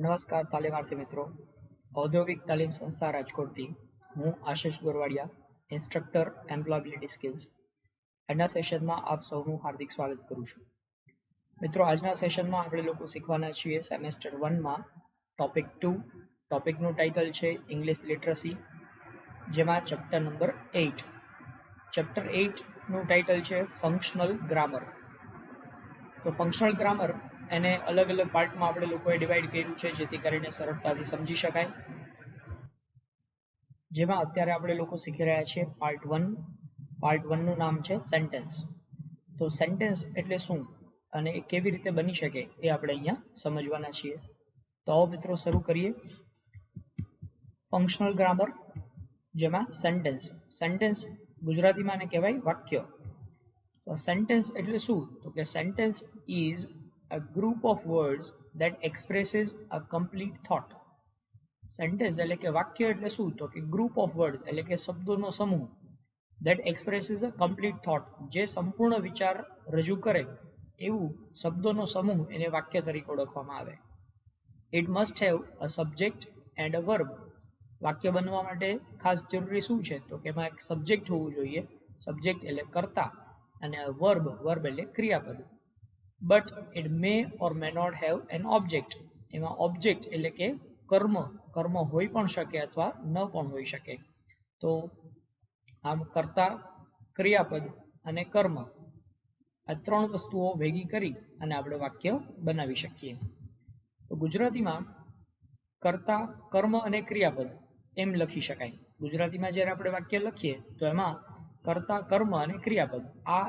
નમસ્કાર તાલીમાર્થી મિત્રો, ઔદ્યોગિક તાલીમ સંસ્થા રાજકોટથી હું આશિષ ગોરવાડિયા, ઇન્સ્ટ્રક્ટર એમ્પ્લોયબિલિટી સ્કિલ્સ. આજના સેશનમાં આપ સૌનું હાર્દિક સ્વાગત કરું છું. મિત્રો, આજના સેશનમાં આપણે લોકો શીખવાના છીએ સેમેસ્ટર 1માં ટોપિક 2. ટોપિકનું ટાઇટલ છે ઇંગ્લિશ લિટરસી, જેમાં ચેપ્ટર નંબર 8. ચેપ્ટર 8નું ટાઇટલ છે ફંક્શનલ ગ્રામર. તો ફંક્શનલ ગ્રામર એને અલગ અલગ પાર્ટમાં આપણે લોકોએ ડિવાઈડ કર્યું છે, જેથી કરીને સરળતાથી સમજી શકાય. જેમાં અત્યારે આપણે લોકો શીખી રહ્યા છીએ પાર્ટ 1. પાર્ટ 1નું નામ છે સેન્ટેન્સ. તો સેન્ટેન્સ એટલે શું અને એ કેવી રીતે બની શકે એ આપણે અહીંયા સમજવાના છીએ. તો આવો મિત્રો શરૂ કરીએ. ફંક્શનલ ગ્રામર, જેમાં સેન્ટેન્સ. સેન્ટેન્સ ગુજરાતીમાં એને કહેવાય વાક્ય. તો સેન્ટેન્સ એટલે શું? તો કે sentence is a group of words that expresses a complete thought. Sentence એટલે કે વાક્ય એટલે શું? તો કે ગ્રુપ ઓફ વર્ડ એટલે કે શબ્દોનો સમૂહ, that expresses a complete thought, જે સંપૂર્ણ વિચાર રજૂ કરે એવું શબ્દોનો સમૂહ એને વાક્ય તરીકે ઓળખવામાં આવે. It must have a subject and a verb. વાક્ય બનવા માટે ખાસ જરૂરી શું છે? તો કે એમાં એક સબ્જેક્ટ હોવું જોઈએ. સબ્જેક્ટ એટલે કર્તા અને વર્બ એટલે ક્રિયાપદ. But it may or may not have an object. એમાં ઓબ્જેક્ટ એટલે કે કર્મ હોઈ પણ શકે અથવા ન પણ હોઈ શકે. તો આમ કર્તા, ક્રિયાપદ અને કર્મ, આ ત્રણ વસ્તુઓ ભેગી કરી અને આપણે વાક્ય બનાવી શકીએ. તો ગુજરાતીમાં કર્તા, કર્મ અને ક્રિયાપદ એમ લખી શકાય. ગુજરાતીમાં જ્યારે આપણે વાક્ય લખીએ તો એમાં કર્તા, કર્મ અને ક્રિયાપદ આ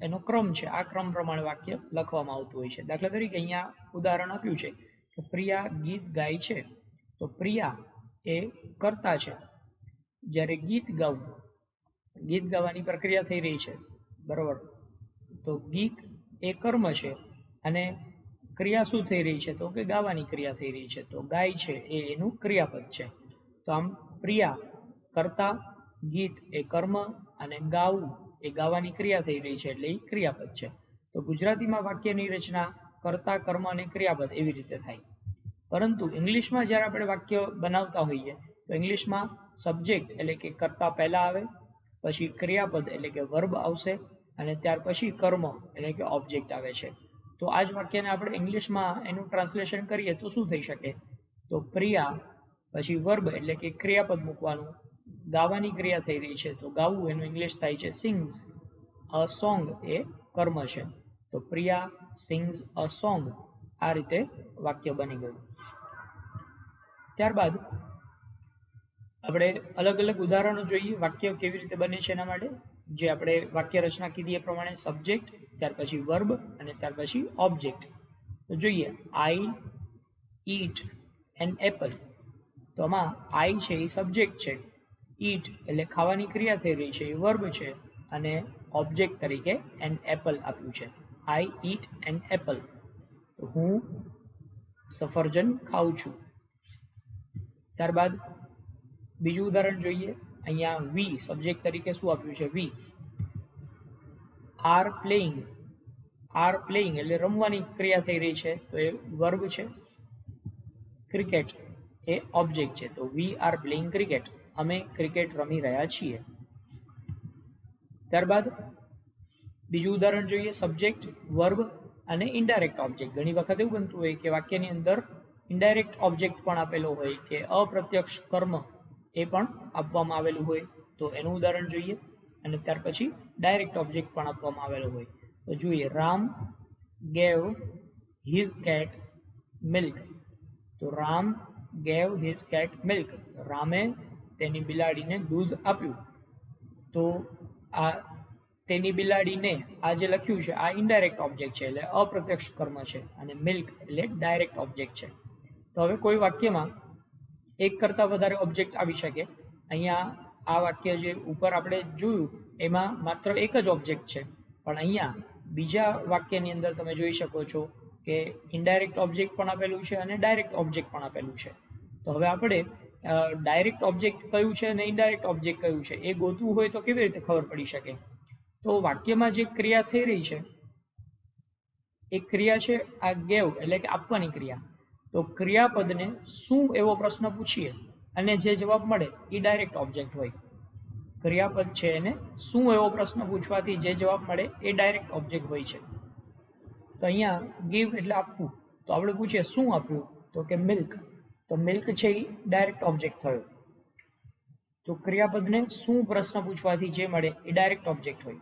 એનો ક્રમ છે. આ ક્રમ પ્રમાણે વાક્ય લખવામાં આવતું હોય છે. દાખલા તરીકે અહીંયા ઉદાહરણ આપ્યું છે કે પ્રિયા ગીત ગાય છે. તો પ્રિયા એ કર્તા છે, જ્યારે ગીત ગાવાની પ્રક્રિયા થઈ રહી છે, બરોબર. તો ગીત એ કર્મ છે અને ક્રિયા શું થઈ રહી છે? તો કે ગાવાની ક્રિયા થઈ રહી છે. તો ગાય છે એ એનું ક્રિયાપદ છે. તો આમ પ્રિયા કર્તા, ગીત એ કર્મ અને ગાવું એ ગાવાની ક્રિયા થઈ રહી છે એટલે એ ક્રિયાપદ છે. તો ગુજરાતીમાં વાક્યની રચના કર્તા, કર્મ અને ક્રિયાપદ એવી રીતે થાય. પરંતુ ઇંગ્લિશમાં જ્યારે આપણે વાક્ય બનાવતા હોઈએ તો ઇંગ્લિશમાં સબ્જેક્ટ એટલે કે કર્તા પહેલા આવે, પછી ક્રિયાપદ એટલે કે વર્બ આવશે અને ત્યાર પછી કર્મ એટલે કે ઓબ્જેક્ટ આવે છે. તો આ જ વાક્યને આપણે ઇંગ્લિશમાં એનું ટ્રાન્સલેશન કરીએ તો શું થઈ શકે? તો પ્રિયા પછી વર્બ એટલે કે ક્રિયાપદ મૂકવાનું, ગાવાની ક્રિયા થઈ રહી છે તો ગાવું એનું ઇંગ્લિશ થાય છે સિંગ્સ. અ સોંગ એ કર્મ છે. તો પ્રિયા સિંગ્સ અ સોંગ. આ રીતે વાક્ય બની ગયું. ત્યારબાદ આપણે અલગ અલગ ઉદાહરણો જોઈએ વાક્ય કેવી રીતે બને છે એના માટે. જે આપણે વાક્ય રચના કીધી એ પ્રમાણે સબ્જેક્ટ, ત્યાર પછી વર્બ અને ત્યાર પછી ઓબ્જેક્ટ. તો જોઈએ, આઈ ઈટ એન એપલ. તો આમાં આઈ છે એ સબ્જેક્ટ છે, ઈટ એટલે ખાવાની ક્રિયા થઈ રહી છે એ વર્બ છે અને ઓબ્જેક્ટ તરીકે એન એપલ આપ્યું છે. આઈ ઈટ એન એપલ. તો હું સફરજન ખાઉં છું. ત્યારબાદ બીજું ઉદાહરણ જોઈએ. અહીંયા વી સબ્જેક્ટ તરીકે શું આપ્યું છે? We are playing. Are playing એટલે રમવાની ક્રિયા થઈ રહી છે તો એ વર્બ છે. ક્રિકેટ એ ઓબ્જેક્ટ છે. તો વી આર પ્લેઇંગ ક્રિકેટ. અમે ક્રિકેટ રમી રહ્યા છીએ. ત્યારબાદ બીજું ઉદાહરણ જોઈએ. સબ્જેક્ટ, વર્બ અને ઇનડાયરેક્ટ ઓબ્જેક્ટ. ઘણી વખત એવું બનતું હોય કે વાક્યની અંદર ઇનડાયરેક્ટ ઓબ્જેક્ટ પણ આપેલો હોય કે અપ્રત્યક્ષ કર્મ એ પણ આપવામાં આવેલું હોય. તો એનું ઉદાહરણ જોઈએ અને ત્યાર પછી ડાયરેક્ટ ઓબ્જેક્ટ પણ આપવામાં આવેલો હોય. તો જોઈએ, Ram gave his cat milk. તો Ram gave his cat milk. રામે તેની બિલાડીને દૂધ આપ્યું. તો આ તેની બિલાડીને આ જે લખ્યું છે આ ઇનડાયરેક્ટ ઓબ્જેક્ટ છે એટલે અપ્રત્યક્ષ કર્મ છે અને મિલ્ક એટલે ડાયરેક્ટ ઓબ્જેક્ટ છે. તો હવે કોઈ વાક્યમાં એક કરતાં વધારે ઓબ્જેક્ટ આવી શકે. અહીંયા આ વાક્ય જે ઉપર આપણે જોયું એમાં માત્ર એક જ ઓબ્જેક્ટ છે, પણ અહીંયા બીજા વાક્યની અંદર તમે જોઈ શકો છો કે ઇનડાયરેક્ટ ઓબ્જેક્ટ પણ આપેલું છે અને ડાયરેક્ટ ઓબ્જેક્ટ પણ આપેલું છે. તો હવે આપણે ડાયરેક્ટ ઓબ્જેક્ટ કયું છે અને ઇનડાયરેક્ટ ઓબ્જેક્ટ કયું છે એ ગોતવું હોય તો કેવી રીતે ખબર પડી શકે? તો વાક્યમાં જે ક્રિયા થઈ રહી છે એ ક્રિયા છે આ ગેવ એટલે કે આપવાની ક્રિયા. તો તો ક્રિયાપદને શું એવો પ્રશ્ન પૂછીએ અને જે જવાબ મળે એ ડાયરેક્ટ ઓબ્જેક્ટ હોય. ક્રિયાપદ છે એને શું એવો પ્રશ્ન પૂછવાથી જે જવાબ મળે એ ડાયરેક્ટ ઓબ્જેક્ટ હોય છે. તો અહીંયા ગીવ એટલે આપવું, તો આપણે પૂછીએ શું આપ્યું, તો કે મિલ્ક, તો મિલ્ક છે એ ડાયરેક્ટ ઓબ્જેક્ટ થયો. તો ક્રિયાપદને શું પ્રશ્ન પૂછવાથી જે મળે એ ડાયરેક્ટ ઓબ્જેક્ટ હોય,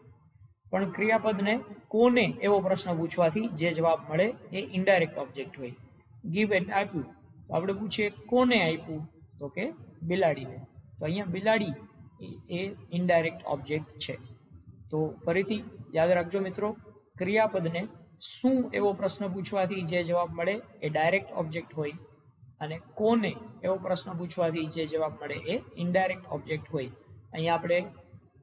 પણ ક્રિયાપદને કોને એવો પ્રશ્ન પૂછવાથી જે જવાબ મળે એ ઇનડાયરેક્ટ ઓબ્જેક્ટ હોય. ગીવ એટલે આપ્યું, તો આપણે પૂછીએ કોને આપ્યું, તો કે બિલાડીને, તો અહીંયા બિલાડી એ ઇનડાયરેક્ટ ઓબ્જેક્ટ છે. તો ફરીથી યાદ રાખજો મિત્રો, ક્રિયાપદને શું એવો પ્રશ્ન પૂછવાથી જે જવાબ મળે એ ડાયરેક્ટ ઓબ્જેક્ટ હોય અને કોને એવો પ્રશ્ન પૂછવાથી જે જવાબ મળે એ ઇનડાયરેક્ટ ઓબ્જેક્ટ હોય. અહીંયા આપણે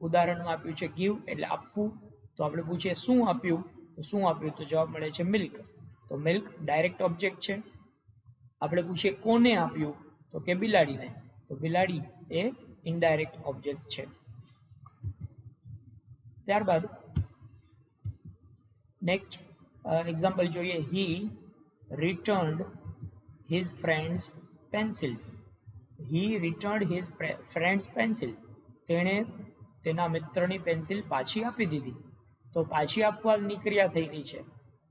ઉદાહરણમાં આપ્યું છે ગીવ એટલે આપવું, તો આપણે પૂછીએ શું આપ્યું, તો શું આપ્યું, તો જવાબ મળે છે મિલ્ક, તો મિલ્ક ડાયરેક્ટ ઓબ્જેક્ટ છે. આપણે પૂછીએ કોને આપ્યું, તો કે બિલાડીને, તો બિલાડી એ ઇનડાયરેક્ટ ઓબ્જેક્ટ છે. ત્યારબાદ નેક્સ્ટ એક્ઝામ્પલ જોઈએ. હી returned his friend's pencil. He returned his friend's pencil. તેણે તેના મિત્રની પેન્સિલ પાછી આપી દીધી. તો પાછી આપવાની ક્રિયા થઈ રહી છે.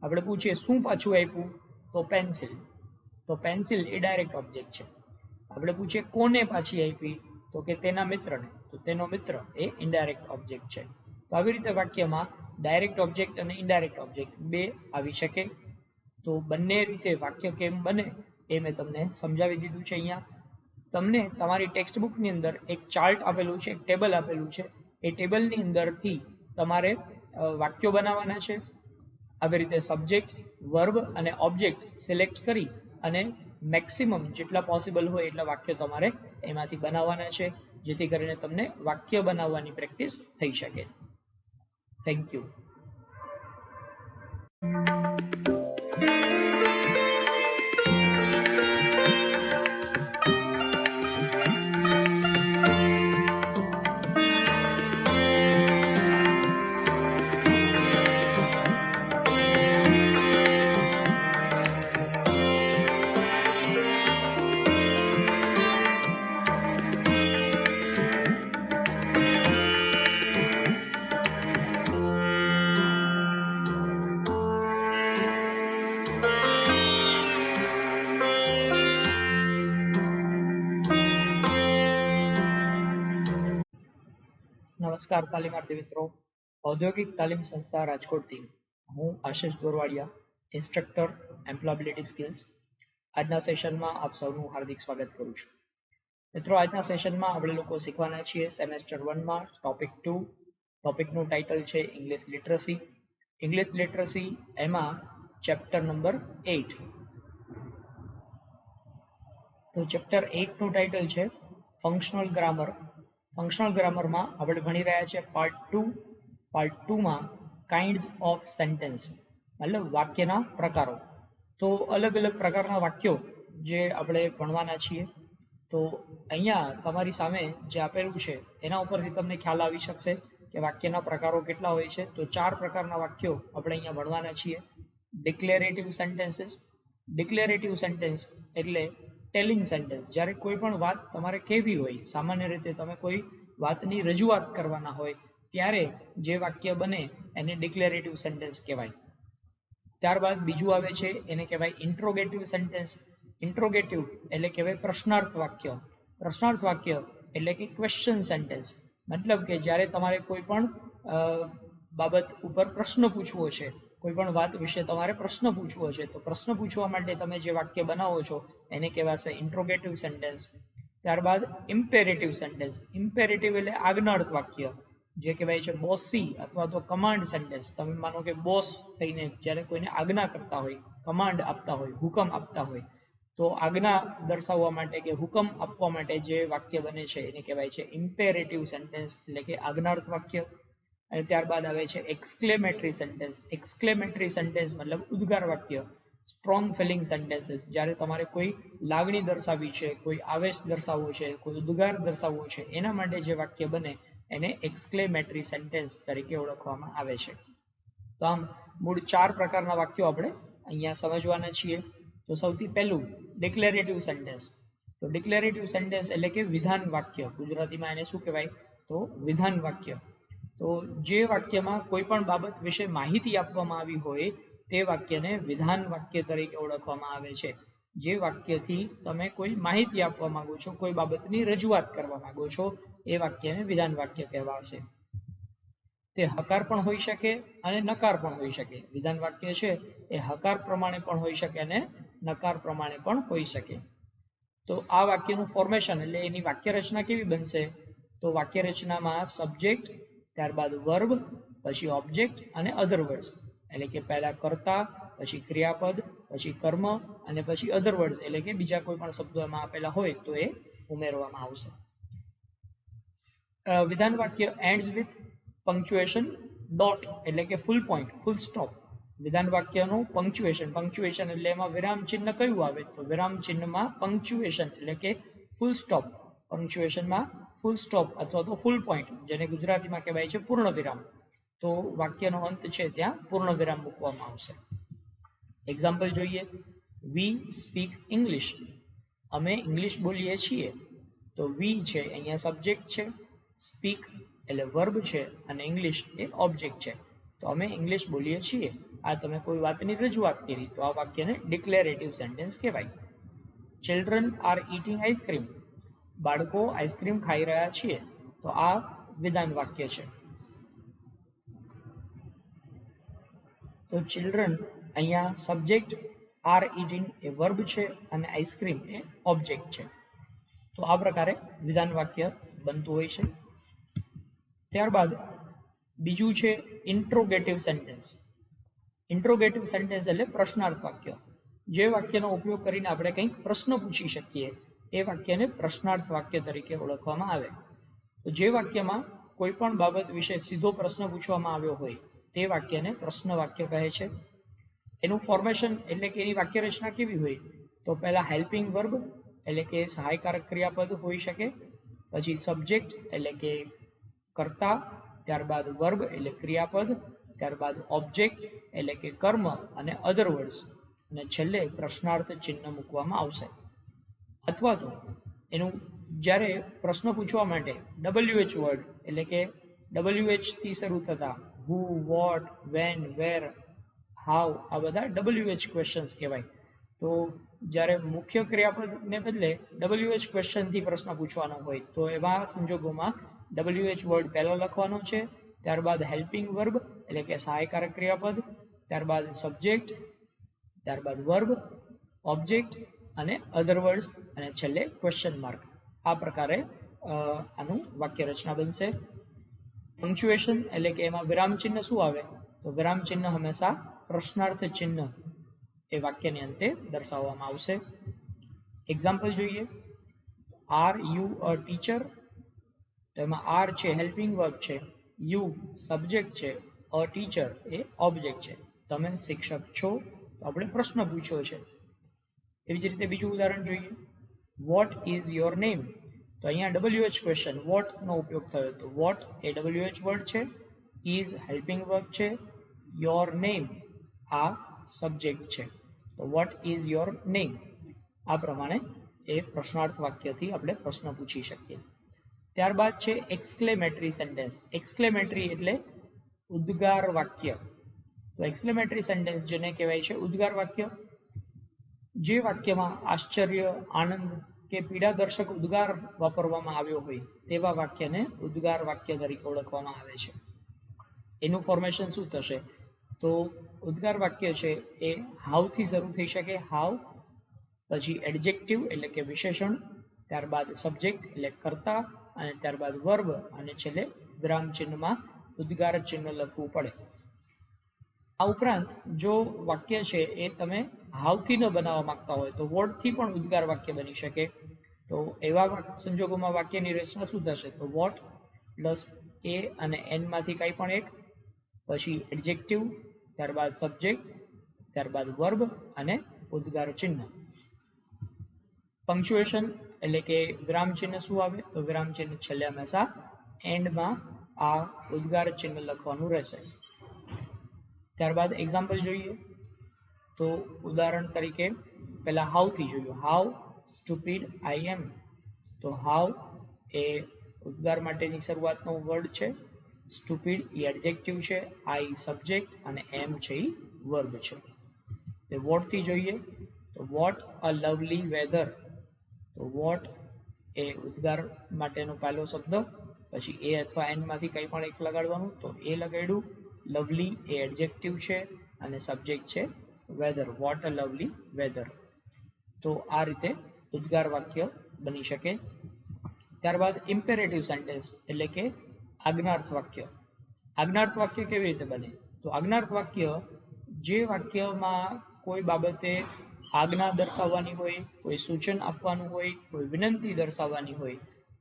આપણે પૂછીએ શું પાછું આપ્યું, તો પેન્સિલ, તો પેન્સિલ એ ડાયરેક્ટ ઓબ્જેક્ટ છે. આપણે પૂછીએ કોને પાછી આપી, તો કે તેના મિત્રને, તો તેનો મિત્ર એ ઇનડાયરેક્ટ ઓબ્જેક્ટ છે. તો આવી રીતે વાક્યમાં ડાયરેક્ટ ઓબ્જેક્ટ અને ઇનડાયરેક્ટ ઓબ્જેક્ટ બે આવી શકે. તો બંને રીતે વાક્ય કેમ બને એ મેં તમને સમજાવી દીધું છે. અહીંયા તમને તમારી ટેક્સ્ટ બુકની અંદર એક ચાર્ટ આપેલું છે, એક ટેબલ આપેલું છે. એ ટેબલની અંદરથી તમારે વાક્યો બનાવવાના છે. આવી રીતે સબ્જેક્ટ, વર્બ અને ઓબ્જેક્ટ સિલેક્ટ કરી અને મેક્સિમમ જેટલા પોસિબલ હોય એટલા વાક્યો તમારે એમાંથી બનાવવાના છે, જેથી કરીને તમને વાક્ય બનાવવાની પ્રેક્ટિસ થઈ શકે. Thank you. નમસ્કાર તાલીમાર્થી મિત્રો, ઔદ્યોગિક તાલીમ સંસ્થા રાજકોટથી હું આશિષ ગોરવાડિયા, ઇન્સ્ટ્રક્ટર એમ્પ્લોયબિલિટી સ્કિલ્સ. આજના સેશનમાં આપ સૌનું હાર્દિક સ્વાગત કરું છું. મિત્રો, આજના સેશનમાં આપણે લોકો શીખવાના છીએ સેમેસ્ટર 1માં ટોપિક 2. ટોપિકનું ટાઇટલ છે ઇંગ્લિશ લિટરસી. ઇંગ્લિશ લિટરસી એમાં ચેપ્ટર નંબર 8. તો ચેપ્ટર 8નું ટાઇટલ છે ફંક્શનલ ગ્રામર. ફંક્શનલ ગ્રામરમાં આપણે ભણી રહ્યા છીએ પાર્ટ 2. પાર્ટ 2માં કાઇન્ડ્સ ઓફ સેન્ટેન્સ, મતલબ વાક્યના પ્રકારો. તો અલગ અલગ પ્રકારના વાક્યો જે આપણે ભણવાના છીએ. તો અહીંયા તમારી સામે જે આપેલું છે એના ઉપરથી તમને ખ્યાલ આવી શકશે કે વાક્યના પ્રકારો કેટલા હોય છે. તો 4 પ્રકારના વાક્યો આપણે અહીંયા ભણવાના છીએ. ડિક્લેરેટિવ સેન્ટેન્સીસ. ડિક્લેરેટિવ સેન્ટેન્સ એટલે ટેલિંગ સેન્ટેન્સ. જ્યારે કોઈ પણ વાત તમારે કહેવી હોય, સામાન્ય રીતે તમે કોઈ વાતની રજૂઆત કરવાના હોય ત્યારે જે વાક્ય બને એને ડિક્લેરેટિવ સેન્ટેન્સ કહેવાય. ત્યારબાદ બીજું આવે છે એને કહેવાય ઇન્ટ્રોગેટિવ સેન્ટેન્સ. ઇન્ટ્રોગેટિવ એટલે કહેવાય પ્રશ્નાર્થ વાક્ય. પ્રશ્નાર્થ વાક્ય એટલે કે ક્વેશ્ચન સેન્ટેન્સ, મતલબ કે જ્યારે તમારે કોઈ પણ બાબત ઉપર પ્રશ્ન પૂછવો છે, કોઈ પણ વાત વિશે તમારે પ્રશ્ન પૂછવો છે, તો પ્રશ્ન પૂછવા માટે તમે જે વાક્ય બનાવો છો એને કહેવાશે ઇન્ટ્રોગેટિવ સેન્ટેન્સ. ત્યારબાદ ઇમ્પેરેટિવ સેન્ટેન્સ. ઇમ્પેરેટિવ એટલે આજ્ઞાર્થ વાક્ય, જે કહેવાય છે બોસી અથવા તો કમાન્ડ સેન્ટેન્સ. તમે માનો કે બોસ થઈને જ્યારે કોઈને આજ્ઞા કરતા હોય, કમાન્ડ આપતા હોય, હુકમ આપતા હોય, તો આજ્ઞા દર્શાવવા માટે કે હુકમ આપવા માટે જે વાક્ય બને છે એને કહેવાય છે ઇમ્પેરેટિવ સેન્ટેન્સ, એટલે કે આજ્ઞાર્થ વાક્ય. અને ત્યારબાદ આવે છે એક્સક્લેમેટરી સેન્ટેન્સ. એક્સક્લેમેટરી સેન્ટેન્સ મતલબ ઉદ્ગાર વાક્ય. સ્ટ્રોંગ ફિલિંગ સેન્ટેન્સીસ, જ્યારે તમારે કોઈ લાગણી દર્શાવવી છે, કોઈ આવેશ દર્શાવવો છે, કોઈ ઉદ્ગાર દર્શાવવો છે, એના માટે જે વાક્ય બને એને એક્સક્લેમેટરી સેન્ટેન્સ તરીકે ઓળખવામાં આવે છે. તો આમ મૂળ 4 પ્રકારના વાક્યો આપણે અહીંયા સમજવાના છીએ. તો તો સૌથી પહેલું ડિક્લેરેટિવ સેન્ટેન્સ. તો ડિક્લેરેટિવ સેન્ટેન્સ એટલે કે વિધાન વાક્ય. ગુજરાતીમાં એને શું કહેવાય? તો વિધાન વાક્ય. તો જે વાક્યમાં કોઈ પણ બાબત વિશે માહિતી આપવામાં આવી હોય તે વાક્યને વિધાન વાક્ય તરીકે ઓળખવામાં આવે છે. જે વાક્યથી તમે કોઈ માહિતી આપવા માંગો છો, કોઈ બાબતની રજૂઆત કરવા માંગો છો, એ વાક્યને વિધાન વાક્ય કહેવાશે. તે હકાર પણ હોઈ શકે અને નકાર પણ હોઈ શકે. વિધાન વાક્ય છે એ હકાર પ્રમાણે પણ હોઈ શકે અને નકાર પ્રમાણે પણ હોઈ શકે. તો આ વાક્યનું ફોર્મેશન એટલે એની વાક્ય રચના કેવી બનશે? તો વાક્ય રચનામાં સબ્જેક્ટ, ત્યારબાદ વર્બ, પછી ઓબ્જેક્ટ અને અધર વર્ડ્સ. એટલે કે પહેલા કર્તા, પછી ક્રિયાપદ, પછી કર્મ અને પછી અધર વર્ડ્સ એટલે કે બીજા કોઈ પણ શબ્દો એમાં આપેલા હોય તો એ ઉમેરવામાં આવશે. વિધાન વાક્ય એન્ડ્સ વિથ પંક્ચ્યુએશન ડોટ એટલે કે ફૂલ પોઈન્ટ, ફૂલ સ્ટોપ. વિધાન વાક્યનું પંક્ચ્યુએશન એટલે એમાં વિરામ ચિહ્ન કયું આવે? તો વિરામ ચિહ્નમાં પંક્ચ્યુએશન એટલે કે ફૂલ સ્ટોપ. પંક્ચ્યુએશનમાં ફૂલ સ્ટોપ અથવા તો ફૂલ પોઈન્ટ, જેને ગુજરાતીમાં કહેવાય છે પૂર્ણ વિરામ. તો વાક્યનો અંત છે ત્યાં પૂર્ણ વિરામ મૂકવામાં આવશે. એક્ઝામ્પલ જોઈએ. વી સ્પીક ઇંગ્લિશ. અમે ઇંગ્લિશ બોલીએ છીએ. તો વી છે અહીંયા સબ્જેક્ટ છે, સ્પીક એટલે વર્બ છે અને ઇંગ્લિશ એ ઓબ્જેક્ટ છે. તો અમે ઇંગ્લિશ બોલીએ છીએ. આ તમે કોઈ વાતની રજૂઆત કરી તો આ વાક્યને ડિક્લેરેટિવ સેન્ટેન્સ કહેવાય. Children are eating ice cream. બાળકો આઈસ્ક્રીમ ખાઈ રહ્યા છીએ. તો આ વિધાન વાક્ય છે. તો ચિલ્ડ્રન અહીંયા subject, are eating A verb છે અને આઈસ્ક્રીમ એ ઓબ્જેક્ટ છે. તો આ પ્રકારે વિધાન વાક્ય બનતું હોય છે. ત્યારબાદ બીજું છે ઇન્ટ્રોગેટિવ સેન્ટેન્સ. ઇન્ટ્રોગેટિવ સેન્ટેન્સ એટલે પ્રશ્નાર્થ વાક્ય. જે વાક્યનો ઉપયોગ કરીને આપણે કંઈક પ્રશ્ન પૂછી શકીએ એ વાક્યને પ્રશ્નાર્થ વાક્ય તરીકે ઓળખવામાં આવે. તો જે વાક્યમાં કોઈ પણ બાબત વિશે સીધો પ્રશ્ન પૂછવામાં આવ્યો હોય તે વાક્યને પ્રશ્ન વાક્ય કહે છે. એનું ફોર્મેશન એટલે કે એની વાક્ય રચના કેવી હોય? તો પહેલા હેલ્પિંગ વર્બ એટલે કે સહાયકારક ક્રિયાપદ હોઈ શકે, પછી સબ્જેક્ટ એટલે કે કર્તા, ત્યારબાદ વર્બ એટલે ક્રિયાપદ, ત્યારબાદ ઓબ્જેક્ટ એટલે કે કર્મ અને અધર વર્ડ્સ, અને છેલ્લે પ્રશ્નાર્થ ચિહ્ન મૂકવામાં આવશે. અથવા તો એનું જ્યારે પ્રશ્ન પૂછવા માટે WH વર્ડ એટલે કે WH થી શરૂ થતા હુ, વોટ, વેન, વેર, હાઉ, આ બધા WH ક્વેશ્ચન્સ કહેવાય. તો જ્યારે મુખ્ય ક્રિયાપદને બદલે WH ક્વેશ્ચનથી પ્રશ્ન પૂછવાનો હોય તો એવા સંજોગોમાં WH વર્ડ પહેલો લખવાનો છે, ત્યારબાદ હેલ્પિંગ વર્બ એટલે કે સહાયકારક ક્રિયાપદ, ત્યારબાદ સબ્જેક્ટ, ત્યારબાદ વર્બ, ઓબ્જેક્ટ અને અધર વર્ડ્સ અને છેલ્લે ક્વેશ્ચન માર્ક. આ પ્રકારે આનું વાક્ય રચના બનશે. પંક્ચ્યુએશન એટલે કે એમાં વિરામ ચિહ્ન શું આવે? તો વિરામ ચિહ્ન હંમેશા પ્રશ્નાર્થ ચિહ્ન એ વાક્યની અંતે દર્શાવવામાં આવશે. એક્ઝામ્પલ જોઈએ. Are you a teacher. તો એમાં આર છે હેલ્પિંગ વર્બ છે, યુ સબ્જેક્ટ છે, અ ટીચર એ ઓબ્જેક્ટ છે. તમે શિક્ષક છો તો આપણે પ્રશ્ન પૂછ્યો છે. એવી જ રીતે બીજું ઉદાહરણ જોઈએ. What is your name. તો અહીંયા WH ક્વેશ્ચન વોટનો ઉપયોગ થયો. તો વોટ એ WH વર્ડ છે, ઇઝ હેલ્પિંગ વર્બ છે, યોર નેમ આ સબ્જેક્ટ છે. તો વોટ ઇઝ યોર નેમ. આ પ્રમાણે એ પ્રશ્નાર્થ વાક્યથી આપણે પ્રશ્ન પૂછી શકીએ. ત્યારબાદ છે એક્સક્લેમેટરી સેન્ટેન્સ. એક્સક્લેમેટરી એટલે ઉદ્ગાર વાક્ય. તો એક્સક્લેમેટરી સેન્ટેન્સ જેને કહેવાય છે ઉદ્ગાર વાક્ય. જે વાક્યમાં આશ્ચર્ય, આનંદ કે પીડાદર્શક ઉદ્ગાર વાપરવામાં આવ્યો હોય તેવા વાક્યને ઉદ્ગાર વાક્ય તરીકે ઓળખવામાં આવે છે. એનું ફોર્મેશન શું થશે? તો ઉદ્ગાર વાક્ય છે એ હાવથી શરૂ થઈ શકે, હાવ, પછી એડજેક્ટિવ એટલે કે વિશેષણ, ત્યારબાદ સબ્જેક્ટ એટલે કર્તા અને ત્યારબાદ વર્બ અને છેલ્લે વિરામ ચિહ્નમાં ઉદ્ગાર ચિહ્ન લખવું પડે. આ ઉપરાંત જો વાક્ય છે એ તમે હાવથી ન બનાવવા માંગતા હોય તો વોટથી પણ ઉદ્ગાર વાક્ય બની શકે. તો એવા સંજોગોમાં વાક્યની રચના શું થશે? તો વોટ પ્લસ એ અને એનમાંથી કંઈ પણ એક, પછી એડજેક્ટિવ, ત્યારબાદ સબ્જેક્ટ, ત્યારબાદ વર્બ અને ઉદ્ગાર ચિહ્ન. પંક્ચ્યુએશન એટલે કે વિરામ ચિહ્ન શું આવે? તો વિરામ ચિહ્ન છેલ્લે હંમેશા એન્ડમાં આ ઉદ્ગાર ચિહ્ન લખવાનું રહેશે. ત્યારબાદ એક્ઝામ્પલ જોઈએ. તો ઉદાહરણ તરીકે પહેલા હાઉ થી જોયું. હાઉ સ્ટુપિડ આઈ એમ. તો હાઉ એ ઉદ્ગાર માટેની શરૂઆતનો વર્ડ છે, સ્ટુપિડ એ એડજેક્ટિવ છે, આઈ સબ્જેક્ટ અને એમ છે એ વર્બ છે. તે વોટ થી જોઈએ તો વોટ અ લવલી વેધર. તો વોટ એ ઉદ્ગાર માટેનો પહેલો શબ્દ, પછી એ અથવા એન માંથી કંઈ પણ એક લગાડવાનું, તો એ લગાડ્યું. લવલી એ એડજેક્ટિવ છે અને સબ્જેક્ટ છે weather, what a lovely weather. તો આ રીતે ઉદ્ગાર વાક્ય બની શકે. ત્યારબાદ ઇમ્પેરેટિવ સેન્ટેન્સ એટલે કે આજ્ઞાર્થ વાક્ય. આજ્ઞાર્થ વાક્ય કેવી રીતે બને? તો આજ્ઞાર્થ વાક્ય જે વાક્યમાં કોઈ બાબતે આજ્ઞા દર્શાવવાની હોય, કોઈ સૂચન આપવાનું હોય, કોઈ વિનંતી દર્શાવવાની હોય,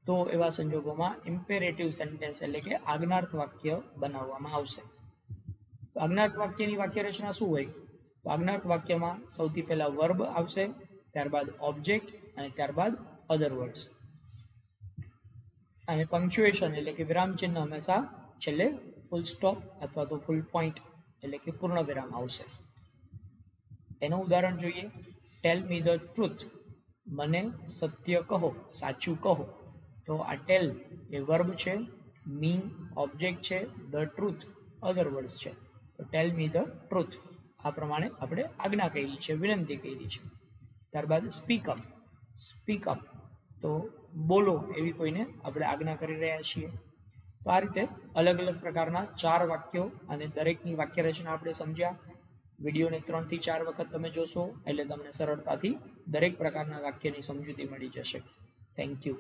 તો એવા સંજોગોમાં ઇમ્પેરેટિવ સેન્ટેન્સ એટલે કે આજ્ઞાર્થ વાક્ય બનાવવામાં આવશે. આજ્ઞાર્થ વાક્યની વાક્ય રચના શું હોય? તો આજ્ઞાર્થ વાક્યમાં સૌથી પહેલા વર્બ આવશે, ત્યારબાદ ઓબ્જેક્ટ અને ત્યારબાદ અધર વર્ડ્સ. અને પંક્ચ્યુએશન એટલે કે વિરામ ચિહ્ન હંમેશા છેલ્લે ફૂલ સ્ટોપ અથવા તો ફૂલ પોઈન્ટ એટલે કે પૂર્ણ વિરામ આવશે. એનું ઉદાહરણ જોઈએ. ટેલ મી ધ ટ્રુથ. મને સત્ય કહો, સાચું કહો. તો આ ટેલ એ વર્બ છે, મી ઓબ્જેક્ટ છે, ધ ટ્રુથ અધર વર્ડ્સ છે. તો ટેલ મી ધ ટ્રુથ આ પ્રમાણે આપણે આજ્ઞા કરી છે, વિનંતી કરી છે. ત્યારબાદ સ્પીક અપ. સ્પીક અપ તો બોલો એવી કોઈને આપણે આજ્ઞા કરી રહ્યા છીએ. તો આ રીતે અલગ અલગ પ્રકારના 4 વાક્યો અને દરેકની વાક્ય રચના આપણે સમજ્યા. વિડીયોને 3 થી 4 વખત તમે જોશો એટલે તમને સરળતાથી દરેક પ્રકારના વાક્યની સમજૂતી મળી જશે. Thank you.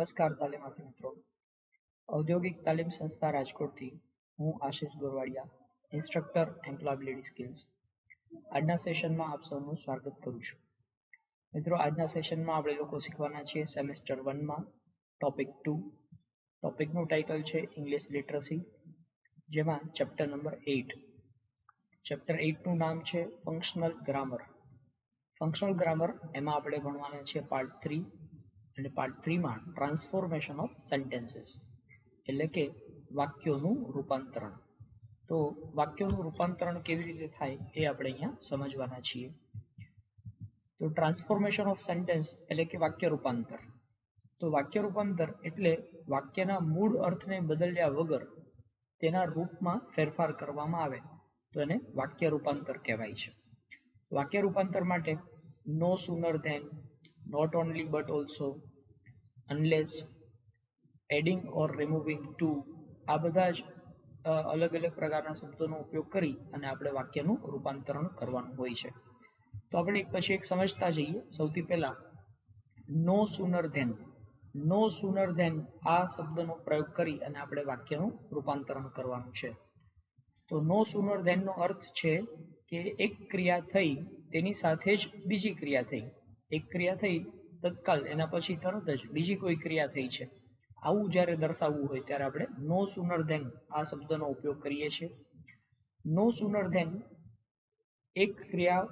નમસ્કાર તાલીમાર્થી મિત્રો. ઔદ્યોગિક તાલીમ સંસ્થા રાજકોટથી હું આશિષ ગોરવાડિયા, ઇન્સ્ટ્રક્ટર એમ્પ્લોયબિલિટી સ્કિલ્સ. આજના સેશનમાં આપ સૌનું સ્વાગત કરું છું. મિત્રો, આજના સેશનમાં આપણે લોકો શીખવાના છીએ સેમેસ્ટર 1માં ટોપિક 2. ટોપિકનું ટાઇટલ છે ઇંગ્લિશ લિટરસી, જેમાં ચેપ્ટર નંબર 8. ચેપ્ટર 8નું નામ છે ફંક્શનલ ગ્રામર. ફંક્શનલ ગ્રામર એમાં આપણે ભણવાના છે પાર્ટ 3, અને પાર્ટ 3માં ટ્રાન્સફોર્મેશન ઓફ સેન્ટેન્સીસ એટલે કે વાક્યોનું રૂપાંતરણ. તો વાક્યોનું રૂપાંતરણ કેવી રીતે થાય એ આપણે અહીંયા સમજવાના છીએ. તો ટ્રાન્સફોર્મેશન ઓફ સેન્ટેન્સ એટલે કે વાક્ય રૂપાંતર. તો વાક્ય રૂપાંતર એટલે વાક્યના મૂળ અર્થને બદલ્યા વગર તેના રૂપમાં ફેરફાર કરવામાં આવે તો એને વાક્ય રૂપાંતર કહેવાય છે. વાક્ય રૂપાંતર માટે no sooner than, not only but also, unless, adding or removing to આ બધા જ અલગ અલગ પ્રકારના શબ્દોનો ઉપયોગ કરી અને આપણે વાક્યનું રૂપાંતરણ કરવાનું હોય છે. તો આપણે એક પછી એક સમજતા જઈએ. સૌથી પહેલા નો સુનર ધેન. નો સુનર ધેન આ શબ્દનો પ્રયોગ કરી અને આપણે વાક્યનું રૂપાંતરણ કરવાનું છે. તો નો સુનર ધેનનો અર્થ છે કે એક ક્રિયા થઈ તેની સાથે જ બીજી ક્રિયા થઈ. એક ક્રિયા થઈ તત્કાલ એના પછી તરત જ બીજી કોઈ ક્રિયા થઈ છે, આવું જ્યારે દર્શાવવું હોય ત્યારે આપણે નો સુનર ધેન આ શબ્દનો ઉપયોગ કરીએ છીએ. નો સુનર ધેન એક ક્રિયા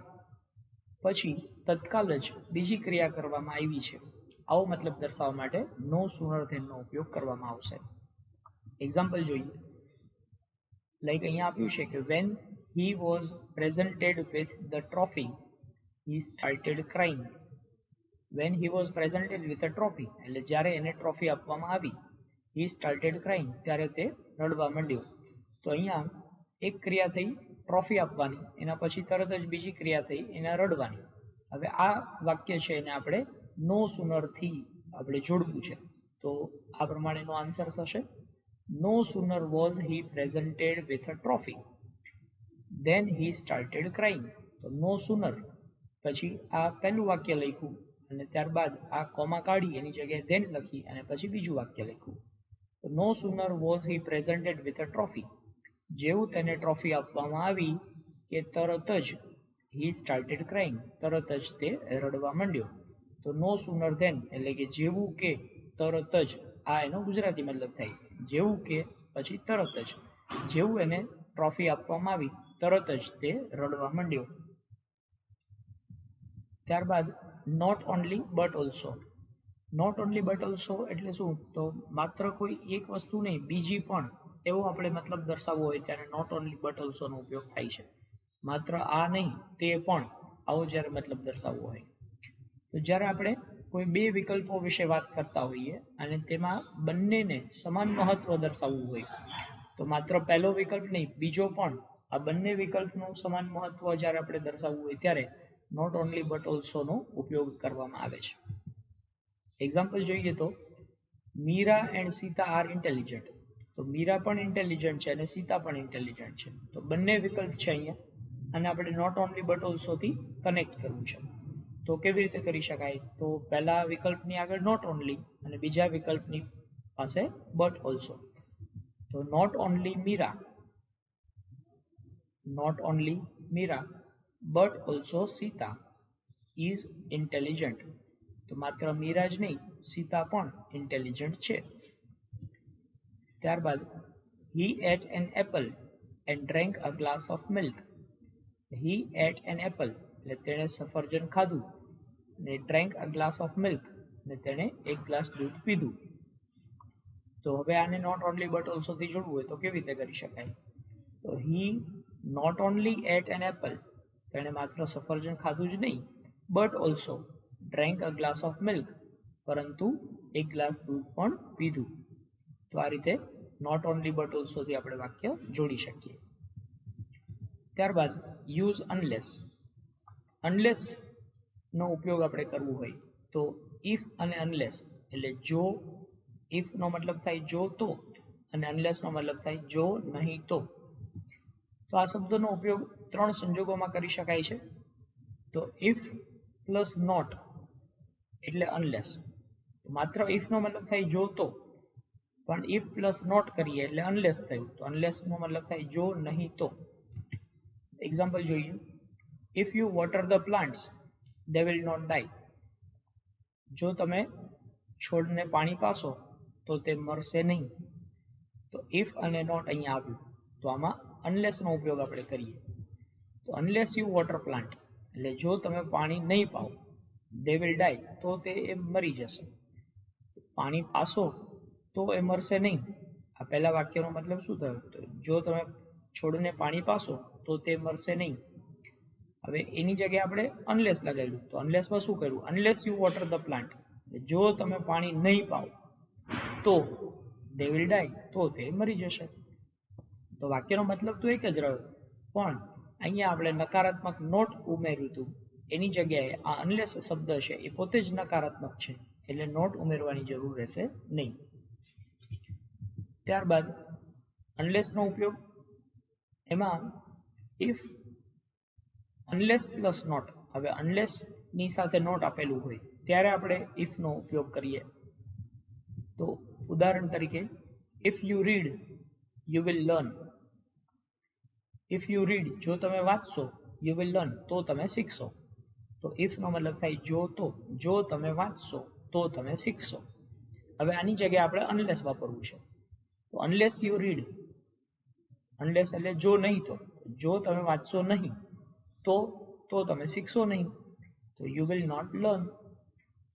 પછી તત્કાલ જ બીજી ક્રિયા કરવામાં આવી છે, આવો મતલબ દર્શાવવા માટે નો સુનર ધેનનો ઉપયોગ કરવામાં આવશે. એક્ઝામ્પલ જોઈએ. લાઈક અહીંયા આપ્યું છે કે when he was presented with the trophy he started crying. When he was presented with a trophy એટલે જ્યારે એને ટ્રોફી આપવામાં આવી, હી સ્ટાર્ટેડ ક્રાઇંગ ત્યારે તે રડવા માંડ્યો. તો અહીંયા એક ક્રિયા થઈ ટ્રોફી આપવાની, એના પછી તરત જ બીજી ક્રિયા થઈ એના રડવાની. હવે આ વાક્ય છે એને આપણે નો સુનરથી આપણે જોડવું છે. તો આ પ્રમાણેનો આન્સર થશે no sooner was he presented with a trophy than he started crying. તો નો સુનર પછી આ પહેલું વાક્ય લખ્યું અને ત્યારબાદ આ કોમા કાઢી એની જગ્યાએ ધેન લખી અને પછી બીજું વાક્ય લખ્યું. તો no sooner was he presented with a trophy, જેવું તેને ટ્રોફી આપવામાં આવી કે તરત જ હી સ્ટાર્ટેડ ક્રાઇંગ, તરત જ તે રડવા માંડ્યો. તો નો સુનર ધેન એટલે કે જેવું કે તરત જ, આ એનો ગુજરાતી મતલબ થાય, જેવું કે પછી તરત જ, જેવું એને ટ્રોફી આપવામાં આવી તરત જ તે રડવા માંડ્યો. ત્યારબાદ not only but also. Not only but also એટલે શું? તો માત્ર કોઈ એક વસ્તુ નહીં, બીજી પણ, એવો આપણે મતલબ દર્શાવવો હોય ત્યારે નોટ ઓનલી બટ ઓલ્સોનો ઉપયોગ થાય છે. માત્ર આ નહીં, તે પણ, આવો જ્યારે મતલબ દર્શાવવો હોય. તો જ્યારે આપણે કોઈ બે વિકલ્પો વિશે વાત કરતા હોઈએ અને તેમાં બંનેને સમાન મહત્વ દર્શાવવું હોય, તો માત્ર પહેલો વિકલ્પ નહીં, બીજો પણ, આ બંને વિકલ્પનું સમાન મહત્વ જ્યારે આપણે દર્શાવવું હોય ત્યારે નોટ ઓનલી બટ ઓલ્સોનો ઉપયોગ કરવામાં આવે છે. એક્ઝામ્પલ જોઈએ તો Meera and Sita are intelligent. તો મીરા પણ ઇન્ટેલિજન્ટ છે અને સીતા પણ ઇન્ટેલિજન્ટ છે. તો બંને વિકલ્પ છે અહીંયા અને આપણે નોટ ઓનલી બટ ઓલ્સોથી કનેક્ટ કરવું છે. તો કેવી રીતે કરી શકાય? તો પહેલા વિકલ્પની આગળ નોટ ઓનલી અને બીજા વિકલ્પની પાસે બટ ઓલ્સો. તો not only Meera, not only Meera but also Sita is intelligent. તો માત્ર મીરા જ નહીં, સીતા પણ ઇન્ટેલિજન્ટ છે. ત્યારબાદ he ate an apple and drank a glass of milk. He ate an apple એટલે તેણે સફરજન ખાધું અને drank a glass of milk અને તેણે એક ગ્લાસ દૂધ પીધું. તો હવે આને નોટ ઓનલી બટ ઓલ્સોથી જોડવું હોય તો કેવી રીતે કરી શકાય? તો he not only ate an apple, તેણે માત્ર સફરજન ખાધું જ નહીં, but also drank a glass of milk, પરંતુ એક ગ્લાસ દૂધ પણ પીધું. તો આ રીતે નોટ ઓનલી બટ ઓલ્સોથી આપણે વાક્ય જોડી શકીએ. ત્યારબાદ યુઝ અનલેસ. અનલેસનો ઉપયોગ આપણે કરવો હોય તો ઇફ અને અનલેસ એટલે જો, ઇફનો મતલબ થાય જો તો અને અનલેસનો મતલબ થાય જો નહીં તો. તો આ શબ્દનો ઉપયોગ ત્રણ સંજોગોમાં કરી શકાય છે. તો ઇફ પ્લસ નોટ એટલે અનલેસ. માત્ર ઇફનો મતલબ થાય જો તો, પણ ઇફ પ્લસ નોટ કરીએ એટલે અનલેસ થયું. તો અનલેસનો મતલબ થાય જો નહીં તો. એક્ઝામ્પલ જોઈએ. If you water the plants they will not die. જો તમે છોડને પાણી પાશો તો તે મરશે નહીં. તો ઇફ અને નોટ અહીંયા આવ્યું, તો આમાં અનલેસનો ઉપયોગ આપણે કરીએ. તો અનલેસ યુ વોટર પ્લાન્ટ એટલે જો તમે પાણી નહીં પાઓ, દે વિલ ડાય તો તે એ મરી જશે. પાણી પાશો તો એ મરશે નહીં. આ પહેલા વાક્યનો મતલબ શું થયો? તો જો તમે છોડને પાણી પાશો તો તે મરશે નહીં. હવે એની જગ્યાએ આપણે અનલેસ લગાવ્યું. તો અનલેસમાં શું કર્યું? Unless you water the plant, જો તમે પાણી નહીં પાઓ તો દે વિલ ડાય, તો તે મરી જશે. તો વાક્યનો મતલબ તો એક જ રહ્યો, પણ અહીંયા આપણે નકારાત્મક નોટ ઉમેર્યું હતું. એની જગ્યાએ આ અનલેસ શબ્દ છે એ પોતે જ નકારાત્મક છે, એટલે નોટ ઉમેરવાની જરૂર રહેશે નહીં. ત્યારબાદ અનલેસનો ઉપયોગ, એમાં ઇફ અનલેસ પ્લસ નોટ. હવે અનલેસની સાથે નોટ આપેલું હોય ત્યારે આપણે ઇફનો ઉપયોગ કરીએ. તો ઉદાહરણ તરીકે if you read you will learn. If you read જો તમે વાંચશો, યુ વિલ લર્ન તો તમે શીખશો. તો ઇફનો મતલબ થાય જો તો, જો તમે વાંચશો તો તમે શીખશો. હવે આની જગ્યાએ આપણે અનલેસ વાપરવું છે. તો અનલેસ યુ રીડ, અનલેસ એટલે જો નહીં તો, જો તમે વાંચશો નહીં તો તમે શીખશો નહીં. તો you will not learn.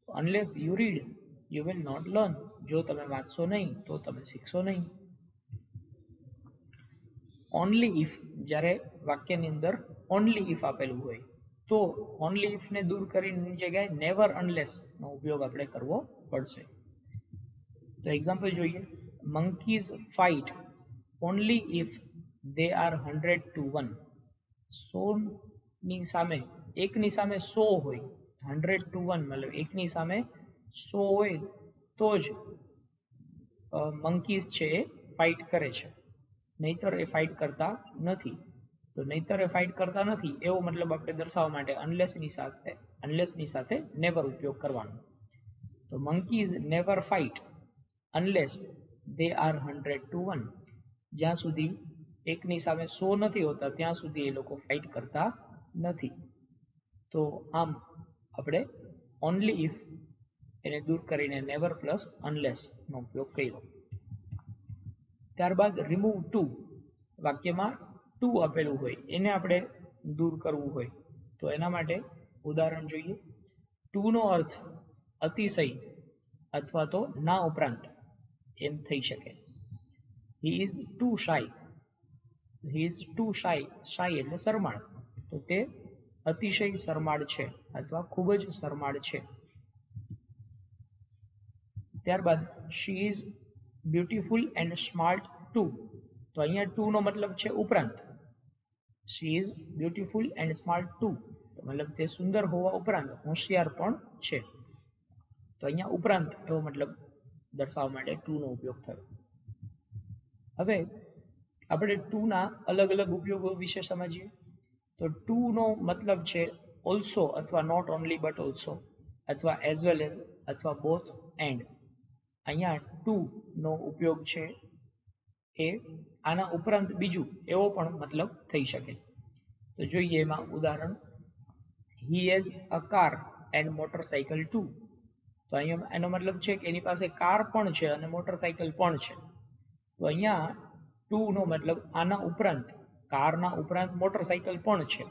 Unless you read you will not learn, જો તમે વાંચશો નહીં તો તમે શીખશો નહીં. ઓનલી ઇફ, જ્યારે વાક્યની અંદર ઓનલી ઇફ આપેલું હોય તો ઓનલી ઇફને દૂર કરીને જગ્યાએ નેવર અનલેસનો ઉપયોગ આપણે કરવો પડશે. તો એક્ઝામ્પલ જોઈએ. Monkeys fight only if they are 100-1. 100ની સામે, એકની સામે 100 હોય, 100-1 મતલબ એકની સામે 100 હોય તો જ મંકીઝ છે એ ફાઇટ કરે છે, નહીતર એ ફાઇટ કરતા નથી. તો તો નહીતર એ ફાઇટ કરતા નથી એવો મતલબ આપણે દર્શાવવા માટે અનલેસની સાથે નેવર ઉપયોગ કરવાનો. તો monkeys never fight unless they are 100 to 1. જ્યાં સુધી એકની સામે 100 નથી હોતા ત્યાં સુધી એ લોકો ફાઇટ કરતા નથી. તો આમ આપણે ઓનલી ઇફ એને દૂર કરીને નેવર પ્લસ અનલેસનો ઉપયોગ કર્યો. ત્યારબાદ રિમૂવ ટુ. વાક્યમાં ટુ આપેલું હોય એને આપણે દૂર કરવું હોય તો એના માટે ઉદાહરણ જોઈએ. ટુનો અર્થ અતિશય અથવા તો ના ઉપરાંત એમ થઈ શકે. He is too shy. He is too shy. Shy એટલે શરમાળ. તો તે અતિશય શરમાળ છે અથવા ખૂબ જ શરમાળ છે. ત્યારબાદ she is beautiful and smart too. તો અહીંયા ટુનો મતલબ છે ઉપરાંત. She is beautiful and smart too તો મતલબ તે સુંદર હોવા ઉપરાંત હોશિયાર પણ છે. તો અહીંયા ઉપરાંત એવો મતલબ દર્શાવવા માટે ટુનો ઉપયોગ થયો. હવે આપણે ટુના અલગ અલગ ઉપયોગો વિશે સમજીએ. તો ટુનો મતલબ છે ઓલ્સો અથવા નોટ ઓનલી બટ ઓલ્સો અથવા એઝ વેલ એઝ અથવા બોથ એન્ડ. અહીંયા ટુનો ઉપયોગ છે એ આના ઉપરાંત બીજું એવો પણ મતલબ થઈ શકે. તો જોઈએ એમાં ઉદાહરણ. He has a car and motorcycle too. તો અહીંયા એનો મતલબ છે કે એની પાસે કાર પણ છે અને મોટરસાઇકલ પણ છે. તો અહીંયા ટુનો મતલબ આના ઉપરાંત, કારના ઉપરાંત મોટરસાઇકલ પણ છે.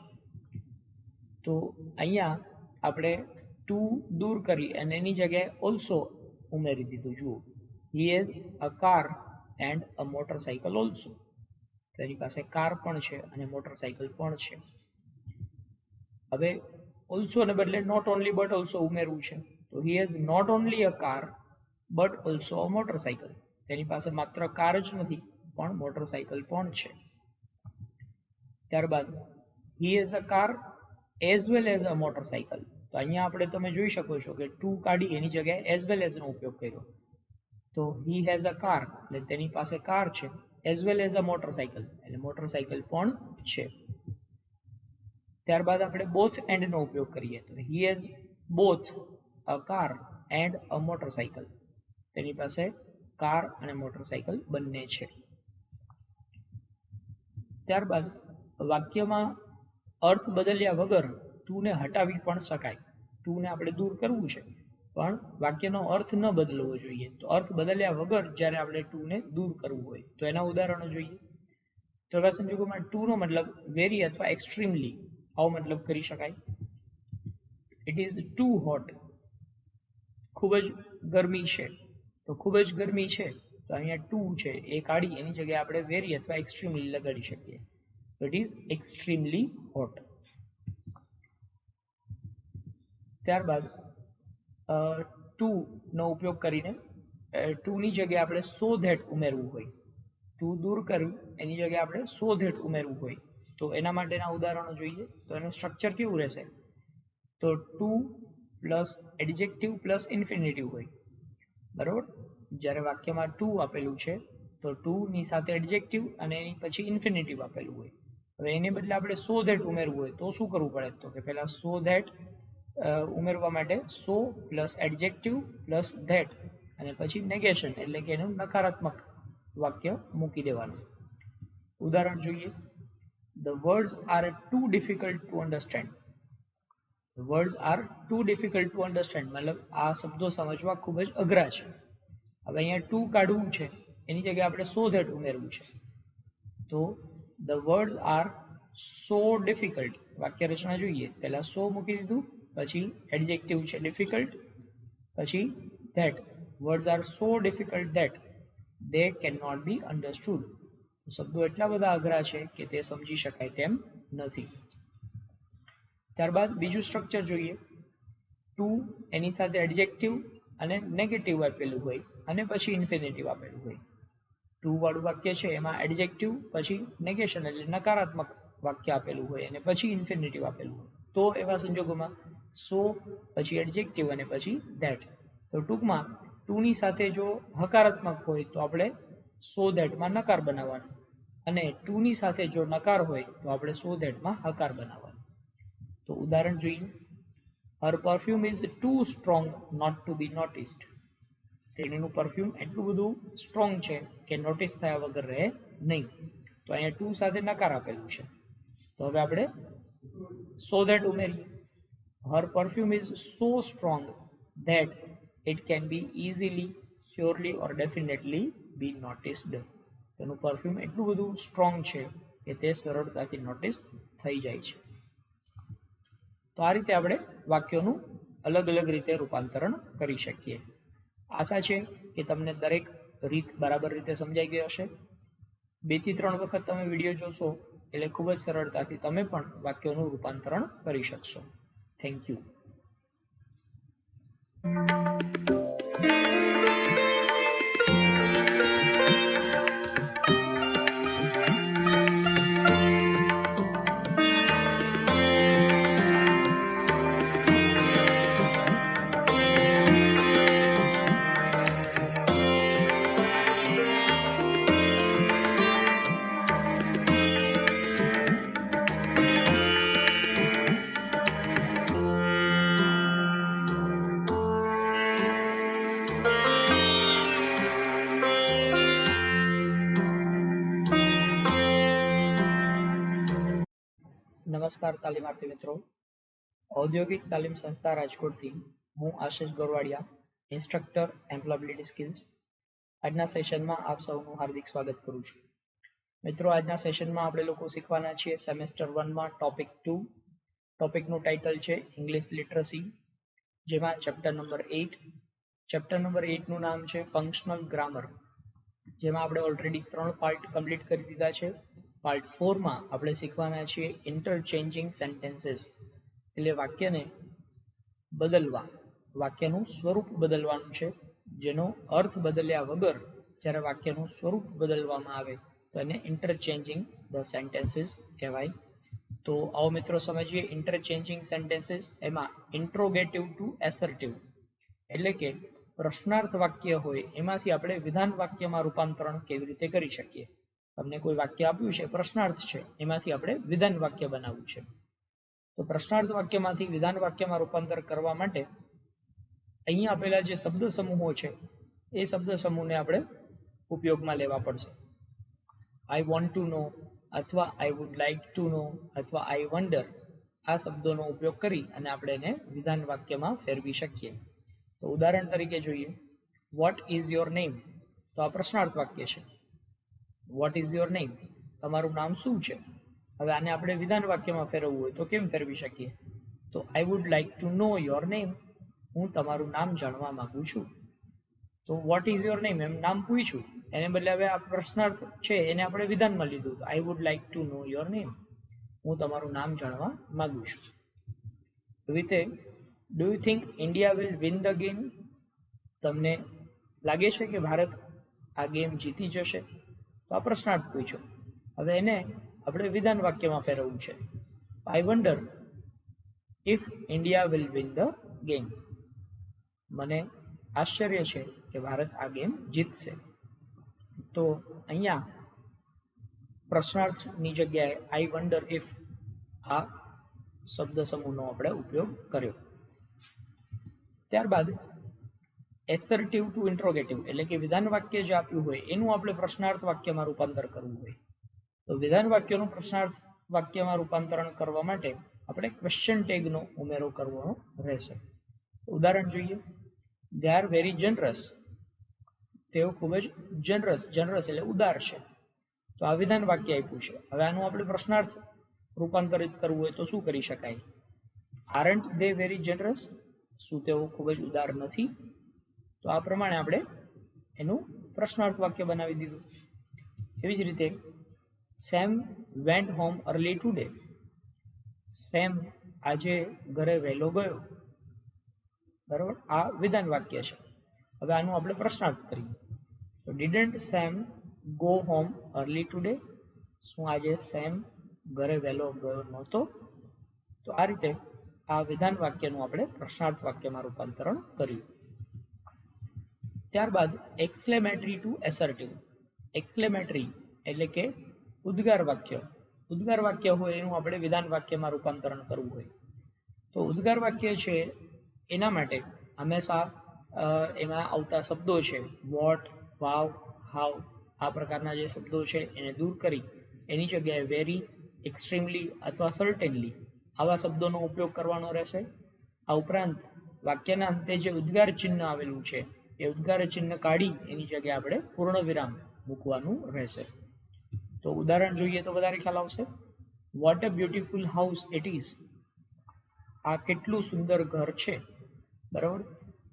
તો અહીંયા આપણે ટુ દૂર કરી અને એની જગ્યાએ ઓલ્સો ઉમેરી દીધું. જુઓ, હી has a car and a motorcycle also. તો એની પાસે કાર પણ છે અને મોટરસાઇકલ પણ છે. હવે ઓલ્સોને બદલે નોટ ઓનલી બટ ઓલ્સો ઉમેરવું છે. તો he has not only a car but also a motorcycle. તેની પાસે માત્ર કાર જ નથી પણ મોટરસાઇકલ પણ છે. ત્યારબાદ હી has a car as well as a motorcycle. તો અહીંયા આપણે તમે જોઈ શકો છો કે ટુ કાઢી એની જગ્યાએ એઝ વેલ એઝનો ઉપયોગ કર્યો. તો હી હેઝ અ કાર એટલે તેની પાસે કાર છે, as well as a motorcycle એટલે મોટરસાઇકલ પણ છે. ત્યારબાદ આપણે બોથ એન્ડનો ઉપયોગ કરીએ. તો he has both a car and a motorcycle. તેની પાસે કાર અને મોટરસાઇકલ બંને છે. ત્યારબાદ વાક્યમાં અર્થ બદલ્યા વગર ટુને હટાવી પણ શકાય. ટુને આપણે દૂર કરવું છે પણ વાક્યનો અર્થ ન બદલવો જોઈએ. તો અર્થ બદલ્યા વગર જ્યારે આપણે ટુને દૂર કરવું હોય તો એના ઉદાહરણો જોઈએ. તો એવા સંજોગોમાં ટુનો મતલબ વેરી અથવા એક્સ્ટ્રીમલી આવો મતલબ કરી શકાય. It is too hot. ખૂબ જ ગરમી છે. તો ખૂબ જ ગરમી છે તો અહીંયા ટુ છે એ કાઢી એની જગ્યાએ આપણે વેરી અથવા એક્સ્ટ્રીમલી લગાડી શકીએ. તો ઇટ ઇઝ એક્સ્ટ્રીમલી હોટ. ત્યારબાદ ટુનો ઉપયોગ કરીને ટુની જગ્યાએ આપણે સો ધેટ ઉમેરવું હોય. ટુ દૂર કરવું એની જગ્યાએ આપણે સો ધેટ ઉમેરવું હોય તો એના માટેના ઉદાહરણો જોઈએ. તો એનું સ્ટ્રક્ચર કેવું રહેશે? તો too plus adjective plus infinitive હોય. બરાબર? જ્યારે વાક્યમાં ટુ આપેલું છે તો ટુની સાથે એડજેક્ટિવ અને એની પછી ઇન્ફિનિટિવ આપેલું હોય. હવે એને બદલે આપણે સો ધેટ ઉમેરવું હોય તો શું કરવું પડે? તો કે પહેલાં સો ધેટ ઉમેરવા માટે સો પ્લસ એડજેક્ટિવ પ્લસ ધેટ અને પછી નેગેશન એટલે કે એનું નકારાત્મક વાક્ય મૂકી દેવાનું. ઉદાહરણ જોઈએ. The words are too difficult to understand. Words are too difficult to understand મતલબ આ શબ્દો સમજવા ખૂબ જ અઘરા છે. હવે અહીંયા ટુ કાઢવું છે એની જગ્યાએ આપણે સો ધેટ ઉમેરવું છે. તો the words are so difficult. વાક્ય રચના જોઈએ. પહેલાં સો મૂકી દીધું, પછી એડજેક્ટિવ છે ડિફિકલ્ટ, પછી that. Words are so difficult that they can not be understood. શબ્દો એટલા બધા અઘરા છે કે તે સમજી શકાય તેમ નથી. ત્યારબાદ બીજું સ્ટ્રક્ચર જોઈએ. ટુ એની સાથે એડજેક્ટિવ અને નેગેટિવ આપેલું હોય અને પછી ઇન્ફિનિટિવ આપેલું હોય. ટુ વાળું વાક્ય છે એમાં એડજેક્ટિવ પછી નેગેશન એટલે નકારાત્મક વાક્ય આપેલું હોય અને પછી ઇન્ફિનિટિવ આપેલું હોય. તો એવા સંજોગોમાં સો પછી એડજેક્ટિવ અને પછી ધેટ. તો ટૂંકમાં ટુની સાથે જો હકારાત્મક હોય તો આપણે સો ધેટમાં નકાર બનાવવાનો અને ટુની સાથે જો નકાર હોય તો આપણે સો ધેટમાં હકાર બનાવવાનો. તો ઉદાહરણ જોઈએ. Her perfume is too strong not to be noticed. તેણીનું પરફ્યુમ એટલું બધું સ્ટ્રોંગ છે કે નોટિસ થયા વગર રહે નહીં. તો અહીંયા ટુ સાથે નકાર આપેલું છે. તો હવે આપણે સો ધેટ ઉમેરીએ. Her perfume is so strong that it can be easily, surely or definitely be noticed. તેનું પરફ્યુમ એટલું બધું સ્ટ્રોંગ છે કે તે સરળતાથી નોટિસ થઈ જાય છે. તો આ રીતે આપણે વાક્યોનું અલગ અલગ રીતે રૂપાંતરણ કરી શકીએ. આશા છે કે તમને દરેક રીત બરાબર રીતે સમજાઈ ગઈ હશે. 2 થી 3 વખત તમે વિડીયો જોશો એટલે ખૂબ જ સરળતાથી તમે પણ વાક્યોનું રૂપાંતરણ કરી શકશો. Thank you. નમસ્કાર તાલીમાર્થી મિત્રો. ઔદ્યોગિક તાલીમ સંસ્થા રાજકોટથી હું આશિષ ગોરવાડિયા, ઇન્સ્ટ્રક્ટર એમ્પ્લોયબિલિટી સ્કિલ્સ. આજના સેશનમાં આપ સૌનું હાર્દિક સ્વાગત કરું છું. મિત્રો, આજના સેશનમાં આપણે લોકો શીખવાના છીએ સેમેસ્ટર 1માં ટોપિક 2. ટોપિકનું ટાઇટલ છે ઇંગ્લિશ લિટરસી, જેમાં ચેપ્ટર નંબર 8. ચેપ્ટર નંબર 8નું નામ છે ફંક્શનલ ગ્રામર, જેમાં આપણે ઓલરેડી 3 પાર્ટ કમ્પ્લીટ કરી દીધા છે. પાર્ટ 4માં આપણે શીખવાના છીએ ઇન્ટરચેન્જિંગ સેન્ટેન્સીસ, એટલે વાક્યને બદલવા, વાક્યનું સ્વરૂપ બદલવાનું છે. જેનો અર્થ બદલ્યા વગર જ્યારે વાક્યનું સ્વરૂપ બદલવામાં આવે તો એને ઇન્ટરચેન્જિંગ ધ સેન્ટેન્સીસ કહેવાય. તો આવો મિત્રો સમજીએ ઇન્ટરચેન્જિંગ સેન્ટેન્સીસ. એમાં ઇન્ટ્રોગેટિવ ટુ એસર્ટિવ, એટલે કે પ્રશ્નાર્થ વાક્ય હોય એમાંથી આપણે વિધાન વાક્યમાં રૂપાંતરણ કેવી રીતે કરી શકીએ. તમને કોઈ વાક્ય આપ્યું છે, પ્રશ્નાર્થ છે, એમાંથી આપણે વિધાન વાક્ય બનાવવું છે. તો પ્રશ્નાર્થ વાક્યમાંથી વિધાન વાક્યમાં રૂપાંતર કરવા માટે અહીંયા આપેલા જે શબ્દ સમૂહો છે એ શબ્દ સમૂહને આપણે ઉપયોગમાં લેવા પડશે. આઈ વોન્ટ ટુ નો અથવા આઈ વુડ લાઇક ટુ નો અથવા આઈ વન્ડર, આ શબ્દોનો ઉપયોગ કરી અને આપણે એને વિધાન વાક્યમાં ફેરવી શકીએ. તો ઉદાહરણ તરીકે જોઈએ. What is your name? તો આ પ્રશ્નાર્થ વાક્ય છે. What is your name? તમારું નામ શું છે? હવે આને આપણે વિધાન વાક્યમાં ફેરવવું હોય તો કેમ ફેરવી શકીએ? તો I would like to know your name, હું તમારું નામ જાણવા માંગુ છું. તો વોટ ઇઝ યોર નેમ, એમ નામ પૂછ્યું, એને બદલે હવે આ પ્રશ્નાર્થ છે એને આપણે વિધાનમાં લીધું. તો I would like to know your name, હું તમારું નામ જાણવા માંગુ છું. એવી રીતે do you think India will win the game? તમને લાગે છે કે ભારત આ ગેમ જીતી જશે? તો આ પ્રશ્નાર્થ પૂછ્યો. હવે એને આપણે વિધાન વાક્યમાં ફેરવવું છે. I wonder if India will win the game, મને આશ્ચર્ય છે કે ભારત આ ગેમ જીતશે. તો અહીંયા પ્રશ્નાર્થની જગ્યાએ આઈ વન્ડર ઇફ આ શબ્દ સમૂહનો આપણે ઉપયોગ કર્યો. ત્યારબાદ એસર્ટિવ ટુ ઇન્ટ્રોગેટિવ, એટલે કે વિધાન વાક્ય જે આપ્યું હોય એનું આપણે પ્રશ્નાર્થ વાક્યમાં રૂપાંતર કરવું હોય. તો વિધાન વાક્યનું પ્રશ્નાર્થ વાક્યમાં રૂપાંતરણ કરવા માટે આપણે ક્વેશ્ચન ટેગનો ઉમેરો કરવાનો રહેશે. ઉદાહરણ જોઈએ. દે આર વેરી જનરસ, તેઓ ખૂબ જ જનરસ એટલે ઉદાર છે. તો આ વિધાન વાક્ય આપ્યું છે. હવે આનું આપણે પ્રશ્નાર્થ રૂપાંતરિત કરવું હોય તો શું કરી શકાય? આરન્ટ દે વેરી જનરસ, શું તેઓ ખૂબ જ ઉદાર નથી? તો આ પ્રમાણે આપણે એનું પ્રશ્નાર્થ વાક્ય બનાવી દીધું. એવી જ રીતે Sam went home early today, Sam આજે ઘરે વહેલો ગયો. બરાબર, આ વિધાન વાક્ય છે. હવે આનું આપણે પ્રશ્નાર્થ કરીએ. તો didn't Sam go home early today, શું આજે સેમ ઘરે વહેલો ગયો નહોતો? તો આ રીતે આ વિધાન વાક્યનું આપણે પ્રશ્નાર્થ વાક્યમાં રૂપાંતરણ કર્યું. ત્યારબાદ એક્સક્લેમેટરી ટુ એસર્ટિવ. એક્સક્લેમેટરી એટલે કે ઉદ્ગાર વાક્ય હોય એનું આપણે વિધાન વાક્યમાં રૂપાંતરણ કરવું હોય તો ઉદ્ગાર વાક્ય છે એના માટે હંમેશા એમાં આવતા શબ્દો છે વોટ, વાવ, હાવ આ પ્રકારના જે શબ્દો છે એને દૂર કરી એની જગ્યાએ વેરી, એક્સ્ટ્રીમલી અથવા સર્ટેનલી આવા શબ્દોનો ઉપયોગ કરવાનો રહેશે. આ ઉપરાંત વાક્યના અંતે જે ઉદ્ગાર ચિહ્ન આવેલું છે એ ઉદ્ગાર ચિહ્ન કાઢી એની જગ્યાએ આપણે પૂર્ણ વિરામ મૂકવાનું રહેશે. તો ઉદાહરણ જોઈએ તો વધારે ખ્યાલ આવશે. What a beautiful house it is. આ કેટલું સુંદર ઘર છે. બરાબર.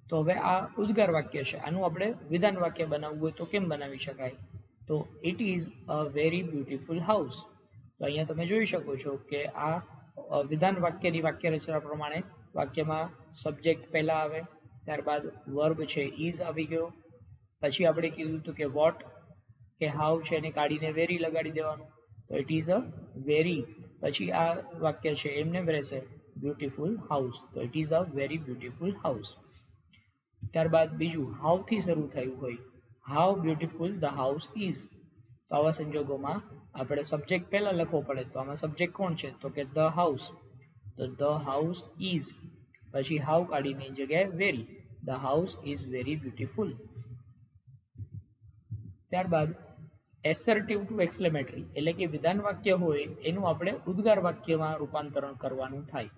તો હવે આ ઉદ્ગાર વાક્ય છે, આનું આપણે વિધાન વાક્ય બનાવવું હોય તો કેમ બનાવી શકાય? તો it is a very beautiful house. તો અહીંયા તમે જોઈ શકો છો કે આ વિધાન વાક્યની વાક્ય રચના પ્રમાણે વાક્યમાં સબ્જેક્ટ પહેલા આવે, ત્યારબાદ વર્બ છે ઇઝ આવી ગયો, પછી આપણે કીધું હતું કે વોટ કે હાઉ છે એને કાઢીને વેરી લગાડી દેવાનું, તો ઇટ ઇઝ અ વેરી. પછી આ વાક્ય છે એમને રહેશે બ્યુટીફુલ હાઉસ, તો it is a very beautiful house. ત્યારબાદ બીજું હાઉથી શરૂ થયું હોય, how beautiful the house is. તો આવા સંજોગોમાં આપણે સબ્જેક્ટ પહેલા લખવો પડે, તો આમાં સબ્જેક્ટ કોણ છે? તો કે ધ હાઉસ. તો ધ હાઉસ ઇઝ, પછી હાઉ કાઢીને જગ્યાએ very, the house is very beautiful. ત્યારબાદ એસર્ટિવ ટુ એક્સક્લેમેટરી, એટલે કે વિધાન વાક્ય હોય એનું આપણે ઉદ્ગાર વાક્યમાં રૂપાંતરણ કરવાનું થાય.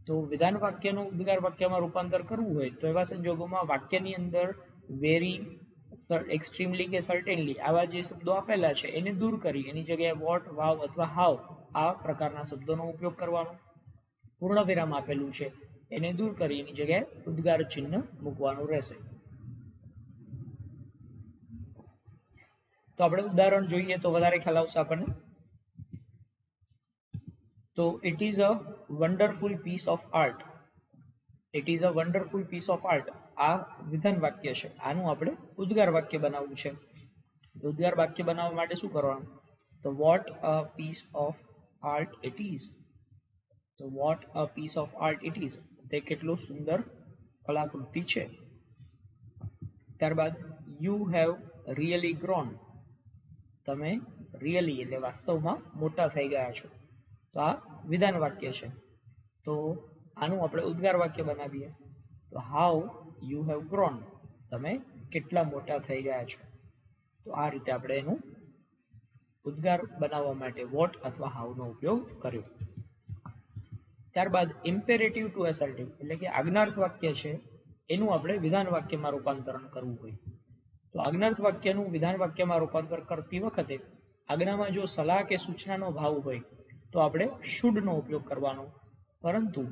તો વિધાન વાક્યનું ઉદ્ગાર વાક્યમાં રૂપાંતર કરવું હોય તો એવા સંજોગોમાં વાક્યની અંદર વેરી, એક્સ્ટ્રીમલી કે સર્ટેનલી આવા જે શબ્દો આપેલા છે એને દૂર કરી એની જગ્યાએ વોટ, વાવ અથવા હાવ આ પ્રકારના શબ્દોનો ઉપયોગ કરવાનો. પૂર્ણ વિરામ આપેલું છે એને દૂર કરી એની જગ્યાએ ઉદ્ગાર ચિહ્ન મૂકવાનું રહેશે. તો આપણે ઉદાહરણ જોઈએ તો વધારે ખ્યાલ આવશે આપણને. તો it is a wonderful piece of art. It is a wonderful piece of art આ વિધાન વાક્ય છે, આનું આપણે ઉદ્ગાર વાક્ય બનાવવું છે. ઉદ્ગાર વાક્ય બનાવવા માટે શું કરવાનું? તો what a piece of art it is. તો what a piece of art it is, તે કેટલું સુંદર કલાકૃતિ છે. ત્યારબાદ યુ હેવ રિયલી ગ્રોન. તમે રિયલી એટલે વાસ્તવમાં મોટા થઈ ગયા છો. તો આ વિધાન વાક્ય છે. તો આનું આપણે ઉદ્ગાર વાક્ય બનાવીએ તો હાઉ યુ હેવ ગ્રોન, તમે કેટલા મોટા થઈ ગયા છો. તો આ રીતે આપણે એનું ઉદ્ગાર બનાવવા માટે વોટ અથવા હાઉનો ઉપયોગ કર્યો. ત્યારબાદ ઇમ્પેરેટિવ ટુ એસર્ટિવ, એટલે કે આજ્ઞાર્થ વાક્ય છે એનું આપણે વિધાન વાક્યમાં રૂપાંતરણ કરવું હોય. તો આજ્ઞાર્થ વાક્યનું વિધાન વાક્યમાં રૂપાંતર કરતી વખતે આજ્ઞામાં જો સલાહ કે સૂચનાનો ભાવ હોય તો આપણે શુડનો ઉપયોગ કરવાનો, પરંતુ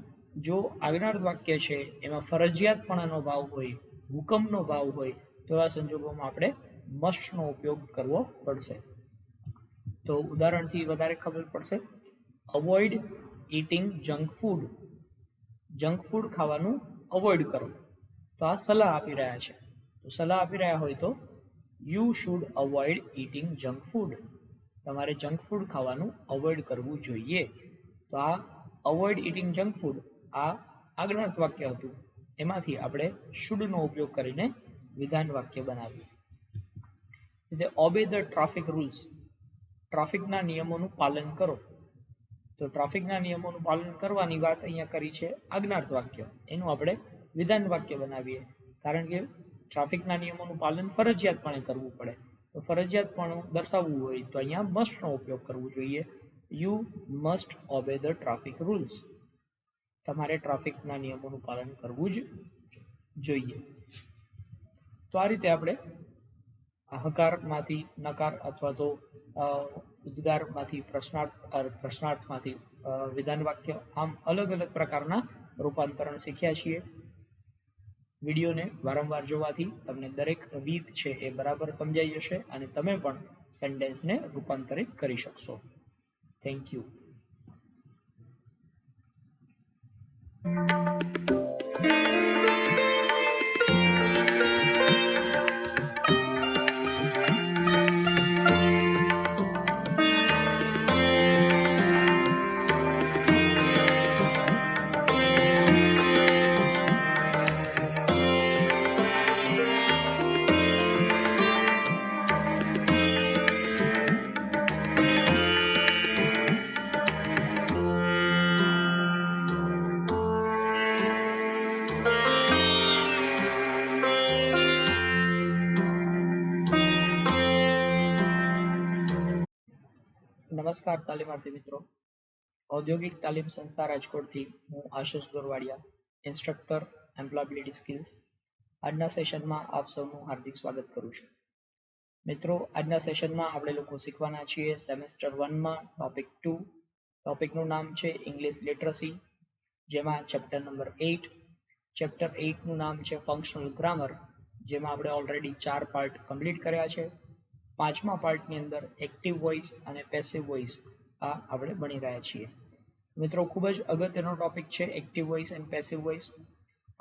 જો આજ્ઞાર્થ વાક્ય છે એમાં ફરજિયાતપણાનો ભાવ હોય, હુકમનો ભાવ હોય તો એવા સંજોગોમાં આપણે મસ્ટનો ઉપયોગ કરવો પડશે. તો ઉદાહરણથી વધારે ખબર પડશે. Avoid eating junk food. Junk food ખાવાનું અવોઇડ કરો. તો આ સલાહ આપી રહ્યા છે. તો સલાહ આપી રહ્યા હોય તો you should avoid eating junk food. તમારે જંક ફૂડ ખાવાનું અવોઇડ કરવું જોઈએ. તો આ અવોઇડ ઇટિંગ જંક ફૂડ આ આજ્ઞાર્થ વાક્ય હતું, એમાંથી આપણે શુડનો ઉપયોગ કરીને વિધાન વાક્ય બનાવીએ. Obey the traffic rules. ટ્રાફિકના નિયમોનું પાલન કરો. તો ટ્રાફિકના નિયમોનું પાલન કરવાની વાત અહીંયા કરી છે આજ્ઞાર્થ વાક્ય, એનું આપણે વિધાન વાક્ય બનાવીએ. કારણ કે ટ્રાફિકના નિયમોનું પાલન ફરજિયાતપણે કરવું પડે, તો ફરજિયાતપણું દર્શાવવું હોય તો અહીંયા મસ્ટનો ઉપયોગ કરવો જોઈએ. You must obey the traffic rules. તમારે ટ્રાફિકના નિયમોનું પાલન કરવું જ જોઈએ. તો આ રીતે આપણે હકારમાંથી નકાર અથવા તો ઉદ્ગારમાંથી પ્રશ્નાર્થમાંથી વિધાન વાક્ય, આમ અલગ અલગ પ્રકારના રૂપાંતરણ શીખ્યા છીએ. વિડીયોને વારંવાર જોવાથી તમને દરેક રીત છે એ બરાબર સમજાઈ જશે અને તમે પણ સેન્ટેન્સને રૂપાંતરિત કરી શકશો. Thank you. નમસ્કાર તાલીમાર્થી મિત્રો. ઔદ્યોગિક તાલીમ સંસ્થા રાજકોટથી હું આશિષ ગોરવાડિયા, ઇન્સ્ટ્રક્ટર એમ્પ્લોયબિલિટી સ્કિલ્સ. આજના સેશનમાં આપ સૌનું હાર્દિક સ્વાગત કરું છું. મિત્રો, આજના સેશનમાં આપણે લોકો શીખવાના છીએ સેમેસ્ટર 1માં ટોપિક 2. ટોપિકનું નામ છે ઇંગ્લિશ લિટરસી, જેમાં ચેપ્ટર નંબર 8. ચેપ્ટર 8નું નામ છે ફંક્શનલ ગ્રામર, જેમાં આપણે ઓલરેડી 4 પાર્ટ કમ્પ્લીટ કર્યા છે. 5મા પાર્ટની અંદર એક્ટિવ વોઇસ અને પેસિવ વોઇસ આ આપણે ભણી રહ્યા છીએ. મિત્રો, ખૂબ જ અગત્યનો ટોપિક છે active voice and passive voice.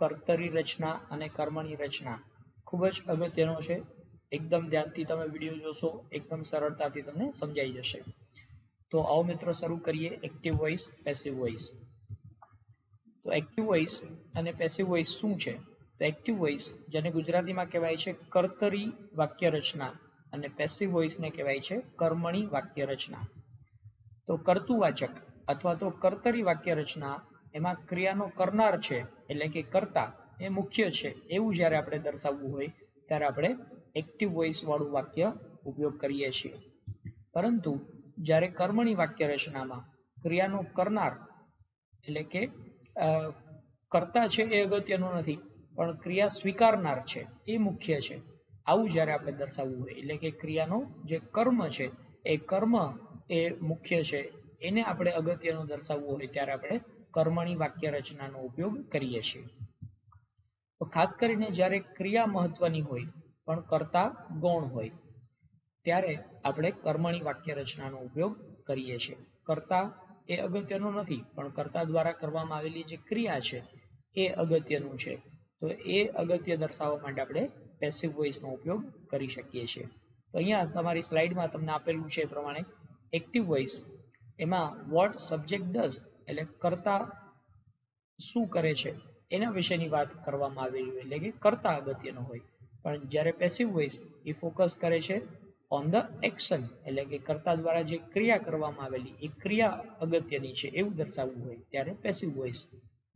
કર્તરી રચના અને કર્મની રચના ખૂબ જ અગત્યનો છે. એકદમ ધ્યાનથી તમે વિડીયો જોશો, એકદમ સરળતાથી તમને સમજાઈ જશે. તો આવો મિત્રો શરૂ કરીએ એક્ટિવ વોઇસ, પેસિવ વોઇસ. તો એક્ટિવ વોઇસ અને પેસિવ વોઇસ શું છે? તો એક્ટિવ વોઇસ, જેને ગુજરાતીમાં કહેવાય છે કર્તરી વાક્ય રચના, અને પેસિવ વોઇસને કહેવાય છે કર્મણી વાક્ય રચના. તો કર્તુવાચક અથવા તો કર્તરી વાક્ય રચના, એમાં ક્રિયાનો કરનાર છે એટલે કે કર્તા એ મુખ્ય છે એવું જ્યારે આપણે દર્શાવવું હોય ત્યારે આપણે એક્ટિવ વોઇસ વાળું વાક્ય ઉપયોગ કરીએ છીએ. પરંતુ જ્યારે કર્મણી વાક્ય રચનામાં ક્રિયાનો કરનાર એટલે કે કર્તા છે એ અગત્યનું નથી, પણ ક્રિયા સ્વીકારનાર છે એ મુખ્ય છે, આવું જ્યારે આપણે દર્શાવવું હોય, એટલે કે ક્રિયાનો જે કર્મ છે એ કર્મ એ મુખ્ય છે, એને આપણે અગત્યનું દર્શાવવું હોય ત્યારે આપણે કર્મણી વાક્ય રચનાનો ઉપયોગ કરીએ છીએ. તો ખાસ કરીને જ્યારે ક્રિયા મહત્વની હોય પણ કર્તા ગૌણ હોય ત્યારે આપણે કર્મણી વાક્ય રચનાનો ઉપયોગ કરીએ છીએ. કર્તા એ અગત્યનું નથી, પણ કર્તા દ્વારા કરવામાં આવેલી જે ક્રિયા છે એ અગત્યનું છે. તો એ અગત્ય દર્શાવવા માટે આપણે પેસિવ વોઇસનો ઉપયોગ કરી શકીએ છીએ. તો અહીંયા તમારી સ્લાઇડમાં તમને આપેલું છે એ પ્રમાણે એક્ટિવ વોઇસ, એમાં વોટ સબ્જેક્ટ ડઝ એટલે કર્તા શું કરે છે એના વિશેની વાત કરવામાં આવેલી હોય, એટલે કે કર્તા અગત્યનો હોય. પણ જ્યારે પેસિવ વોઇસ એ ફોકસ કરે છે ઓન ધ એક્શન, એટલે કે કર્તા દ્વારા જે ક્રિયા કરવામાં આવેલી એ ક્રિયા અગત્યની છે એવું દર્શાવવું હોય ત્યારે પેસિવ વોઇસ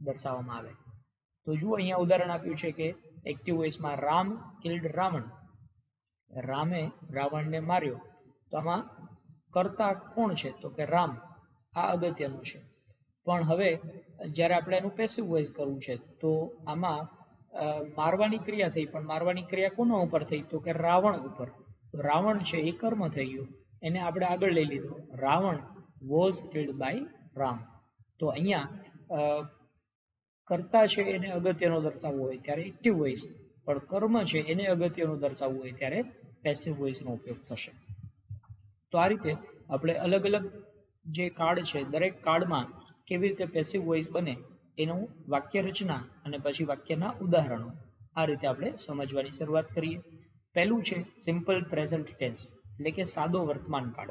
દર્શાવવામાં આવે. તો જુઓ, અહીંયા ઉદાહરણ આપ્યું છે કે એક્ટિવ વોઇસમાં રામ કિલ્ડ રાવણ, રામે રાવણને માર્યો. તો આમાં કર્તા કોણ છે? તો કે રામ. આ અગત્યનું છે. પણ હવે જ્યારે આપણે એનું પેસિવ વોઇસ કરવું છે તો આમાં મારવાની ક્રિયા થઈ, પણ મારવાની ક્રિયા કોના ઉપર થઈ? તો કે રાવણ ઉપર. તો રાવણ છે એ કર્મ થઈ ગયું, એને આપણે આગળ લઈ લીધું, Ravan was killed by Ram. તો અહીંયા કર્તા છે એને અગત્યનો દર્શાવવો હોય ત્યારે એક્ટિવ વોઇસ, પણ કર્મ છે એને અગત્યનું દર્શાવવું હોય ત્યારે પેસિવ વોઇસનો ઉપયોગ થશે. તો આ રીતે આપણે અલગ અલગ જે કાર્ડ છે દરેક કાર્ડમાં કેવી રીતે પેસિવ વોઇસ બને એનું વાક્ય રચના અને પછી વાક્યના ઉદાહરણો, આ રીતે આપણે સમજવાની શરૂઆત કરીએ. પહેલું છે સિમ્પલ પ્રેઝન્ટ ટેન્સ, એટલે કે સાદો વર્તમાન કાળ.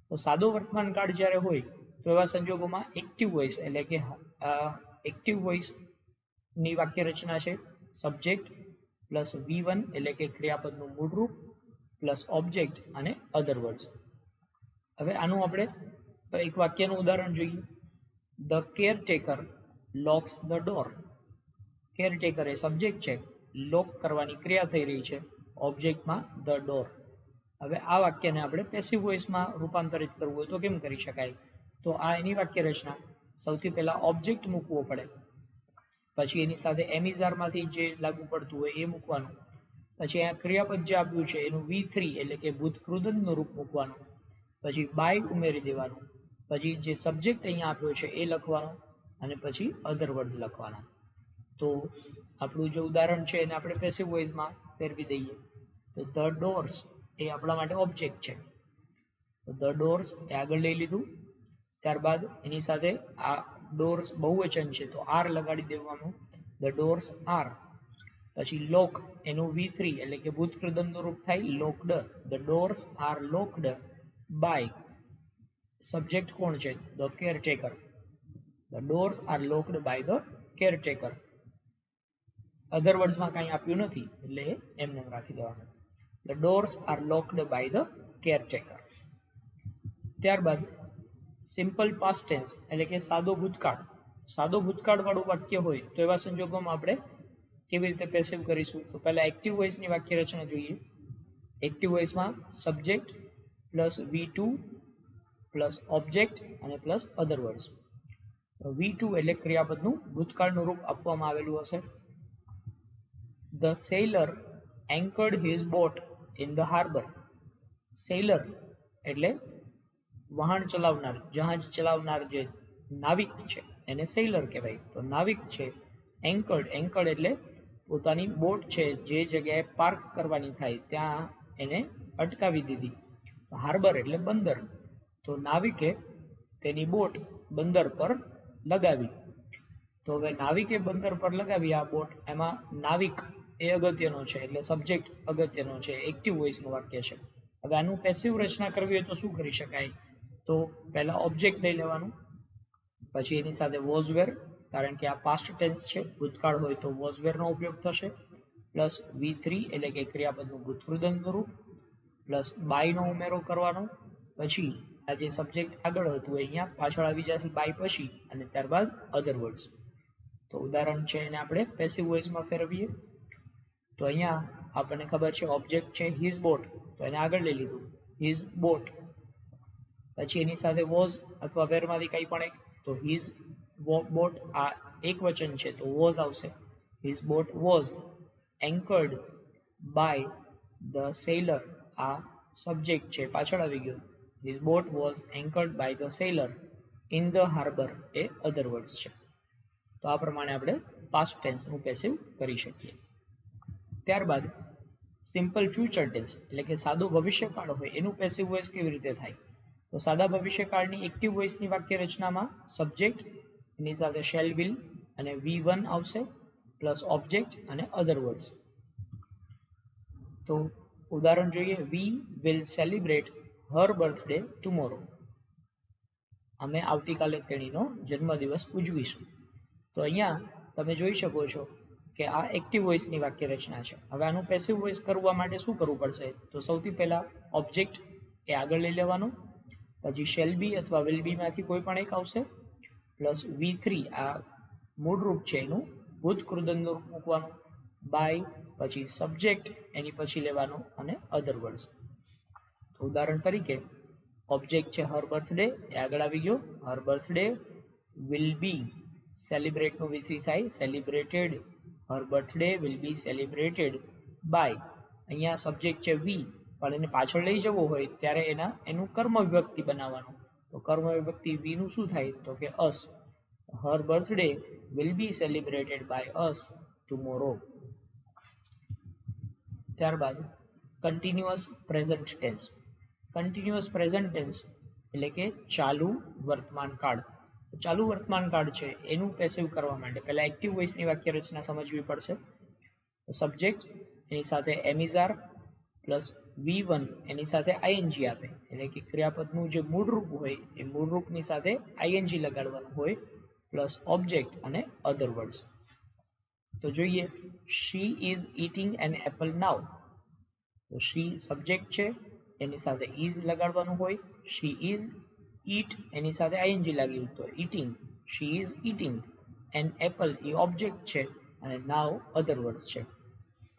તો સાદો વર્તમાન કાળ જ્યારે હોય તો એવા સંજોગોમાં એક્ટિવ વોઇસ એટલે કે એક્ટિવ વોઇસની વાક્ય રચના છે સબ્જેક્ટ પ્લસ V1 એટલે કે ક્રિયાપદનું મૂળ રૂપ પ્લસ ઓબ્જેક્ટ અને અધર વર્ડ્સ. હવે આનું આપણે એક વાક્યનું ઉદાહરણ જોઈએ. The caretaker locus the door. Caretaker A subject છે, લોક કરવાની ક્રિયા થઈ રહી છે ઓબ્જેક્ટમાં ધ ડોર. હવે આ વાક્યને આપણે પેસિવ વોઇસમાં રૂપાંતરિત કરવું હોય તો કેમ કરી શકાય? તો આ એની વાક્ય રચના, સૌથી પહેલા ઓબ્જેક્ટ મૂકવો પડે, પછી એની સાથે એમિઝારમાંથી જે લાગુ પડતું હોય એ મૂકવાનું, પછી અહીંયા ક્રિયાપદ જે આપ્યું છે એનું V3 એટલે કે ભૂતકૃદંતનું રૂપ મૂકવાનું, પછી બાય ઉમેરી દેવાનું, પછી જે સબ્જેક્ટ અહીંયા આપ્યો છે એ લખવાનો, અને પછી અધર વર્ડ્સ લખવાના. તો આપણું જે ઉદાહરણ છે એને આપણે પેસિવ વોઇસમાં ફેરવી દઈએ. તો ધ ડોર્સ એ આપણા માટે ઓબ્જેક્ટ છે, તો ધ ડોર્સ એ આગળ લઈ લીધું. ત્યારબાદ એની સાથે આ ડોર્સ બહુવચન છે તો આર લગાડી દેવાનું, ધ ડોર્સ આર. પછી લોક એનું V3 એટલે કે ભૂતકૃદંતનું રૂપ થાય locked, the doors are locked by. Subject કોણ છે? The caretaker, the doors are locked by the caretaker. Other વર્ડ્સમાં કાંઈ આપ્યું નથી એટલે એમને રાખી દેવાનું, the doors are locked by the caretaker. ત્યારબાદ સિમ્પલ પાસ્ટ ટેન્સ એટલે કે સાદો ભૂતકાળ. સાદો ભૂતકાળ વાળું વાક્ય હોય તો એવા સંજોગોમાં આપણે કેવી રીતે પેસિવ કરીશું? તો પહેલાં એક્ટિવ વોઇસની વાક્ય રચના જોઈએ. એક્ટિવ વોઇસમાં subject plus V2 plus object અને પ્લસ અધર વર્ડ્સ. V2 એટલે ક્રિયાપદનું ભૂતકાળનું રૂપ આપવામાં આવેલું હશે. The sailor anchored his boat in the harbor. Seller એટલે વહાણ ચલાવનાર, જહાજ ચલાવનાર જે નાવિક છે એને સેલર કહેવાય. તો નાવિક છે. એન્કર્ડ એટલે પોતાની બોટ છે જે જગ્યાએ પાર્ક કરવાની થાય ત્યાં એને અટકાવી દીધી. હાર્બર એટલે બંદર. તો નાવિકે તેની બોટ બંદર પર લગાવી. તો હવે નાવિકે બંદર પર લગાવી આ બોટ, એમાં નાવિક એ અગત્યનો છે એટલે સબ્જેક્ટ અગત્યનો છે, એક્ટિવ વોઇસનું વાક્ય છે. હવે આનું પેસિવ રચના કરવી હોય તો શું કરી શકાય? તો પહેલા ઓબ્જેક્ટ લઈ લેવાનું, પછી એની સાથે વોઝ વેર, કારણ કે આ પાસ્ટ ટેન્સ છે, ભૂતકાળ હોય તો વોઝ વેરનો ઉપયોગ થશે, પ્લસ V3 એટલે કે ક્રિયાપદનું ભૂતકૃદંતનું રૂપ, પ્લસ બાયનો ઉમેરો કરવાનો. પછી આ જે સબ્જેક્ટ આગળ હતું અહીંયા પાછળ આવી જશે બાય પછી, અને ત્યારબાદ અધર વર્ડ્સ. તો ઉદાહરણ છે એને આપણે પેસિવ વોઇસમાં ફેરવીએ. તો અહીંયા આપણને ખબર છે ઓબ્જેક્ટ છે હિઝ બોટ, તો એને આગળ લઈ લીધું હિઝ બોટ. પછી એની સાથે વોઝ અથવા વેરમાંથી કંઈ પણ એક, તો હિઝ બોટ આ એક વચન છે તો વોઝ આવશે. His boat was anchored by the sailor, આ સબ્જેક્ટ છે પાછળ આવી ગયો. His boat was anchored by the sailor in the harbour એ અધર વર્ડ્સ છે. તો આ પ્રમાણે આપણે પાસ્ટ ટેન્સનું પેસિવ કરી શકીએ. ત્યારબાદ સિમ્પલ ફ્યુચર ટેન્સ એટલે કે સાદો ભવિષ્યકાળ હોય એનું પેસિવ વોઇસ કેવી રીતે થાય? તો સાદા ભવિષ્યકાળની એક્ટિવ વોઇસની વાક્ય રચનામાં સબ્જેક્ટ, એની સાથે શેલ વિલ અને V1 આવશે, પ્લસ ઓબ્જેક્ટ અને અધર વર્ડ્સ. તો ઉદાહરણ જોઈએ. We will celebrate Har birthday tomorrow. અમે આવતીકાલે તેણીનો જન્મદિવસ ઉજવીશું. તો અહીંયા તમે જોઈ શકો છો કે આ એક્ટિવ વોઇસની વાક્ય રચના છે. હવે આનું પેસિવ વોઇસ કરવા માટે શું કરવું પડશે? તો સૌથી પહેલાં ઓબ્જેક્ટ એ આગળ લઈ લેવાનું, પછી શેલ બી અથવા વિલ બીમાંથી કોઈ પણ એક આવશે, પ્લસ V3 આ મૂળ રૂપ છે એનું ભૂતકૃદંતનું રૂપ મૂકવાનું, બાય પછી સબ્જેક્ટ એની પછી લેવાનું અને અધર વર્ડ્સ. તો ઉદાહરણ તરીકે ઓબ્જેક્ટ છે હર બર્થડે એ આગળ આવી ગયો. હર બર્થડે વિલ બી, સેલિબ્રેટનું V3 થાય celebrated. Her birthday will be celebrated by, અહીંયા સબ્જેક્ટ છે વી, પણ એને પાછળ લઈ જવો હોય ત્યારે એનું કર્મ વિભક્તિ બનાવવાનું. તો કર્મ વિભક્તિ વીનું શું થાય? તો કે us. Her birthday will be celebrated by us tomorrow. ત્યારબાદ continuous present tense. Continuous present tense એટલે કે ચાલુ વર્તમાન કાળ. ચાલુ વર્તમાન કાળ છે એનું પેસિવ કરવા માટે પહેલાં એક્ટિવ વોઇસની વાક્ય રચના સમજવી પડશે. સબ્જેક્ટ એની સાથે એમિઝાર પ્લસ V1 એની સાથે આઈએનજી આપે, એટલે કે ક્રિયાપદનું જે મૂળ રૂપ હોય એ મૂળ રૂપની સાથે આઈએનજી લગાડવાનું હોય, પ્લસ ઓબ્જેક્ટ અને અધર વર્ડ્સ. તો જોઈએ. She is eating an apple now. તો શી સબ્જેક્ટ છે એની સાથે ઇઝ લગાડવાનું હોય. શી ઇઝ, ઈટ એની સાથે આઈએનજી લાગ્યું તો eating, she is eating. An apple એ ઓબ્જેક્ટ છે અને નાવ અધર વર્ડ્સ છે.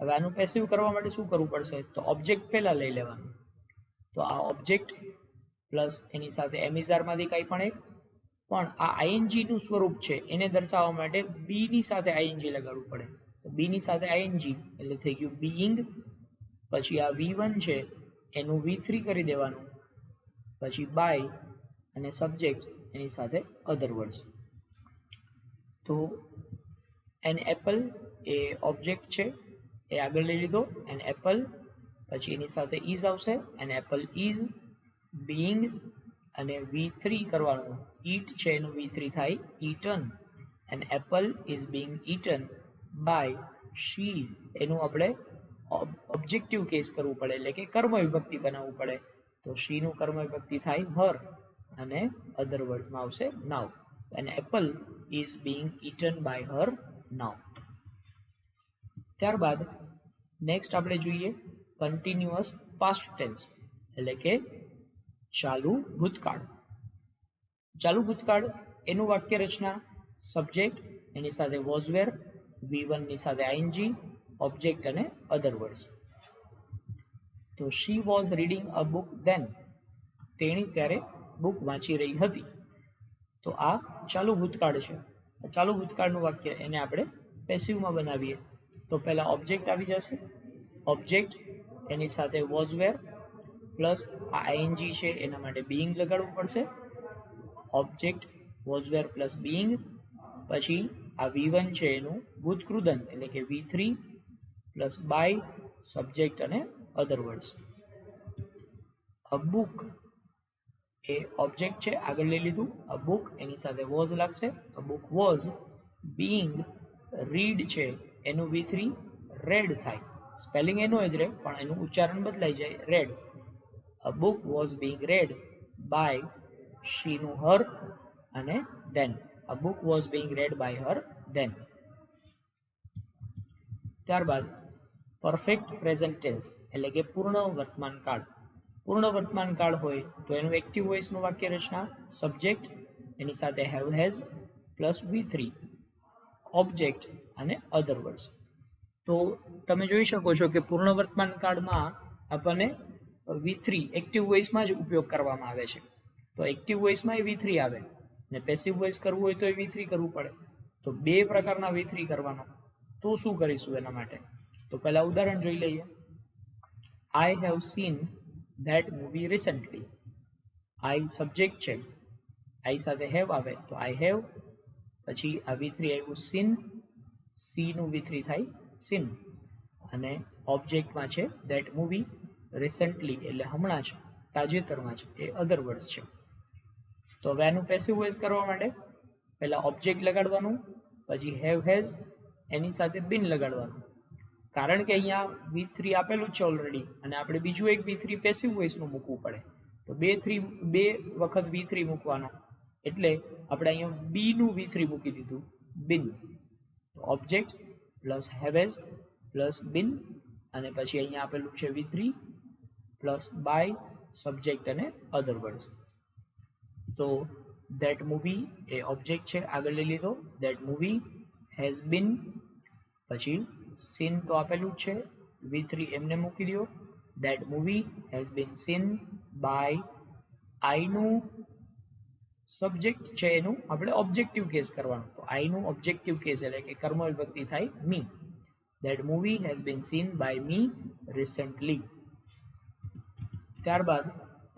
હવે આનું પેસિવ કરવા માટે શું કરવું પડશે? તો ઓબ્જેક્ટ પહેલાં લઈ લેવાનું. તો આ ઓબ્જેક્ટ પ્લસ એની સાથે એમિઝારમાંથી કંઈ પણ એક, પણ આ આઈએનજીનું સ્વરૂપ છે એને દર્શાવવા માટે બીની સાથે આઈએનજી લગાડવું પડે. તો બીની સાથે આઈએનજી એટલે થઈ ગયું બીઈંગ. પછી આ V1 છે એનું V3 કરી દેવાનું, પછી બાય અને સબ્જેક્ટ એની સાથે અધર વર્ડ્સ. તો એન એપલ એ ઓબ્જેક્ટ છે એ આગળ લઈ લીધો, એન એપલ, પછી એની સાથે ઇઝ આવશે, એન એપલ ઇઝ બીઈંગ, અને V3 કરવાનું. ઈટ છે એનું V3 થાય eaten. An apple is being eaten by she, એનું આપણે ઓબ્જેક્ટિવ કેસ કરવું પડે એટલે કે કર્મ વિભક્તિ બનાવવું પડે. તો શીનું કર્મ વિભક્તિ થાય હર અને અધર વર્ડમાં આવશે now. An apple is being eaten by her now. ત્યારબાદ નેક્સ્ટ આપણે જોઈએ કન્ટિન્યુઅસ પાસ્ટ ટેન્સ એટલે કે ચાલુ ભૂતકાળ. ચાલુ ભૂતકાળ એનું વાક્ય રચના સબ્જેક્ટ એની સાથે વોઝ વેર, V1 ની સાથે આઈએનજી, ઓબ્જેક્ટ અને અધર વર્ડ્સ. તો she was reading a book then. તેણી ત્યારે બુક વાંચી રહી હતી. તો આ ચાલુ ભૂતકાળ છે. ચાલુ ભૂતકાળનું વાક્ય એને આપણે પેસિવમાં બનાવીએ. તો પહેલા ઓબ્જેક્ટ આવી જશે. ઓબ્જેક્ટ એની સાથે વોઝ વેર પ્લસ આ આઈએનજી છે એના માટે બીઇંગ લગાડવું પડશે. Object was wear plus being, પછી આ V1 છે એનું ભૂતકૃદંત એટલે કે V3 પ્લસ બાય સબ્જેક્ટ અને અધર વર્ડ્સ. અ બુક એ ઓબ્જેક્ટ છે, આગળ લઈ લીધું. અ બુક એની સાથે વોઝ લાગશે. અ બુક વોઝ બીઇંગ રીડ છે એનું V3 રેડ થાય. સ્પેલિંગ એનું જ રહે પણ એનું ઉચ્ચારણ બદલાઈ જાય, read. A book was being read by શીનું હર અને then. A book was being read by her then. ત્યારબાદ પરફેક્ટ પ્રેઝન્ટ ટેન્સ એટલે કે પૂર્ણ વર્તમાન કાળ. પૂર્ણ વર્તમાન કાળ હોય તો એનું એક્ટિવ વોઇસનું વાક્ય રચના સબ્જેક્ટ એની સાથે have has plus V3 object અને અધર વર્ડ્સ. તો તમે જોઈ શકો છો કે પૂર્ણ વર્તમાન કાળમાં આપણને V3 એક્ટિવ વોઇસમાં જ ઉપયોગ કરવામાં આવે છે. તો એક્ટિવ વોઇસમાં V3 આવે ને પેસિવ વોઇસ કરવું હોય તો V3 કરવું પડે. તો બે પ્રકારના V3 કરવાનો. તો શું કરીશું એના માટે? તો પહેલા ઉદાહરણ જોઈ લઈએ. I have seen that movie recently. I subject છે, આઈ સાથે હેવ આવે તો આઈ હેવ, પછી આ V3 આવ્યું સીન, સીનું V3 થાય સીન, અને ઓબ્જેક્ટમાં છે ધેટ મૂવી, રિસન્ટલી એટલે હમણાં જ, તાજેતરમાં જ, એ અધર વર્ડ્સ છે. તો હવે આનું પેસિવ વોઇસ કરવા માટે પહેલા ઓબ્જેક્ટ લગાડવાનું, પછી હેવ હેઝ એની સાથે બિન લગાડવાનું. કારણ કે અહીંયા V3 આપેલું છે ઓલરેડી અને આપણે બીજું એક V3 પેસિવ વોઇસનું મૂકવું પડે. તો બે વખત V3 મૂકવાનો એટલે આપણે અહીંયા બીનું V3 મૂકી દીધું, બિન. Object plus have has plus બિન, અને પછી અહીંયા આપેલું છે V3 પ્લસ બાય સબ્જેક્ટ અને અધર વર્ડ્સ. તો ધેટ મૂવી એ ઓબ્જેક્ટ છે, આગળ લઈ લીધો. ધેટ મૂવી હેઝ બીન, પછી સીન તો આપેલું જ છે, V3 એમને મૂકી દો. That movie has been seen by, આઈનું સબ્જેક્ટ છે એનું આપણે ઓબ્જેક્ટિવ કેસ કરવાનું. તો આઈનું ઓબ્જેક્ટિવ કેસ એટલે કે કર્મ વિભક્તિ થાય me. That movie has been seen by me recently. ત્યારબાદ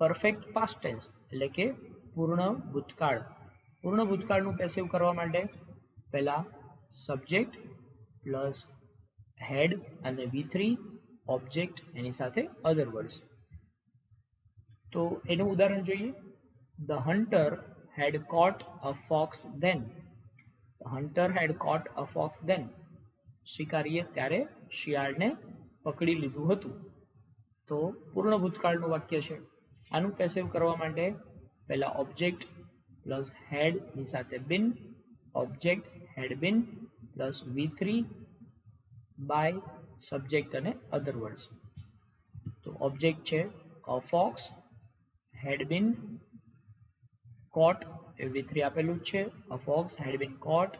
પરફેક્ટ પાસ્ટ ટેન્સ એટલે કે પૂર્ણ ભૂતકાળ. પૂર્ણ ભૂતકાળનું પેસિવ કરવા માટે પહેલા સબ્જેક્ટ પ્લસ હેડ અને V3 ઓબ્જેક્ટ એની સાથે અધર વર્ડ્સ. તો એનું ઉદાહરણ જોઈએ. The hunter had caught a fox then. Hunter had caught a fox then. શિકારીએ ત્યારે શિયાળને પકડી લીધું હતું. તો પૂર્ણ ભૂતકાળનું વાક્ય છે. આનું પેસિવ કરવા માટે પહેલા ઓબ્જેક્ટ પ્લસ હેડ ની સાથે બિન, ઓબ્જેક્ટ હેડ બિન પ્લસ V3 બાય સબ્જેક્ટ અને અધર વર્ડ્સ. તો ઓબ્જેક્ટ છે ફોક્સ, હેડ બીન કોટ એ V3 આપેલું જ છે. A fox had been caught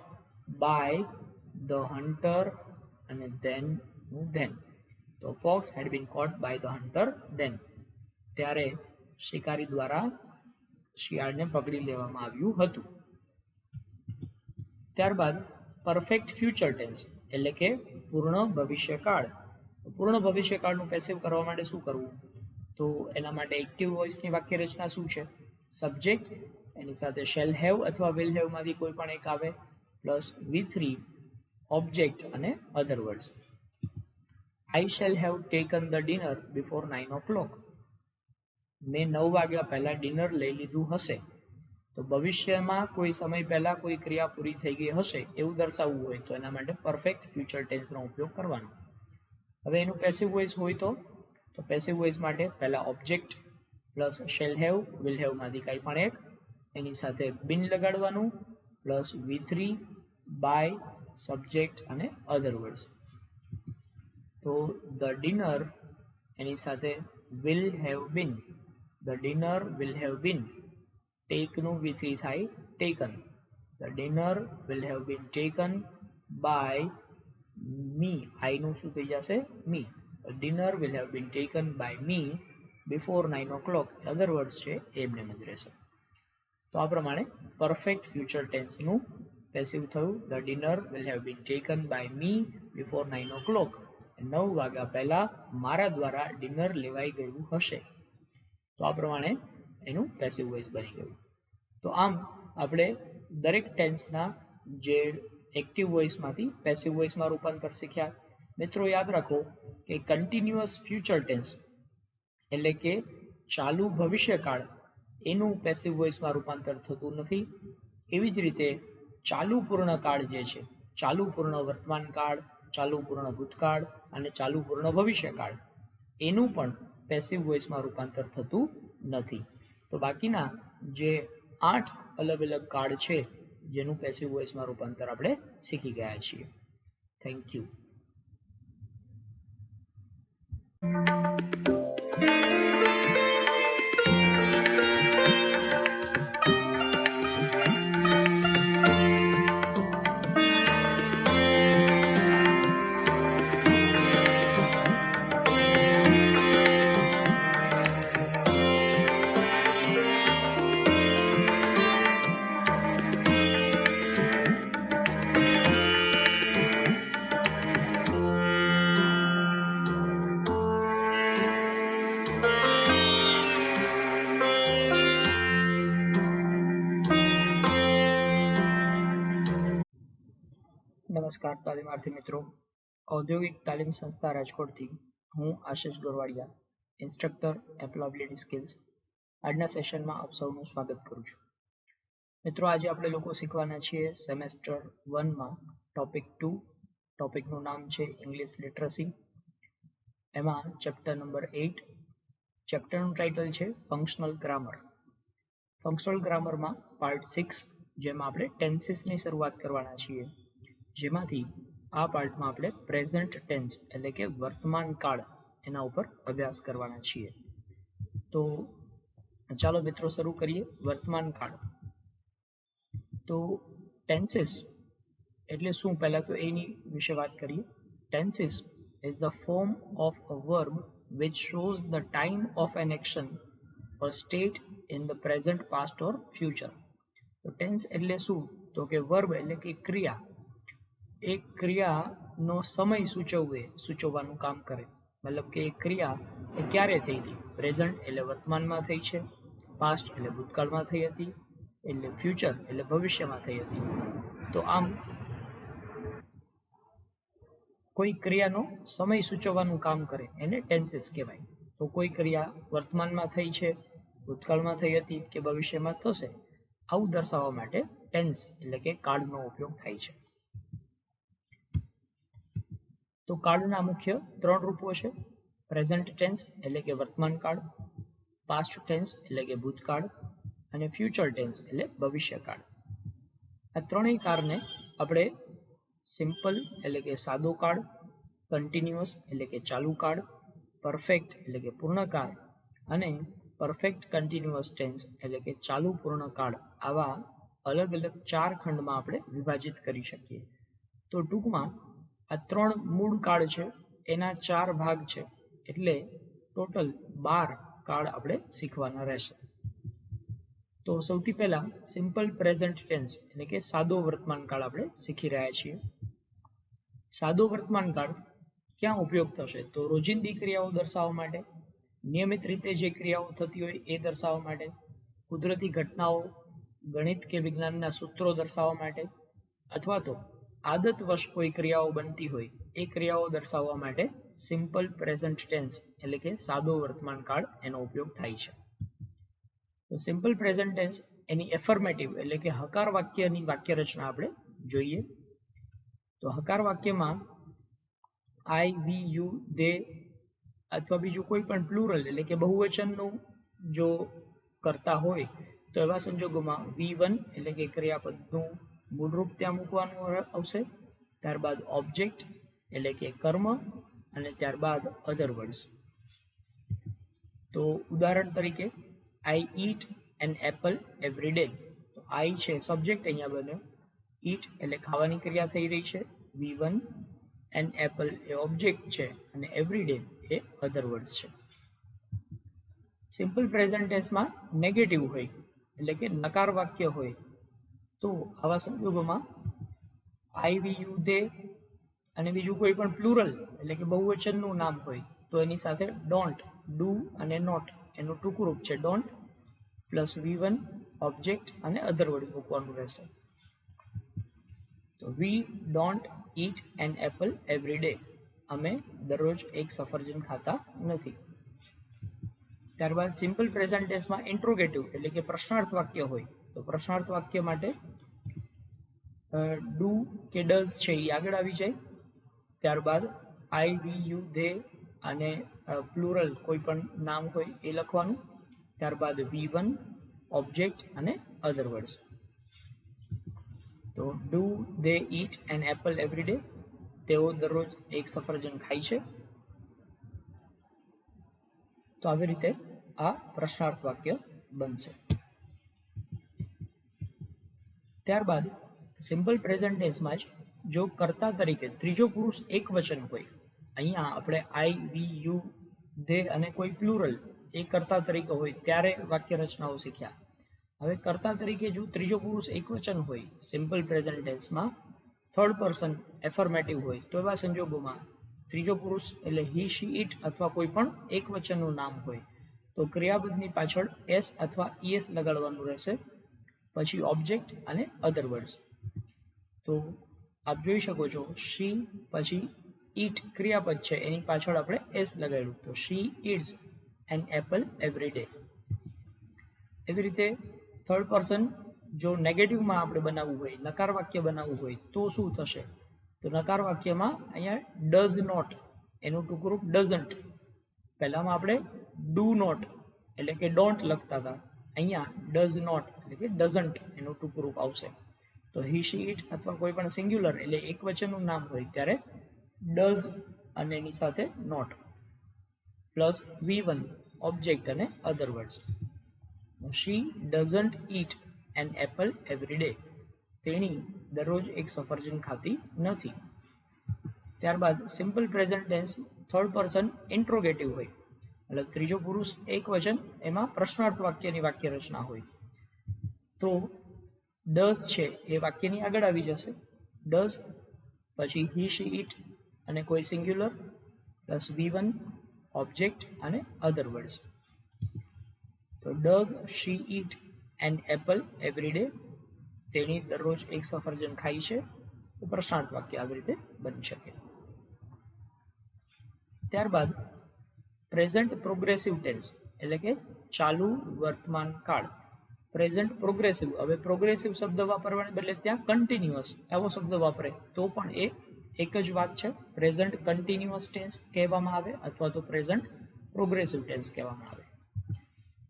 by the hunter અને ધેન. તો fox had been caught by the hunter then. ત્યારે શિકારી દ્વારા શિયાળને પકડી લેવામાં આવ્યું હતું. ત્યારબાદ પરફેક્ટ ફ્યુચર ટેન્સ એટલે કે પૂર્ણ ભવિષ્યકાળ. પૂર્ણ ભવિષ્યકાળનું પેસિવ કરવા માટે શું કરવું? તો એના માટે એક્ટિવ વોઇસની વાક્ય રચના શું છે? સબ્જેક્ટ એની સાથે શેલ હેવ અથવા વિલ હેવ માંથી કોઈ પણ એક આવે પ્લસ V3 ઓબ્જેક્ટ અને other words. I shell have taken the dinner before 9 o'clock. મેં 9 વાગ્યા પહેલા ડિનર લઈ લીધું હશે. તો ભવિષ્યમાં કોઈ સમય પહેલા કોઈ ક્રિયા પૂરી થઈ ગઈ હશે એવું દર્શાવવું હોય તો એના માટે પરફેક્ટ ફ્યુચર ટેન્સનો ઉપયોગ કરવાનો. હવે એનું પેસિવ વોઇસ હોય તો પેસિવ વોઇસ માટે પહેલા object plus shall have will have માંથી કંઈ પણ એક એની સાથે બિન લગાડવાનું પ્લસ V3 બાય સબ્જેક્ટ અને અધર વર્ડ્સ. તો ધ ડિનર એની સાથે will have been. The dinner will have been. ટેકનું V3 થાય taken. The dinner will have been taken by me. આઈનું શું થઈ જશે? Me. Dinner will have been taken by me before 9 o'clock. Other words છે એમને જ રહેશે. તો આ પ્રમાણે પરફેક્ટ ફ્યુચર ટેન્સનું પેસિવ થયું, the dinner will have been taken by me before 9 o'clock. 9 વાગ્યા પહેલા મારા દ્વારા ડિનર લેવાઈ ગયું હશે. તો આ પ્રમાણે એનું પેસિવ વોઇસ બની ગયું. તો આમ આપણે દરેક ટેન્સના જે એક્ટિવ વોઇસમાંથી પેસિવ વોઇસમાં રૂપાંતર શીખ્યા. મિત્રો યાદ રાખો કે કન્ટિન્યુઅસ ફ્યુચર ટેન્સ એટલે કે ચાલુ ભવિષ્યકાળ એનું પેસિવ વોઇસમાં રૂપાંતર થતું નથી. એવી જ રીતે ચાલુ પૂર્ણ કાળ જે છે, ચાલુ પૂર્ણ વર્તમાન કાળ, ચાલુ પૂર્ણ ભૂતકાળ અને ચાલુ પૂર્ણ ભવિષ્યકાળ એનું પણ પેસિવ વોઇસમાં રૂપાંતર થતું નથી. તો બાકીના જે 8 અલગ અલગ કાળ છે જેનું પેસિવ વોઇસમાં રૂપાંતર આપણે શીખી ગયા છીએ. Thank you. નમસ્કાર તાલીમાર્થી મિત્રો, ઔદ્યોગિક તાલીમ સંસ્થા રાજકોટથી હું આશિષ ગોરવાડિયા, ઇન્સ્ટ્રક્ટર એમ્પ્લોયબિલિટી સ્કિલ્સ, આજના સેશનમાં આપ સૌનું સ્વાગત કરું છું. મિત્રો આજે આપણે લોકો શીખવાના છીએ સેમેસ્ટર 1માં ટોપિક 2. ટોપિકનું નામ છે ઇંગ્લિશ લિટરસી. એમાં ચેપ્ટર નંબર 8. ચેપ્ટરનું ટાઇટલ છે ફંક્શનલ ગ્રામર. ફંક્શનલ ગ્રામરમાં પાર્ટ 6 જેમાં આપણે ટેન્સીસની શરૂઆત કરવાના છીએ, જેમાંથી આ પાર્ટમાં આપણે પ્રેઝન્ટ ટેન્સ એટલે કે વર્તમાન કાળ એના ઉપર અભ્યાસ કરવાના છીએ. તો ચાલો મિત્રો શરૂ કરીએ. વર્તમાન કાળ. તો ટેન્સીસ એટલે શું, પહેલાં તો એની વિશે વાત કરીએ. Tenses is the form of a verb which shows the time of an action or state in the present, past or future. તો ટેન્સ એટલે શું, તો કે વર્બ એટલે કે ક્રિયા, એક ક્રિયાનો સમય સૂચવવાનું કામ કરે. મતલબ કે એક ક્રિયા એ ક્યારે થઈ હતી, પ્રેઝન્ટ એટલે વર્તમાનમાં થઈ છે, પાસ્ટ એટલે ભૂતકાળમાં થઈ હતી, એટલે ફ્યુચર એટલે ભવિષ્યમાં થઈ હતી. તો આમ કોઈ ક્રિયાનો સમય સૂચવવાનું કામ કરે એને ટેન્સીસ કહેવાય. તો કોઈ ક્રિયા વર્તમાનમાં થઈ છે, ભૂતકાળમાં થઈ હતી કે ભવિષ્યમાં થશે, આવું દર્શાવવા માટે ટેન્સ એટલે કે કાળનો ઉપયોગ થાય છે. તો કાળના મુખ્ય 3 રૂપો છે. પ્રેઝન્ટ ટેન્સ એટલે કે વર્તમાન કાળ, પાસ્ટ ટેન્સ એટલે કે ભૂતકાળ અને ફ્યુચર ટેન્સ એટલે ભવિષ્યકાળ. આ ત્રણેય કાળને આપણે સિમ્પલ એટલે કે સાદો કાળ, કન્ટિન્યુઅસ એટલે કે ચાલુ કાળ, પરફેક્ટ એટલે કે પૂર્ણ કાળ અને પરફેક્ટ કન્ટિન્યુઅસ ટેન્સ એટલે કે ચાલુ પૂર્ણ કાળ, આવા અલગ અલગ 4 ખંડમાં આપણે વિભાજિત કરી શકીએ. તો ટૂંકમાં આ 3 મૂળ કાળ છે, એના 4 ભાગ છે, એટલે ટોટલ 12 કાળ આપણે શીખવાના રહેશે. તો સૌથી પહેલા સિમ્પલ પ્રેઝન્ટ ટેન્સ એટલે કે સાદો વર્તમાન કાળ આપણે શીખી રહ્યા છીએ. સાદો વર્તમાન કાળ ક્યાં ઉપયોગ થશે, તો રોજિંદી ક્રિયાઓ દર્શાવવા માટે, નિયમિત રીતે જે ક્રિયાઓ થતી હોય એ દર્શાવવા માટે, કુદરતી ઘટનાઓ, ગણિત કે વિજ્ઞાનના સૂત્રો દર્શાવવા માટે, અથવા તો આદતવશ કોઈ ક્રિયાઓ બનતી હોય એ ક્રિયાઓ દર્શાવવા માટે સિમ્પલ પ્રેઝન્ટ ટેન્સ એટલે કે સાદો વર્તમાન કાળ એનો ઉપયોગ થાય છે. તો સિમ્પલ પ્રેઝન્ટ ટેન્સ એની એફર્મેટિવ એટલે કે હકાર વાક્યની વાક્ય રચના આપણે જોઈએ. તો હકાર વાક્યમાં આઈ, વી, યુ, દે અથવા બીજું કોઈ પણ પ્લુરલ એટલે કે બહુવચનનું જો કરતા હોય તો એવા સંજોગોમાં V1 એટલે કે ક્રિયાપદનું મૂળરૂપ ત્યાં મૂકવાનું આવશે, ત્યારબાદ ઓબ્જેક્ટ એટલે કે કર્મ અને ત્યારબાદ અધર વર્ડ્સ. તો ઉદાહરણ તરીકે આઈ ઈટ એન એપલ એવરી ડે. તો આઈ છે સબ્જેક્ટ અહીંયા બન્યો, ઈટ એટલે ખાવાની ક્રિયા થઈ રહી છે, V1, એન એપલ એ ઓબ્જેક્ટ છે અને એવરી ડે એ અધર વર્ડ્સ છે. સિમ્પલ પ્રેઝન્ટ ટેન્સમાં નેગેટિવ હોય, એટલે કે નકાર વાક્ય હોય તો આવા સંજોગોમાં આઈ વી યુ દે અને બીજું કોઈ પણ પ્લુરલ એટલે કે બહુવચનનું નામ હોય તો એની સાથે ડોન્ટ, ડુ અને નોટ એનું ટૂંકું રૂપ છે ડોન્ટ પ્લસ V1 ઓબ્જેક્ટ અને અધર વર્ડ મૂકવાનું રહેશે. તો we don't eat an apple every day, અમે દરરોજ એક સફરજન ખાતા નથી. ત્યારબાદ સિમ્પલ પ્રેઝન્ટ ટેન્સમાં ઇન્ટ્રોગેટિવ એટલે કે પ્રશ્નાર્થ વાક્ય હોય તો પ્રશ્નાર્થ વાક્ય માટે ડુ કે ડઝ છે એ આગળ આવી જાય. ત્યારબાદ આઈ વી યુ દે અને પ્લુરલ કોઈ પણ નામ હોય એ લખવાનું. ત્યારબાદ V1 ઓબ્જેક્ટ અને અધર વર્ડ્સ. તો do they eat an apple every day, તેઓ દરરોજ એક સફરજન ખાય છે. તો આવી રીતે આ પ્રશ્નાર્થ વાક્ય બનશે. ત્યારબાદ સિમ્પલ પ્રેઝન્ટ ટેન્સમાં જ જો કર્તા તરીકે ત્રીજો પુરુષ એક વચન હોય, અહીંયા આપણે આઈ વી યુ દે અને કોઈ પ્લુરલ એ કર્તા તરીકે હોય ત્યારે વાક્ય રચનાઓ શીખ્યા. હવે કર્તા તરીકે જો ત્રીજો પુરુષ એક વચન હોય સિમ્પલ પ્રેઝન્ટ ટેન્સમાં થર્ડ પર્સન એફર્મેટિવ હોય તો એવા સંજોગોમાં ત્રીજો પુરુષ એટલે હી શી ઇટ અથવા કોઈ પણ એક વચનનું નામ હોય તો ક્રિયાપદની પાછળ એસ અથવા ઈએસ લગાડવાનું રહેશે, પછી ઓબ્જેક્ટ અને અધર વર્ડ્સ. તો આપ જોઈ શકો છો શી પછી ઈટ ક્રિયાપદ છે એની પાછળ આપણે એસ લગાડ્યું તો she eats an apple every day. એવી રીતે થર્ડ પર્સન જો નેગેટિવમાં આપણે બનાવવું હોય, નકાર વાક્ય બનાવવું હોય તો શું થશે? તો નકાર વાક્યમાં અહીંયા ડઝ નોટ એનું ટૂંકું રૂપ ડઝન્ટ. પહેલામાં આપણે ડુ નોટ એટલે કે ડોન્ટ લખતા હતા, અહીંયા ડઝ નોટ એટલે કે ડઝન્ટ એનું ટૂંકું રૂપ આવશે. તો હી શી ઇટ અથવા કોઈ પણ સિંગ્યુલર એટલે એક વચનનું નામ હોય ત્યારે ડઝ અને એની સાથે નોટ પ્લસ V1 ઓબ્જેક્ટ અને other words. She doesn't eat an apple every day, તેણી દરરોજ એક સફરજન ખાતી નથી. ત્યારબાદ simple present tense third person interrogative હોય એટલે ત્રીજો પુરુષ એક વચન એમાં પ્રશ્નાર્થ વાક્યની વાક્ય રચના હોય તો ડઝ છે એ વાક્યની આગળ આવી જશે. ડઝ પછી હી શી ઇટ અને કોઈ સિંગ્યુલર પ્લસ V1 ઓબ્જેક્ટ અને અધર વર્ડ્સ. તો does she eat an apple every day, તેણી દરરોજ એક સફરજન ખાય છે. તો પ્રશ્નાર્થ વાક્ય આવી રીતે બની શકે. ત્યારબાદ પ્રેઝન્ટ પ્રોગ્રેસિવ ટેન્સ એટલે કે ચાલુ વર્તમાન કાળ. પ્રેઝન્ટ પ્રોગ્રેસિવ, હવે પ્રોગ્રેસિવ શબ્દ વાપરવાને બદલે ત્યાં કન્ટિન્યુઅસ એવો શબ્દ વાપરે તો પણ એ એક જ વાત છે. પ્રેઝન્ટ કન્ટિન્યુઅસ ટેન્સ કહેવામાં આવે અથવા તો પ્રેઝન્ટ પ્રોગ્રેસિવ ટેન્સ કહેવામાં આવે.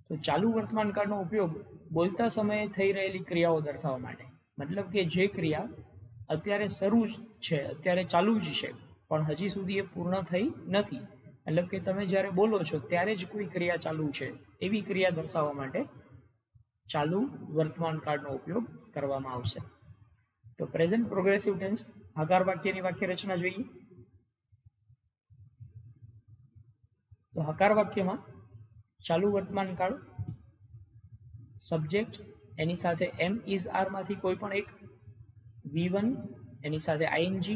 તો ચાલુ વર્તમાન કાળનો ઉપયોગ બોલતા સમયે થઈ રહેલી ક્રિયાઓ દર્શાવવા માટે, મતલબ કે જે ક્રિયા અત્યારે શરૂ છે, અત્યારે ચાલુ જ છે પણ હજી સુધી એ પૂર્ણ થઈ નથી, મતલબ કે તમે જ્યારે બોલો છો ત્યારે જ કોઈ ક્રિયા ચાલુ છે એવી ક્રિયા દર્શાવવા માટે ચાલુ વર્તમાન કાળનો ઉપયોગ કરવામાં આવશે. તો પ્રેઝન્ટ પ્રોગ્રેસિવ ટેન્સ હકાર વાક્યની વાક્ય રચના જોઈએ. તો હકાર વાક્યમાં ચાલુ વર્તમાન કાળ સબ્જેક્ટ એની સાથે એમ ઇઝ આર માંથી કોઈ પણ એક, V1 એની સાથે ING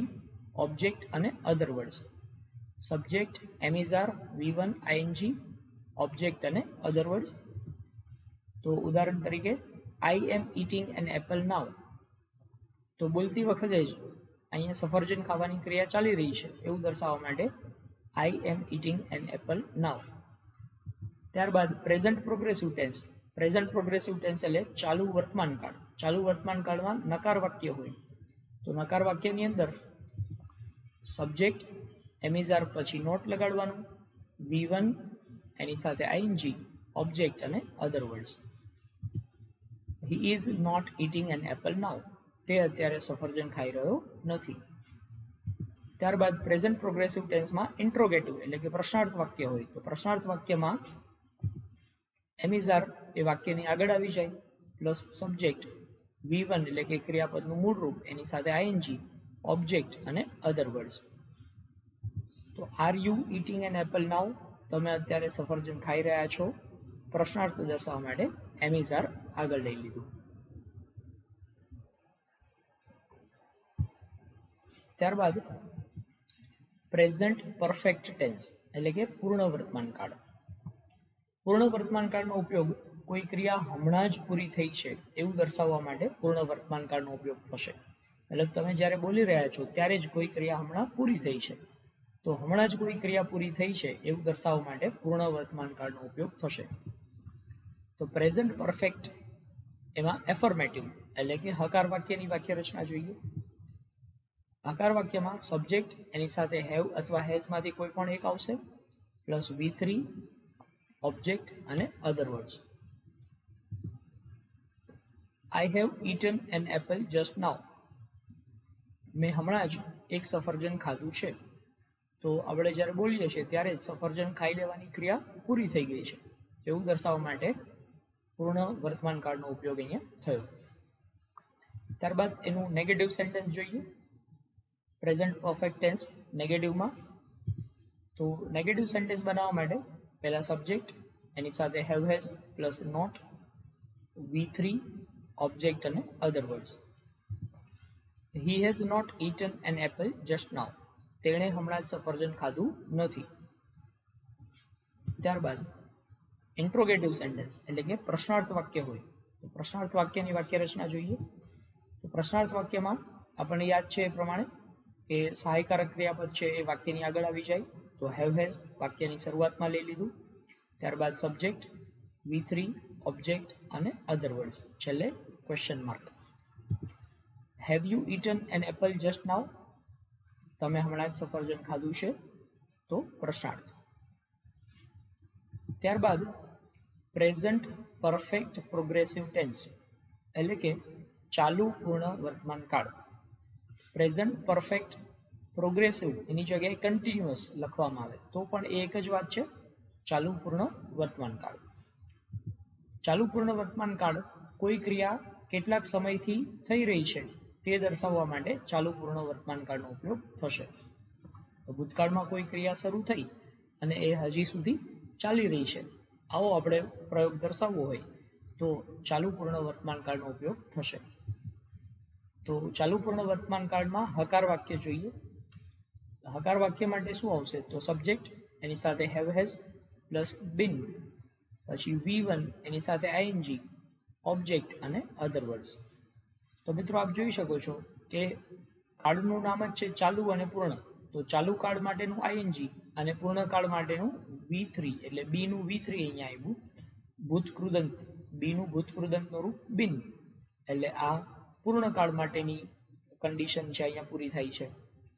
ઓબ્જેક્ટ અને other words. Subject am is are V1 ING object અને અધર વર્ડ્સ. તો ઉદાહરણ તરીકે I am eating an apple now, તો બોલતી વખતે જ અહીંયા સફરજન ખાવાની ક્રિયા ચાલી રહી છે એવું દર્શાવવા માટે I am eating an apple now. ત્યારબાદ present progressive tense. Present progressive tense એટલે ચાલુ વર્તમાન કાળ. ચાલુ વર્તમાન કાળમાં નકાર વાક્ય હોય તો નકાર વાક્યની અંદર સબ્જેક્ટ એમ ઇઝ આર પછી નોટ લગાડવાનું, V1 એની સાથે ING ઓબ્જેક્ટ અને other words. He is not eating an apple now, તે અત્યારે સફરજન ખાઈ રહ્યો નથી. ત્યારબાદ પ્રેઝન્ટ પ્રોગ્રેસિવ ટેન્સમાં ઇન્ટ્રોગેટિવ એટલે કે પ્રશ્નાર્થ વાક્ય હોય તો પ્રશ્નાર્થ વાક્યમાં એમ ઇઝ આર એ વાક્યની આગળ આવી જાય પ્લસ સબ્જેક્ટ V1 એટલે કે ક્રિયાપદનું મૂળ રૂપ એની સાથે ING ઓબ્જેક્ટ અને અધર વર્ડ્સ. તો are you eating an apple now, તમે અત્યારે સફરજન ખાઈ રહ્યા છો, પ્રશ્નાર્થ દર્શાવવા માટે એમિઝાર આગળ લઈ લીધું. ત્યારબાદ પ્રેઝન્ટ પરફેક્ટ ટેન્સ એટલે કે પૂર્ણ વર્તમાન કાળ. પૂર્ણ વર્તમાન કાળનો ઉપયોગ કોઈ ક્રિયા હમણાં જ પૂરી થઈ છે એવું દર્શાવવા માટે પૂર્ણ વર્તમાન કાળનો ઉપયોગ થશે. એટલે તમે જ્યારે બોલી રહ્યા છો ત્યારે જ કોઈ ક્રિયા હમણાં પૂરી થઈ છે, તો હમણાં જ કોઈ ક્રિયા પૂરી થઈ છે એવું દર્શાવવા માટે પૂર્ણ વર્તમાન કાળનો ઉપયોગ થશે. તો પ્રેઝન્ટ પરફેક્ટ એમાં એફર્મેટિવ એટલે કે હકાર વાક્યની વાક્ય રચના જોઈએ. હકાર વાક્યમાં સબ્જેક્ટ એની સાથે હેવ અથવા હેઝમાંથી કોઈ પણ એક આવશે, પ્લસ V3 ઓબ્જેક્ટ અને other words. I have eaten an apple just now. મેં હમણાં જ એક સફરજન ખાધું છે. તો આપણે જ્યારે બોલીએ છીએ ત્યારે જ સફરજન ખાઈ લેવાની ક્રિયા પૂરી થઈ ગઈ છે એવું દર્શાવવા માટે પૂર્ણ વર્તમાન કાળનો ઉપયોગ અહીંયા થયો. ત્યારબાદ એનું નેગેટિવ સેન્ટેન્સ જોઈએ. પ્રેઝન્ટ પરફેક્ટ ટેન્સ નેગેટિવમાં, તો નેગેટિવ સેન્ટેન્સ બનાવવા માટે પહેલા સબ્જેક્ટ એની સાથે have has plus not V3 object અને other words. He has not eaten an apple just now. તેણે હમણાં જ સફરજન ખાધું નથી. ત્યારબાદ ઇન્ટ્રોગેટિવ સેન્ટેન્સ એટલે કે પ્રશ્નાર્થ વાક્ય હોય તો પ્રશ્નાર્થ વાક્યની વાક્ય રચના જોઈએ. તો પ્રશ્નાર્થ વાક્યમાં આપણને યાદ છે એ પ્રમાણે કે સહાયકારક ક્રિયાપદ છે એ વાક્યની આગળ આવી જાય. તો હેવ હેઝ વાક્યની શરૂઆતમાં લઈ લીધું. ત્યારબાદ સબ્જેક્ટ V3 ઓબ્જેક્ટ અને અધર વર્ડ્સ, છેલ્લે question mark. Have you eaten an apple just now. તમે હમણાં જ સફરજન ખાધું છે, તો પ્રશ્નાર્થ. ત્યારબાદ પ્રેઝન્ટ પરફેક્ટ પ્રોગ્રેસિવ ટેન્સ એટલે કે ચાલુ પૂર્ણ વર્તમાન કાળ. પ્રેઝન્ટ પરફેક્ટ પ્રોગ્રેસિવ એની જગ્યાએ કન્ટિન્યુઅસ લખવામાં આવે તો પણ એ એક જ વાત છે, ચાલુ પૂર્ણ વર્તમાન કાળ. ચાલુ પૂર્ણ વર્તમાન કાળ કોઈ ક્રિયા કેટલાક સમયથી થઈ રહી છે તે દર્શાવવા માટે ચાલુ પૂર્ણ વર્તમાન કાળનો ઉપયોગ થશે. ભૂતકાળમાં કોઈ ક્રિયા શરૂ થઈ અને એ હજી સુધી ચાલી રહી છે, આવો આપણે પ્રયોગ દર્શાવવો હોય તો ચાલુ પૂર્ણ વર્તમાન કાળનો ઉપયોગ થશે. તો ચાલુ પૂર્ણ વર્તમાન કાળમાં હકાર વાક્ય જોઈએ. હકાર વાક્ય માટે શું આવશે? તો સબ્જેક્ટ એની સાથે હેવ હેઝ પ્લસ બીન, પછી V1 એની સાથે ING ઓબ્જેક્ટ અને અધર વર્ડ્સ. તો મિત્રો આપ જોઈ શકો છો કે કાળનું નામ જ છે ચાલુ અને પૂર્ણ. તો ચાલુ કાળ માટેનું ING અને પૂર્ણ કાળ માટેનું V3 એટલે B નું V3 અહીંયા આવ્યું. ભૂતકૃદંત B નું ભૂતકૃદંતનું રૂપ બિન એટલે આ પૂર્ણ કાળ માટેની કન્ડિશન છે અહીંયા પૂરી થાય છે,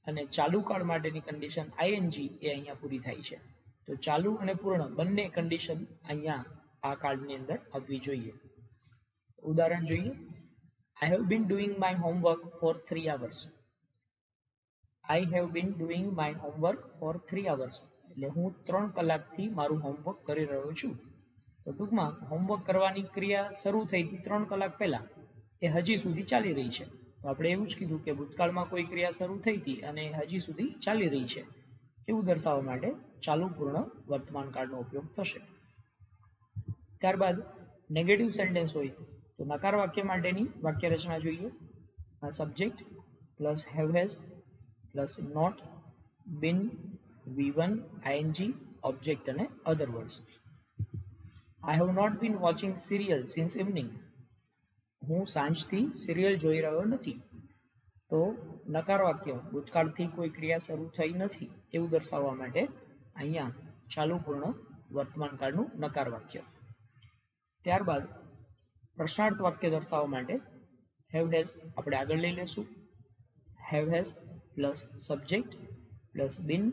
અને ચાલુ કાળ માટેની કન્ડિશન ING એ અહીંયા પૂરી થાય છે. તો ચાલુ અને પૂર્ણ બંને કન્ડિશન અહીંયા આ કાર્ડની અંદર આવવી જોઈએ. ઉદાહરણ જોઈએ. I have been doing my homework for 3 hours. I have been doing my homework for 3 hours. એટલે હું 3 કલાકથી મારું હોમવર્ક કરી રહ્યો છું. તો ટૂંકમાં હોમવર્ક કરવાની ક્રિયા શરૂ થઈ હતી 3 કલાક પહેલા, એ હજી સુધી ચાલી રહી છે. તો આપણે એવું જ કીધું કે ભૂતકાળમાં કોઈ ક્રિયા શરૂ થઈ હતી અને હજી સુધી ચાલી રહી છે એવું દર્શાવવા માટે ચાલુ પૂર્ણ વર્તમાન કાળનો ઉપયોગ થશે. ત્યારબાદ નેગેટિવ સેન્ટેન્સ હોય તો નકાર વાક્ય માટેની વાક્ય રચના જોઈએ. Subject plus have has plus not been V1 ING object અને other words. I have not been watching serial since evening. હું સાંજથી સિરિયલ જોઈ રહ્યો નથી. તો નકાર વાક્ય ભૂતકાળથી કોઈ ક્રિયા શરૂ થઈ નથી એવું દર્શાવવા માટે અહીંયા ચાલુ પૂર્ણ વર્તમાન કાળનું નકાર વાક્ય. ત્યારબાદ પ્રશ્નાર્થ વાક્ય દર્શાવવા માટે હેવ હેઝ આપણે આગળ લઈ લેશું. Have has plus subject plus been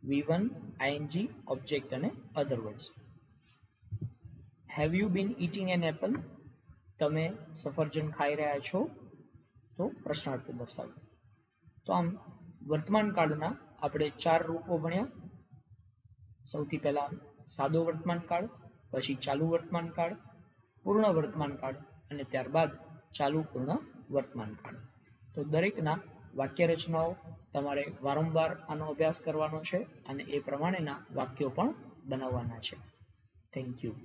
V1 ING object અને other words. Have you been eating an apple. તમે સફરજન ખાઈ રહ્યા છો, તો પ્રશ્નાર્થ દર્શાવ્યો. તો આમ વર્તમાન કાળના આપણે 4 રૂપો ભણ્યા. સૌથી પહેલા સાદો વર્તમાન કાળ, પછી ચાલુ વર્તમાન કાળ, પૂર્ણ વર્તમાન કાળ અને ત્યારબાદ ચાલુ પૂર્ણ વર્તમાન કાળ. તો દરેકના વાક્ય રચનાઓ તમારે વારંવાર આનો અભ્યાસ કરવાનો છે અને એ પ્રમાણેના વાક્યો પણ બનાવવાના છે. Thank you.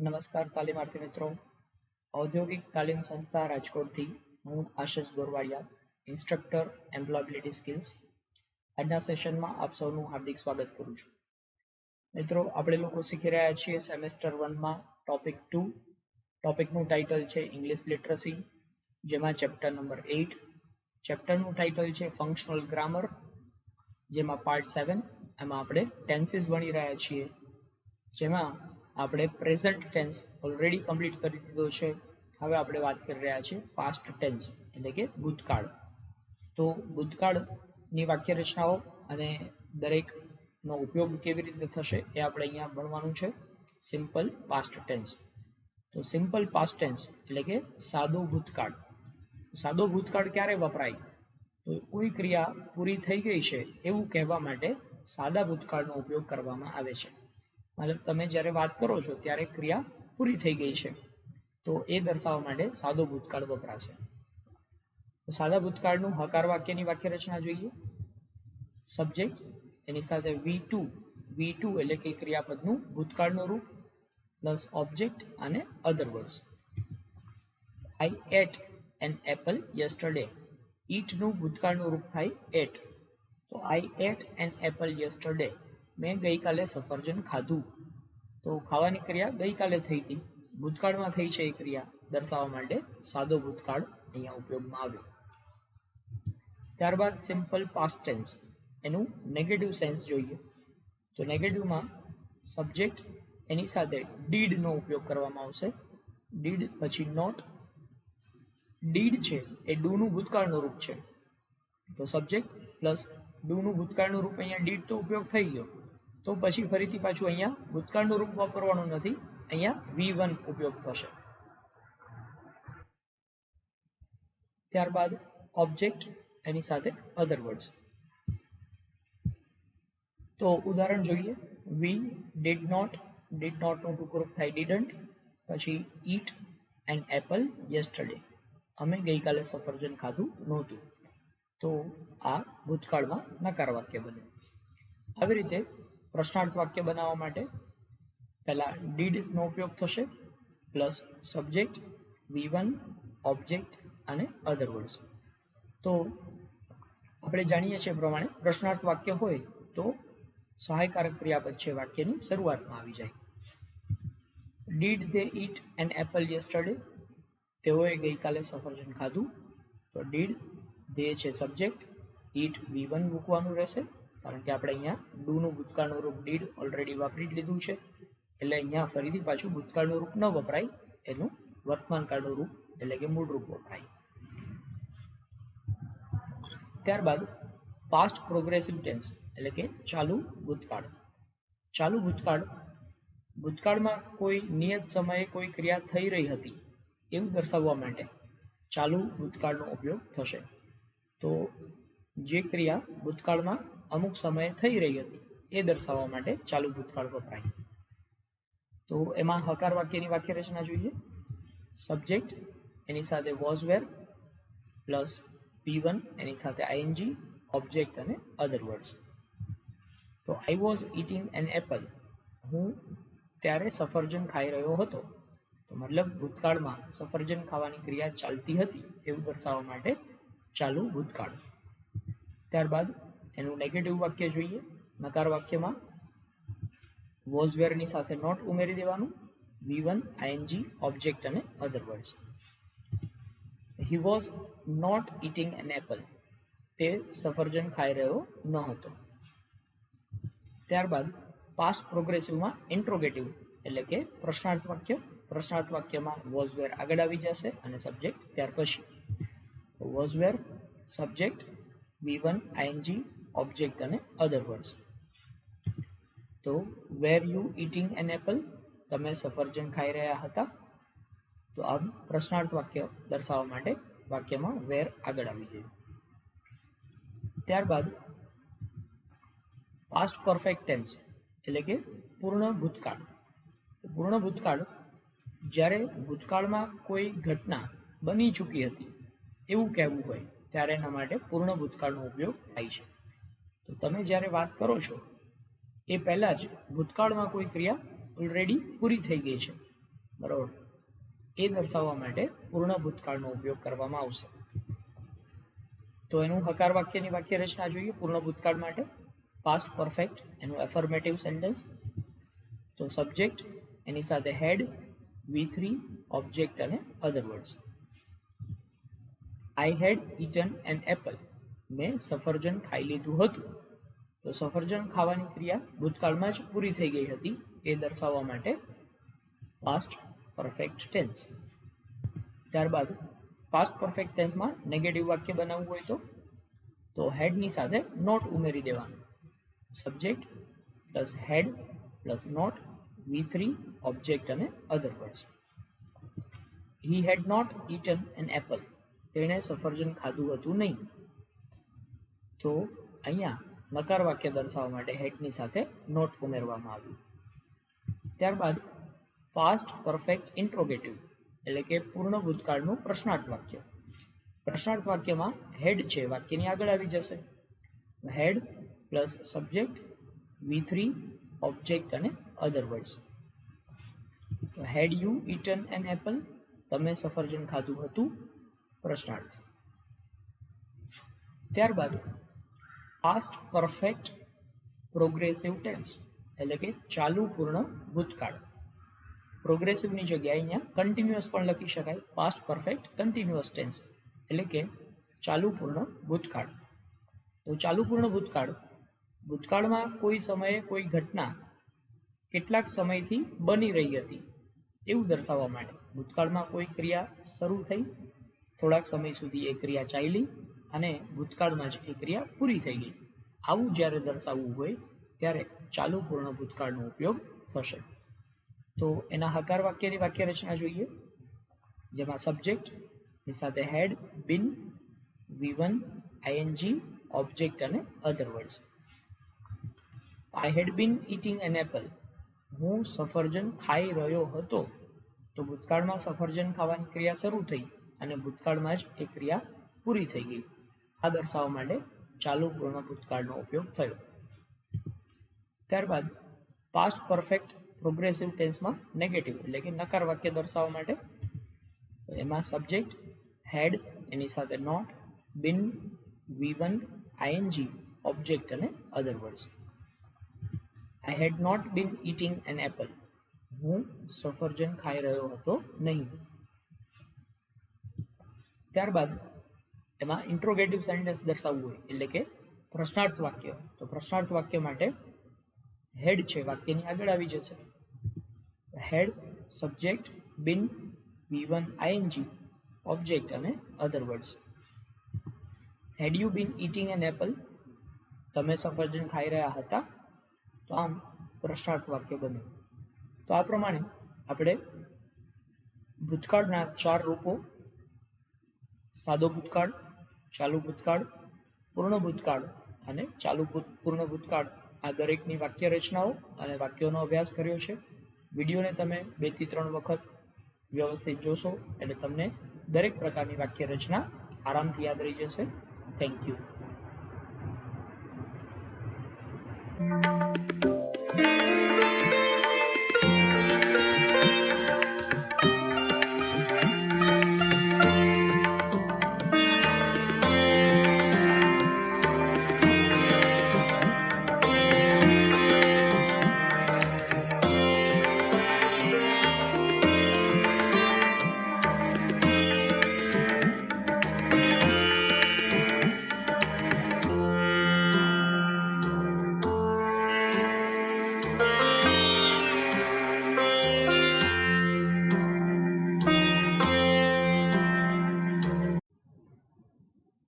નમસ્કાર તાલીમાર્થી મિત્રો, ઔદ્યોગિક તાલીમ સંસ્થા રાજકોટથી હું આશિષ ગોરવાડિયા, ઇન્સ્ટ્રક્ટર એમ્પ્લોયબિલિટી સ્કિલ્સ. આજના સેશનમાં આપ સૌનું હાર્દિક સ્વાગત કરું છું. મિત્રો, આપણે લોકો શીખી રહ્યા છીએ સેમેસ્ટર 1માં ટોપિક 2. ટોપિકનું ટાઇટલ છે ઇંગ્લિશ લિટરસી, જેમાં ચેપ્ટર નંબર 8. ચેપ્ટરનું ટાઇટલ છે ફંક્શનલ ગ્રામર, જેમાં પાર્ટ 7. એમાં આપણે ટેન્સીસ ભણી રહ્યા છીએ, જેમાં આપણે પ્રેઝન્ટ ટેન્સ ઓલરેડી કમ્પ્લીટ કરી દીધો છે. હવે આપણે વાત કરી રહ્યા છીએ પાસ્ટ ટેન્સ એટલે કે ભૂતકાળ. તો ભૂતકાળની વાક્ય રચનાઓ અને દરેકનો ઉપયોગ કેવી રીતે થશે એ આપણે અહીંયા ભણવાનું છે. Simple past tense. તો સિમ્પલ પાસ્ટ ટેન્સ એટલે કે સાદો ભૂતકાળ. સાદો ભૂતકાળ ક્યારે વપરાય? તો કોઈ ક્રિયા પૂરી થઈ ગઈ છે એવું કહેવા માટે સાદા ભૂતકાળનો ઉપયોગ કરવામાં આવે છે. મતલબ તમે જ્યારે વાત કરો છો ત્યારે ક્રિયા પૂરી થઈ ગઈ છે, તો એ દર્શાવવા માટે સાદો ભૂતકાળ વપરાશે. તો સાદા ભૂતકાળનું હકાર વાક્યની વાક્ય રચના જોઈએ. સબ્જેક્ટ, એની સાથે V2 એટલે કે ક્રિયાપદનું ભૂતકાળનું રૂપ, પ્લસ ઓબ્જેક્ટ અને other words. I ate an apple yesterday. ઈટનું ભૂતકાળનું રૂપ થાય એટ. તો I ate an apple yesterday. મેં ગઈકાલે સફરજન ખાધું. તો ખાવાની ક્રિયા ગઈકાલે થઈ હતી, ભૂતકાળમાં થઈ છે એ ક્રિયા દર્શાવવા માટે સાદો ભૂતકાળ અહીંયા ઉપયોગમાં આવ્યો. ત્યારબાદ સિમ્પલ પાસ્ટ ટેન્સ, એનું નેગેટિવ સેન્સ જોઈએ. તો નેગેટિવમાં સબ્જેક્ટ, એની સાથે ડીડનો ઉપયોગ કરવામાં આવશે. ડીડ પછી નોટ. ડીડ છે એ ડુનું ભૂતકાળનું રૂપ છે, તો સબ્જેક્ટ પ્લસ ડુનું ભૂતકાળનું રૂપ અહીંયા ડીડ તો ઉપયોગ થઈ ગયો, તો પછી ફરીથી પાછું અહીંયા ભૂતકાળનું રૂપ વાપરવાનું નથી, અહીંયા V1 ઉપયોગ થશે. ત્યારબાદ ઓબ્જેક્ટ, એની સાથે અધર વર્ડ્સ. તો ઉદાહરણ જોઈએ. વી ડીડ નોટનું ટૂંકું રૂપ થાય ડીડન્ટ. પછી ઈટ એન એપલ યસ્ટરડે, અમે ગઈકાલે સફરજન ખાધું નહોતું. તો આ ભૂતકાળમાં નકાર વાક્ય બને. આવી રીતે પ્રશ્નાર્થ વાક્ય બનાવવા માટે પહેલા ડીડનો ઉપયોગ થશે, પ્લસ સબ્જેક્ટ, V1, ઓબ્જેક્ટ અને અધર વર્ડ્સ. તો આપણે જાણીએ છીએ પ્રમાણે પ્રશ્નાર્થ વાક્ય હોય તો સહાયકારક ક્રિયાપદ છે વાક્યની શરૂઆતમાં આવી જાય. Did they eat an apple yesterday, તેઓએ ગઈકાલે સફરજન ખાધું. તો ડીડ, ધે છે સબ્જેક્ટ, ઈટ V1 મૂકવાનું રહેશે, કારણ કે આપણે અહીંયા ડુનું ભૂતકાળનું રૂપ ડીડ ઓલરેડી વાપરી જ લીધું છે, એટલે અહીંયા ફરીથી પાછું ભૂતકાળનું રૂપ ન વપરાય, એનું વર્તમાનકાળનું રૂપ એટલે કે મૂળ રૂપ વપરાય. ત્યારબાદ પાસ્ટ પ્રોગ્રેસિવ ટેન્સ એટલે કે ચાલુ ભૂતકાળ. ચાલુ ભૂતકાળ, ભૂતકાળમાં કોઈ નિયત સમયે કોઈ ક્રિયા થઈ રહી હતી એવું દર્શાવવા માટે ચાલુ ભૂતકાળનો ઉપયોગ થશે. તો જે ક્રિયા ભૂતકાળમાં અમુક સમયે થઈ રહી હતી એ દર્શાવવા માટે ચાલુ ભૂતકાળ વપરાય. તો એમાં હકાર વાક્યની વાક્ય રચના જોઈએ. સબ્જેક્ટ, એની સાથે વોઝ વેર, પ્લસ V1, એની સાથે ING, ઓબ્જેક્ટ અને અધર વર્ડ્સ. તો I was eating an apple, હું ત્યારે સફરજન ખાઈ રહ્યો હતો. તો મતલબ ભૂતકાળમાં સફરજન ખાવાની ક્રિયા ચાલતી હતી એવું દર્શાવવા માટે ચાલુ ભૂતકાળ. ત્યારબાદ એનું નેગેટિવ વાક્ય જોઈએ. નકાર વાક્યમાં વોઝ વેરની સાથે નોટ ઉમેરી દેવાનું, V1, ING, ઓબ્જેક્ટ અને other words. He was not eating an apple, તે સફરજન ખાઈ રહ્યો ન હતો. ત્યારબાદ પાસ્ટ પ્રોગ્રેસિવમાં ઇન્ટ્રોગેટિવ એટલે કે પ્રશ્નાર્થ વાક્ય. પ્રશ્નાર્થ વાક્યમાં વોઝ વેર આગળ આવી જશે અને સબ્જેક્ટ ત્યાર પછી. Was wear, subject, V1 ing object અને અધર વર્ડ્સ. તો વેર યુ ઇટિંગ એન એપલ, તમે સફરજન ખાઈ રહ્યા હતા. તો આ પ્રશ્નાર્થ વાક્ય દર્શાવવા માટે વાક્યમાં વેર આગળ આવી જોઈએ. ત્યારબાદ પાસ્ટ પરફેક્ટ ટેન્સ એટલે કે પૂર્ણ ભૂતકાળ. પૂર્ણ ભૂતકાળ જ્યારે ભૂતકાળમાં કોઈ ઘટના બની ચૂકી હતી એવું કહેવું હોય ત્યારે એના માટે પૂર્ણ ભૂતકાળનો ઉપયોગ થાય છે. તો તમે જ્યારે વાત કરો છો એ પહેલાં જ ભૂતકાળમાં કોઈ ક્રિયા ઓલરેડી પૂરી થઈ ગઈ છે, બરાબર, એ દર્શાવવા માટે પૂર્ણ ભૂતકાળનો ઉપયોગ કરવામાં આવશે. તો એનું હકાર વાક્યની વાક્ય રચના જોઈએ. પૂર્ણ ભૂતકાળ માટે પાસ્ટ પરફેક્ટ એનું એફર્મેટિવ સેન્ટેન્સ. તો સબ્જેક્ટ એની સાથે હેડ, V3 ઓબ્જેક્ટ અને other words. I had eaten an apple, મેં સફરજન ખાઈ લીધું હતું. તો સફરજન ખાવાની ક્રિયા ભૂતકાળમાં જ પૂરી થઈ ગઈ હતી એ દર્શાવવા માટે પાસ્ટ પરફેક્ટ ટેન્સ. ત્યારબાદ પાસ્ટ પરફેક્ટ ટેન્સમાં નેગેટિવ વાક્ય બનાવવું હોય તો હેડની સાથે નોટ ઉમેરી દેવાનું. Subject plus had plus not, V3 object અને other words. He had not eaten an apple, તેણે સફરજન ખાધું હતું નહીં. તો અહીંયા નકાર વાક્ય દર્શાવવા માટે હેડની સાથે નોટ ઉમેરવામાં આવ્યું. ત્યારબાદ પાસ્ટ પરફેક્ટ ઇન્ટ્રોગેટિવ એટલે કે પૂર્ણ ભૂતકાળનું પ્રશ્નાર્થ વાક્ય. પ્રશ્નાર્થ વાક્યમાં હેડ છે વાક્યની આગળ આવી જશે. Had plus subject, V3 object અને other words. Had you eaten an apple, તમે સફરજન ખાધું હતું, પ્રશ્નાર્થ. ત્યારબાદ પાસ્ટ પરફેક્ટ પ્રોગ્રેસિવ ટેન્સ એટલે કે ચાલુ પૂર્ણ ભૂતકાળ. પ્રોગ્રેસિવની જગ્યાએ અહીંયા કન્ટિન્યુઅસ પણ લખી શકાય. પાસ્ટ પરફેક્ટ કન્ટિન્યુઅસ ટેન્સ એટલે કે ચાલુ પૂર્ણ ભૂતકાળ. તો ચાલુ પૂર્ણ ભૂતકાળ ભૂતકાળમાં કોઈ સમયે કોઈ ઘટના કેટલાક સમયથી બની રહી હતી એવું દર્શાવવા માટે. ભૂતકાળમાં કોઈ ક્રિયા શરૂ થઈ, થોડાક સમય સુધી એ ક્રિયા ચાલી અને ભૂતકાળમાં જ એ ક્રિયા પૂરી થઈ ગઈ. આવું જ્યારે દર્શાવવું હોય ત્યારે ચાલુ પૂર્ણ ભૂતકાળનો ઉપયોગ થશે. તો એના હકાર વાક્યની વાક્ય રચના જોઈએ, જેમાં સબ્જેક્ટની સાથે હેડ, બીન, V1 ing ઓબ્જેક્ટ અને other words. I had been eating an apple, હું સફરજન ખાઈ રહ્યો હતો. તો ભૂતકાળમાં સફરજન ખાવાની ક્રિયા શરૂ થઈ અને ભૂતકાળમાં જ એ ક્રિયા પૂરી થઈ ગઈ. આ દર્શાવવા માટે ચાલુ પૂર્ણ ભૂતકાળનો ઉપયોગ થયો. ત્યારબાદ પાસ્ટ પરફેક્ટ પ્રોગ્રેસિવ ટેન્સમાં નેગેટિવ એટલે કે નકાર વાક્ય દર્શાવવા માટે એમાં સબ્જેક્ટ હેડ એની સાથે not, been, V1 ing object અને other words. I had not been eating an apple, હું સફરજન ખાઈ રહ્યો હતો નહીં. ત્યારબાદ એમાં ઇન્ટ્રોગેટિવ સેન્ટેન્સ દર્શાવવું હોય એટલે કે પ્રશ્નાર્થ વાક્ય. તો પ્રશ્નાર્થ વાક્ય માટે હેડ છે વાક્યની આગળ આવી જશે. Had subject, been, V1 ing object અને other words. Had you been eating an apple, તમે સફરજન ખાઈ રહ્યા હતા. તો આમ પ્રશ્નાર્થ વાક્ય બન્યું. તો આ પ્રમાણે આપણે ભૂતકાળના 4 રૂપો સાદો ભૂતકાળ, ચાલુ ભૂતકાળ, પૂર્ણ ભૂતકાળ અને ચાલુ પૂર્ણ ભૂતકાળ આ દરેકની વાક્ય રચનાઓ અને વાક્યોનો અભ્યાસ કર્યો છે. વિડીયોને તમે 2 થી 3 વખત વ્યવસ્થિત જોશો એટલે તમને દરેક પ્રકારની વાક્ય રચના આરામથી યાદ રહી જશે. Thank you.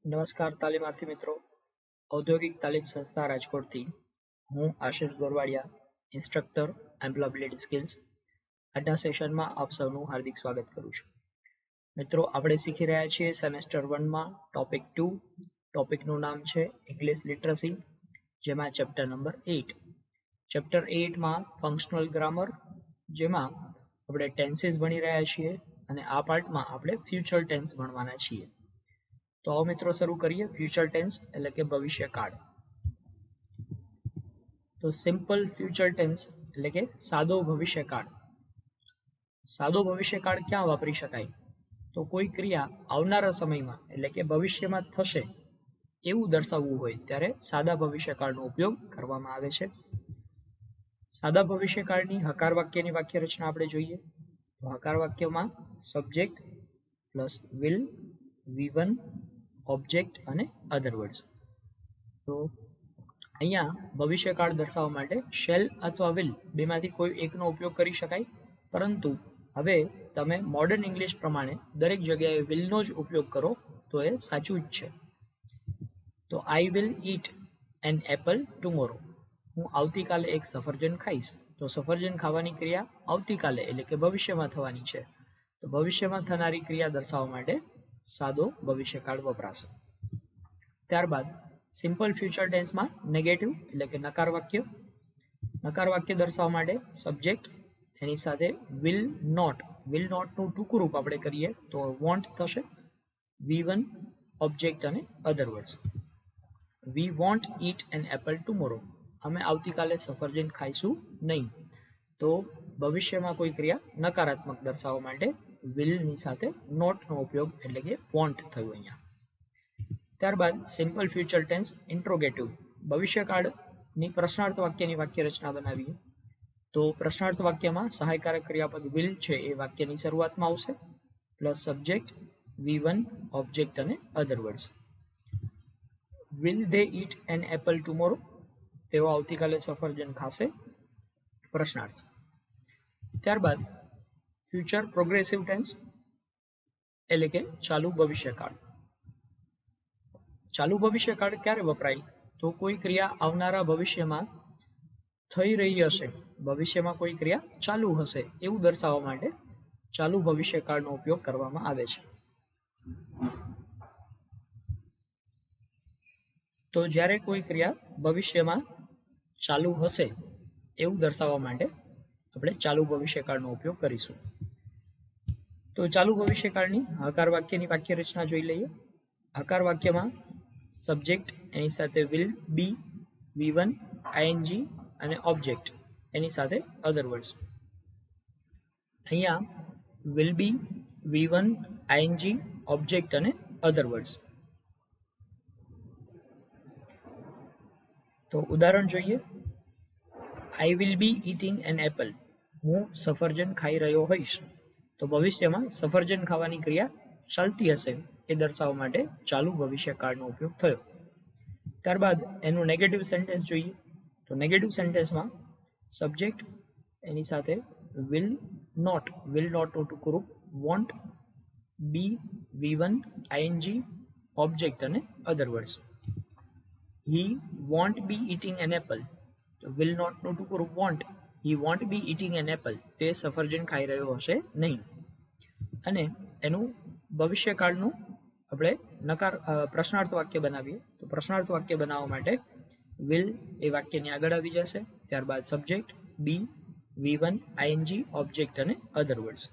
નમસ્કાર તાલીમાર્થી મિત્રો, ઔદ્યોગિક તાલીમ સંસ્થા રાજકોટથી હું આશિષ ગોરવાડિયા, ઇન્સ્ટ્રક્ટર એમ્પ્લોયબિલિટી સ્કિલ્સ. આજના સેશનમાં આપ સૌનું હાર્દિક સ્વાગત કરું છું. મિત્રો, આપણે શીખી રહ્યા છીએ સેમેસ્ટર 1માં ટોપિક 2. ટોપિકનું નામ છે ઇંગ્લિશ લિટરસી, જેમાં ચેપ્ટર નંબર 8. ચેપ્ટર 8માં ફંક્શનલ ગ્રામર, જેમાં આપણે ટેન્સીસ ભણી રહ્યા છીએ અને આ પાર્ટમાં આપણે ફ્યુચર ટેન્સ ભણવાના છીએ. તો આવો મિત્રો શરૂ કરીએ. ફ્યુચર ટેન્સ એટલે કે ભવિષ્યકાળ. તો સિમ્પલ ફ્યુચર ટેન્સ એટલે કે સાદો ભવિષ્યકાળ. સાદો ભવિષ્યકાળ ક્યાં વાપરી શકાય? તો કોઈ ક્રિયા આવનારા સમયમાં એટલે કે ભવિષ્યમાં થશે એવું દર્શાવવું હોય ત્યારે સાદા ભવિષ્યકાળનો ઉપયોગ કરવામાં આવે છે. સાદા ભવિષ્યકાળની હકાર વાક્યની વાક્ય રચના આપણે જોઈએ. તો હકાર વાક્યમાં subject plus will, V1, object અને અધર વર્ડ્સ. તો અહીંયા ભવિષ્યકાળ દર્શાવવા માટે શેલ અથવા વિલ બેમાંથી કોઈ એકનો ઉપયોગ કરી શકાય, પરંતુ હવે તમે મોડર્ન ઇંગ્લિશ પ્રમાણે દરેક જગ્યાએ વિલનો જ ઉપયોગ કરો તો એ સાચું જ છે. તો I will eat an apple tomorrow. હું આવતીકાલે એક સફરજન ખાઈશ. તો સફરજન ખાવાની ક્રિયા આવતીકાલે એટલે કે ભવિષ્યમાં થવાની છે. તો ભવિષ્યમાં થનારી ક્રિયા દર્શાવવા માટે સાદો ભવિષ્યકાળ વપરાશે. ત્યારબાદ સિમ્પલ ફ્યુચર ટેન્સમાં નેગેટિવ એટલે કે નકાર વાક્ય. નકાર વાક્ય દર્શાવવા માટે સબ્જેક્ટ, એની સાથે વિલ નોટ. વિલ નોટનું ટૂંકું રૂપ આપણે કરીએ તો વોન્ટ થશે. V1, ઓબ્જેક્ટ અને other words. We won't eat an apple tomorrow. અમે આવતીકાલે સફરજન ખાઈશું નહીં. તો ભવિષ્યમાં કોઈ ક્રિયા નકારાત્મક દર્શાવવા માટે વિલની સાથે નોટનો ઉપયોગ એટલે કે વોન્ટ થયું અહીંયા. ત્યારબાદ સિમ્પલ ફ્યુચર ટેન્સ ઇન્ટ્રોગેટિવ. ભવિષ્યકાળની પ્રશ્નાર્થ વાક્યની વાક્ય રચના બનાવીએ. તો પ્રશ્નાર્થ વાક્યમાં સહાયકારક ક્રિયાપદ વિલ છે એ વાક્યની શરૂઆતમાં આવશે, પ્લસ સબ્જેક્ટ, V1, ઓબ્જેક્ટ અને other words. Will they eat an apple tomorrow. તેઓ આવતીકાલે સફરજન ખાશે, પ્રશ્નાર્થ. ત્યારબાદ ફ્યુચર પ્રોગ્રેસિવ ટેન્સ એટલે કે ચાલુ ભવિષ્યકાળ. ચાલુ ભવિષ્યકાળ ક્યારે વપરાય? તો કોઈ ક્રિયા આવનારા ભવિષ્યમાં થઈ રહી હશે, ભવિષ્યમાં કોઈ ક્રિયા ચાલુ હશે એવું દર્શાવવા માટે ચાલુ ભવિષ્યકાળનો ઉપયોગ કરવામાં આવે છે. તો જ્યારે કોઈ ક્રિયા ભવિષ્યમાં ચાલુ હશે એવું દર્શાવવા માટે આપણે ચાલુ ભવિષ્યકાળનો ઉપયોગ કરીશું. તો ચાલુ ભવિષ્યકાળની હકાર વાક્યની વાક્ય રચના જોઈ લઈએ. હકાર વાક્યમાં સબ્જેક્ટ, એની સાથે વિલ બી, V1, ING અને ઓબ્જેક્ટ એની સાથે અધર વર્ડ્સ. અહીંયા will be, V1, ING, object અને અધર વર્ડ્સ. તો ઉદાહરણ જોઈએ. I will be eating an apple. હું સફરજન ખાઈ રહ્યો હોઈશ. તો ભવિષ્યમાં સફરજન ખાવાની ક્રિયા ચાલતી હશે એ દર્શાવવા માટે ચાલુ ભવિષ્યકાળનો ઉપયોગ થયો. ત્યારબાદ એનું નેગેટિવ સેન્ટેન્સ જોઈએ. તો નેગેટિવ સેન્ટેન્સમાં સબ્જેક્ટ, એની સાથે વિલ નોટનું ટૂંકું રૂપ વોન્ટ, બી, V1, ING, ઓબ્જેક્ટ અને other words. He won't be eating an apple. તો will not નું ટૂંકું રૂપ want. He won't be eating an apple. તે સફરજન ખાઈ રહ્યો હશે નહીં. અને એનું ભવિષ્યકાળનું આપણે પ્રશ્નાર્થ વાક્ય બનાવીએ. તો પ્રશ્નાર્થ વાક્ય બનાવવા માટે will એ વાક્યની આગળ આવી જશે. ત્યારબાદ સબ્જેક્ટ, બી, V1, ING, ઓબ્જેક્ટ અને other words.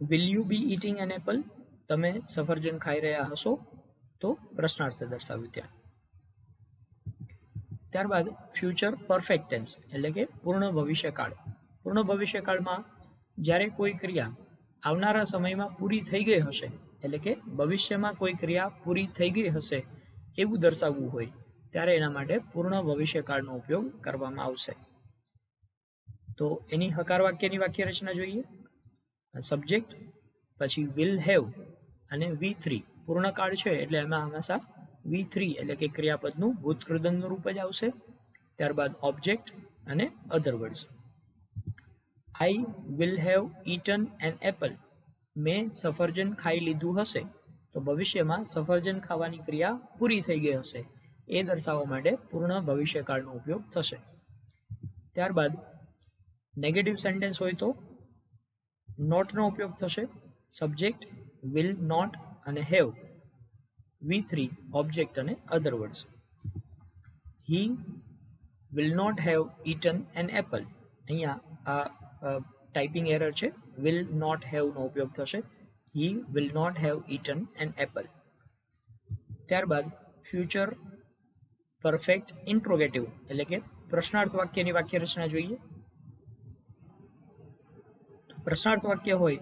Will you be eating an apple? તમે સફરજન ખાઈ રહ્યા હશો. તો પ્રશ્નાર્થ દર્શાવ્યું ત્યાં. ત્યારબાદ ફ્યુચર પરફેક્ટ ટેન્સ એટલે કે પૂર્ણ ભવિષ્યકાળ. પૂર્ણ ભવિષ્યકાળમાં જ્યારે કોઈ ક્રિયા આવનારા સમયમાં પૂરી થઈ ગઈ હશે એટલે કે ભવિષ્યમાં કોઈ ક્રિયા પૂરી થઈ ગઈ હશે એવું દર્શાવવું હોય ત્યારે એના માટે પૂર્ણ ભવિષ્યકાળનો ઉપયોગ કરવામાં આવશે. તો એની હકાર વાક્યની વાક્ય રચના જોઈએ. સબ્જેક્ટ, પછી વિલ હેવ અને V3. પૂર્ણકાળ છે એટલે એમાં હંમેશા V3 એટલે કે ક્રિયાપદનું ભૂતકૃદંતનું રૂપ જ આવશે. ત્યારબાદ ઓબ્જેક્ટ અને other words. I will have eaten an apple. મેં સફરજન ખાઈ લીધું હશે. તો ભવિષ્યમાં સફરજન ખાવાની ક્રિયા પૂરી થઈ ગઈ હશે એ દર્શાવવા માટે પૂર્ણ ભવિષ્યકાળનો ઉપયોગ થશે. ત્યારબાદ નેગેટિવ સેન્ટેન્સ હોય તો નોટનો ઉપયોગ થશે. સબ્જેક્ટ વિલ નોટ અને હેવ, V3 ઓબ્જેક્ટ અને other words. He will not have eaten an apple, અહીંયા આ ટાઈપિંગ એરર છે, વિલ નોટ હેવનો ઉપયોગ થશે. He will not have eaten an apple. ત્યારબાદ ફ્યુચર પરફેક્ટ ઇન્ટ્રોગેટિવ એટલે કે પ્રશ્નાર્થ વાક્યની વાક્ય રચના જોઈએ. પ્રશ્નાર્થ વાક્ય હોય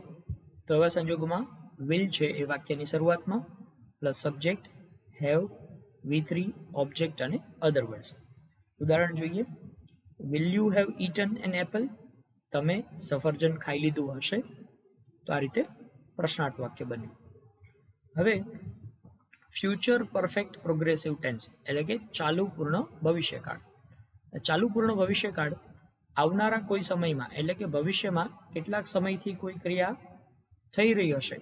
તો એવા સંજોગોમાં વિલ છે એ વાક્યની શરૂઆતમાં, plus subject, have, V3 object અને અધર વર્ડ્સ. ઉદાહરણ જોઈએ. Will you have eaten an apple, તમે સફરજન ખાઈ લીધું હશે. તો આ રીતે પ્રશ્નાર્થ વાક્ય બન્યું. હવે ફ્યુચર પરફેક્ટ પ્રોગ્રેસિવ ટેન્સ એટલે કે ચાલુ પૂર્ણ ભવિષ્યકાળ. ચાલુ પૂર્ણ ભવિષ્યકાળ આવનારા કોઈ સમયમાં એટલે કે ભવિષ્યમાં કેટલાક સમયથી કોઈ ક્રિયા થઈ રહી હશે,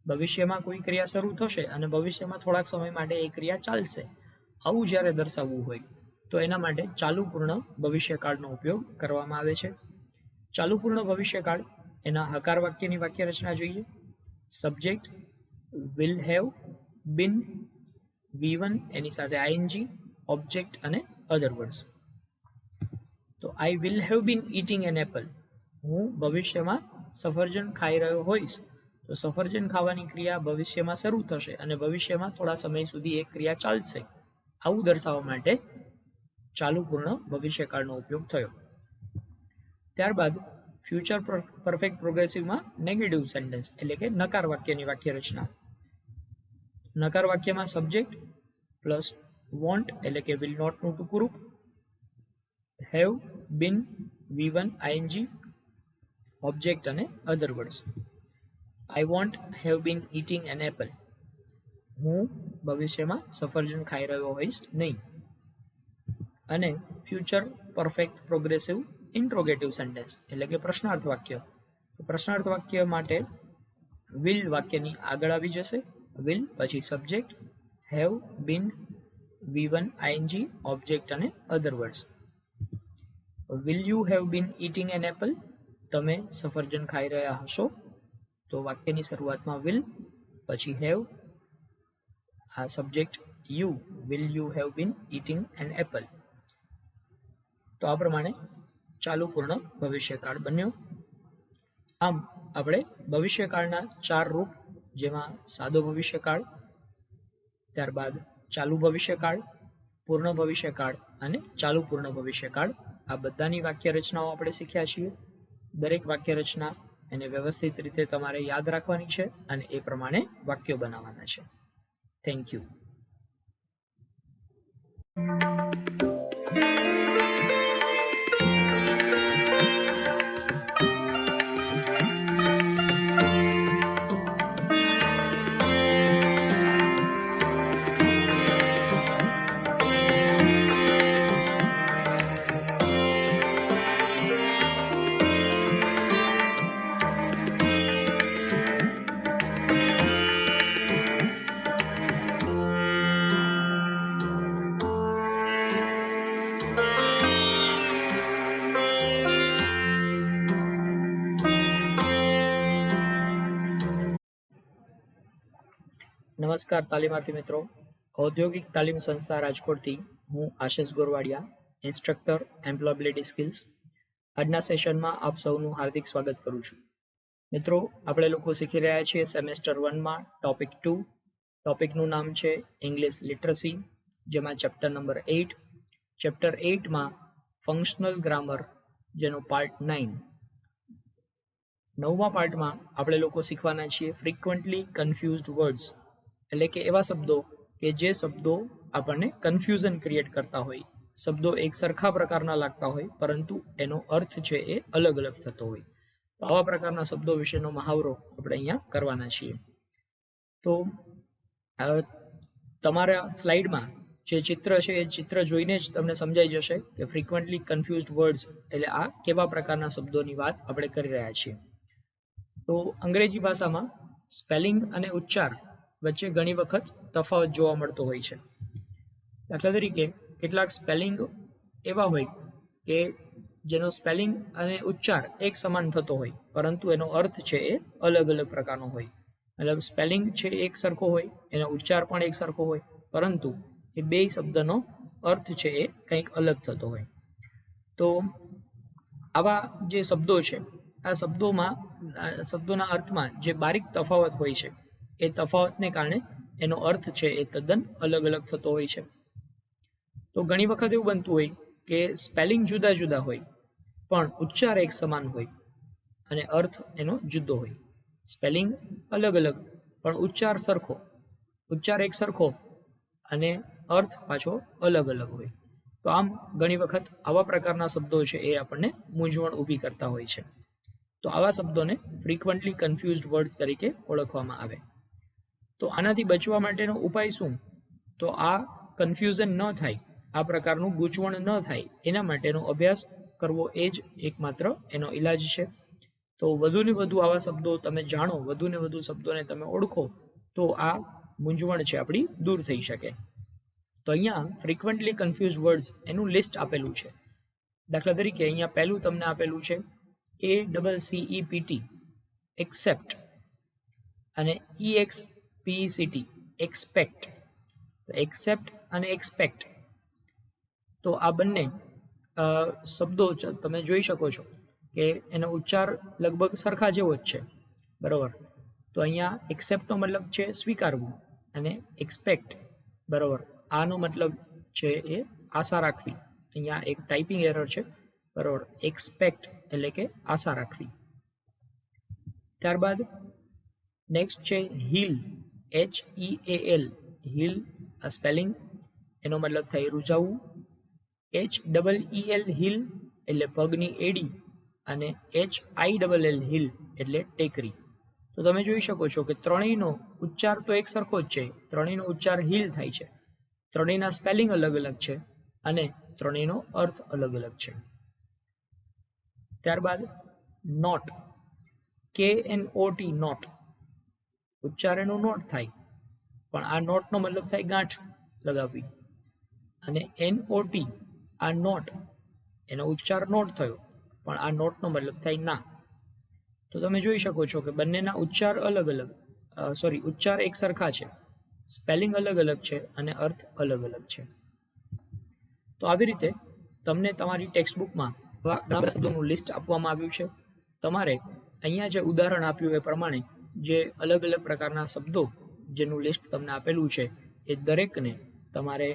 ભવિષ્યમાં કોઈ ક્રિયા શરૂ થશે અને ભવિષ્યમાં થોડાક સમય માટે એ ક્રિયા ચાલશે, આવું જ્યારે દર્શાવવું હોય તો એના માટે ચાલુ પૂર્ણ ભવિષ્યકાળનો ઉપયોગ કરવામાં આવે છે. ચાલુ પૂર્ણ ભવિષ્યકાળ એના હકાર વાક્યની વાક્ય રચના જોઈએ. Subject will have been, V1 એની સાથે ING, ઓબ્જેક્ટ અને અધર વર્ડ્સ. તો I will have been eating an apple, હું ભવિષ્યમાં સફરજન ખાઈ રહ્યો હોઈશ. તો સફરજન ખાવાની ક્રિયા ભવિષ્યમાં શરૂ થશે અને ભવિષ્યમાં થોડા સમય સુધી એ ક્રિયા ચાલશે, આવું દર્શાવવા માટે ચાલુ પૂર્ણ ભવિષ્યકાળનો ઉપયોગ થયો. ત્યારબાદ ફ્યુચર પરફેક્ટ પ્રોગ્રેસિવમાં નેગેટિવ સેન્ટેન્સ એટલે કે નકાર વાક્યની વાક્ય રચના. નકાર વાક્યમાં સબ્જેક્ટ પ્લસ વોન્ટ એટલે કે વિલ નોટનું ટૂંકું રૂપ, have, been, V1 ING, object અને other words. I want have been eating an apple, હું ભવિષ્યમાં સફરજન ખાઈ રહ્યો હોઈશ નહીં. અને future perfect progressive interrogative sentence એટલે કે પ્રશ્નાર્થ વાક્ય. પ્રશ્નાર્થ વાક્ય માટે વિલ વાક્યની આગળ આવી જશે, વિલ પછી subject, have, been, V1 ING, object અને other words. Will you have been eating an apple, તમે સફરજન ખાઈ રહ્યા હશો. તો વાક્યની શરૂઆતમાં વિલ, પછી હેવ, આ subject you, will you have been eating an Apple. તો આ પ્રમાણે ચાલુ પૂર્ણ ભવિષ્યકાળ બન્યો. આમ આપણે ભવિષ્યકાળના 4 રૂપ, જેમાં સાદો ભવિષ્યકાળ, ત્યારબાદ ચાલુ ભવિષ્યકાળ, પૂર્ણ ભવિષ્યકાળ અને ચાલુ પૂર્ણ ભવિષ્યકાળ, આ બધાની વાક્ય રચનાઓ આપણે શીખ્યા છીએ. દરેક વાક્ય રચના એને વ્યવસ્થિત રીતે તમારે યાદ રાખવાની છે અને એ પ્રમાણે વાક્યો બનાવવાના છે. Thank you. નમસ્કાર તાલીમાર્થી મિત્રો, ઔદ્યોગિક તાલીમ સંસ્થા રાજકોટથી હું આશિષ ગોરવાડિયા, ઇન્સ્ટ્રક્ટર એમ્પ્લોયબિલિટી સ્કિલ્સ. આજના સેશનમાં આપ સૌનું હાર્દિક સ્વાગત કરું છું. મિત્રો, આપણે લોકો શીખી રહ્યા છીએ સેમેસ્ટર 1માં ટોપિક 2. ટોપિકનું નામ છે ઇંગ્લિશ લિટરસી, જેમાં ચેપ્ટર નંબર 8. ચેપ્ટર 8માં ફંક્શનલ ગ્રામર, જેનો પાર્ટ 9. 9મા પાર્ટમાં આપણે લોકો શીખવાના છીએ ફ્રીક્વન્ટલી કન્ફ્યુઝડ વર્ડ્સ, એટલે કે એવા શબ્દો કે જે શબ્દો આપણને કન્ફ્યુઝન ક્રિએટ કરતા હોય, શબ્દો એક સરખા પ્રકારના લાગતા હોય પરંતુ એનો અર્થ છે એ અલગ અલગ થતો હોય. તો આવા પ્રકારના શબ્દો વિશેનો મહાવરો આપણે અહીંયા કરવાના છીએ. તો તમારા સ્લાઇડમાં જે ચિત્ર છે એ ચિત્ર જોઈને જ તમને સમજાઈ જશે કે ફ્રીક્વન્ટલી કન્ફ્યુઝડ વર્ડ્સ એટલે આ કેવા પ્રકારના શબ્દોની વાત આપણે કરી રહ્યા છીએ. તો અંગ્રેજી ભાષામાં સ્પેલિંગ અને ઉચ્ચાર વચ્ચે ઘણી વખત તફાવત જોવા મળતો હોય છે. દાખલા તરીકે કેટલાક સ્પેલિંગ એવા હોય કે જેનો સ્પેલિંગ અને ઉચ્ચાર એક સમાન થતો હોય, પરંતુ એનો અર્થ છે એ અલગ અલગ પ્રકારનો હોય. મતલબ સ્પેલિંગ છે એક સરખો હોય, એનો ઉચ્ચાર પણ એક સરખો હોય, પરંતુ એ બે શબ્દનો અર્થ છે એ કંઈક અલગ થતો હોય. તો આવા જે શબ્દો છે, આ શબ્દોના અર્થમાં જે બારીક તફાવત હોય છે, એ તફાવતને કારણે એનો અર્થ છે એ તદ્દન અલગ અલગ થતો હોય છે. તો ઘણી વખત એવું બનતું હોય કે સ્પેલિંગ જુદા જુદા હોય પણ ઉચ્ચાર એક સમાન હોય અને અર્થ એનો જુદો હોય. સ્પેલિંગ અલગ અલગ પણ ઉચ્ચાર એક સરખો અને અર્થ પાછો અલગ અલગ હોય. તો આમ ઘણી વખત આવા પ્રકારના શબ્દો છે એ આપણને મૂંઝવણ ઊભી કરતા હોય છે. તો આવા શબ્દોને ફ્રીક્વન્ટલી કન્ફ્યુઝડ વર્ડ્સ તરીકે ઓળખવામાં આવે. તો આનાથી બચવા માટેનો ઉપાય શું? તો આ કન્ફ્યુઝન ન થાય, આ પ્રકારનું ગૂંચવણ ન થાય, એના માટેનો અભ્યાસ કરવો એ જ એકમાત્ર એનો ઈલાજ છે. તો વધુને વધુ આવા શબ્દો તમે જાણો, વધુને વધુ શબ્દોને તમે ઓળખો, તો આ મૂંઝવણ છે આપણી દૂર થઈ શકે. તો અહીંયા ફ્રીક્વન્ટલી કન્ફ્યુઝ વર્ડ્સ એનું લિસ્ટ આપેલું છે. દાખલા તરીકે અહીંયા પહેલું તમને આપેલું છે ACCEPT, એક્સેપ્ટ, અને EXPECT, એક્સપેક્ટ. એક્સેપ્ટ અને એક્સપેક્ટ, તો આ બંને શબ્દો તમે જોઈ શકો છો કે એનો ઉચ્ચાર લગભગ સરખા જેવો જ છે, બરાબર. તો અહીંયા એક્સેપ્ટનો મતલબ છે સ્વીકારવું અને એક્સપેક્ટ, બરાબર, આનો મતલબ છે એ આશા રાખવી. અહીંયા એક ટાઈપિંગ એરર છે, બરાબર. એક્સપેક્ટ એટલે કે આશા રાખવી. ત્યારબાદ નેક્સ્ટ છે હીલ, HEAL, હીલ. આ સ્પેલિંગ એનો મતલબ થાય રૂઝાવવું. HEEL, હીલ એટલે પગની એડી, અને HILL, હીલ એટલે ટેકરી. તો તમે જોઈ શકો છો કે ત્રણેયનો ઉચ્ચાર તો એક સરખો જ છે, ત્રણેયનો ઉચ્ચાર હીલ થાય છે, ત્રણેયના સ્પેલિંગ અલગ અલગ છે અને ત્રણેયનો અર્થ અલગ અલગ છે. ત્યારબાદ નોટ, KNOT, નોટ. ઉચ્ચાર એનો નોટ થાય, પણ આ નોટનો મતલબ થાય ગાંઠ લગાવવી. અને NOT, આ નોટ, એનો ઉચ્ચાર નોટ થયો, પણ આ નોટનો મતલબ થાય ના. તો તમે જોઈ શકો છો કે બંનેના ઉચ્ચાર ઉચ્ચાર એક સરખા છે, સ્પેલિંગ અલગ અલગ છે અને અર્થ અલગ અલગ છે. તો આવી રીતે તમને તમારી ટેક્સ્ટબુકમાં ઘણા બધા શબ્દોનું લિસ્ટ આપવામાં આવ્યું છે. તમારે અહીંયા જે ઉદાહરણ આપ્યું એ પ્રમાણે જે અલગ અલગ પ્રકારના શબ્દો જેનું લિસ્ટ તમને આપેલું છે, એ દરેકને તમારે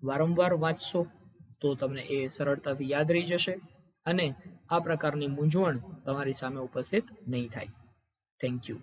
વારંવાર વાંચશો તો તમને એ સરળતાથી યાદ રહી જશે અને આ પ્રકારની મૂંઝવણ તમારી સામે ઉપસ્થિત નહીં થાય. Thank you.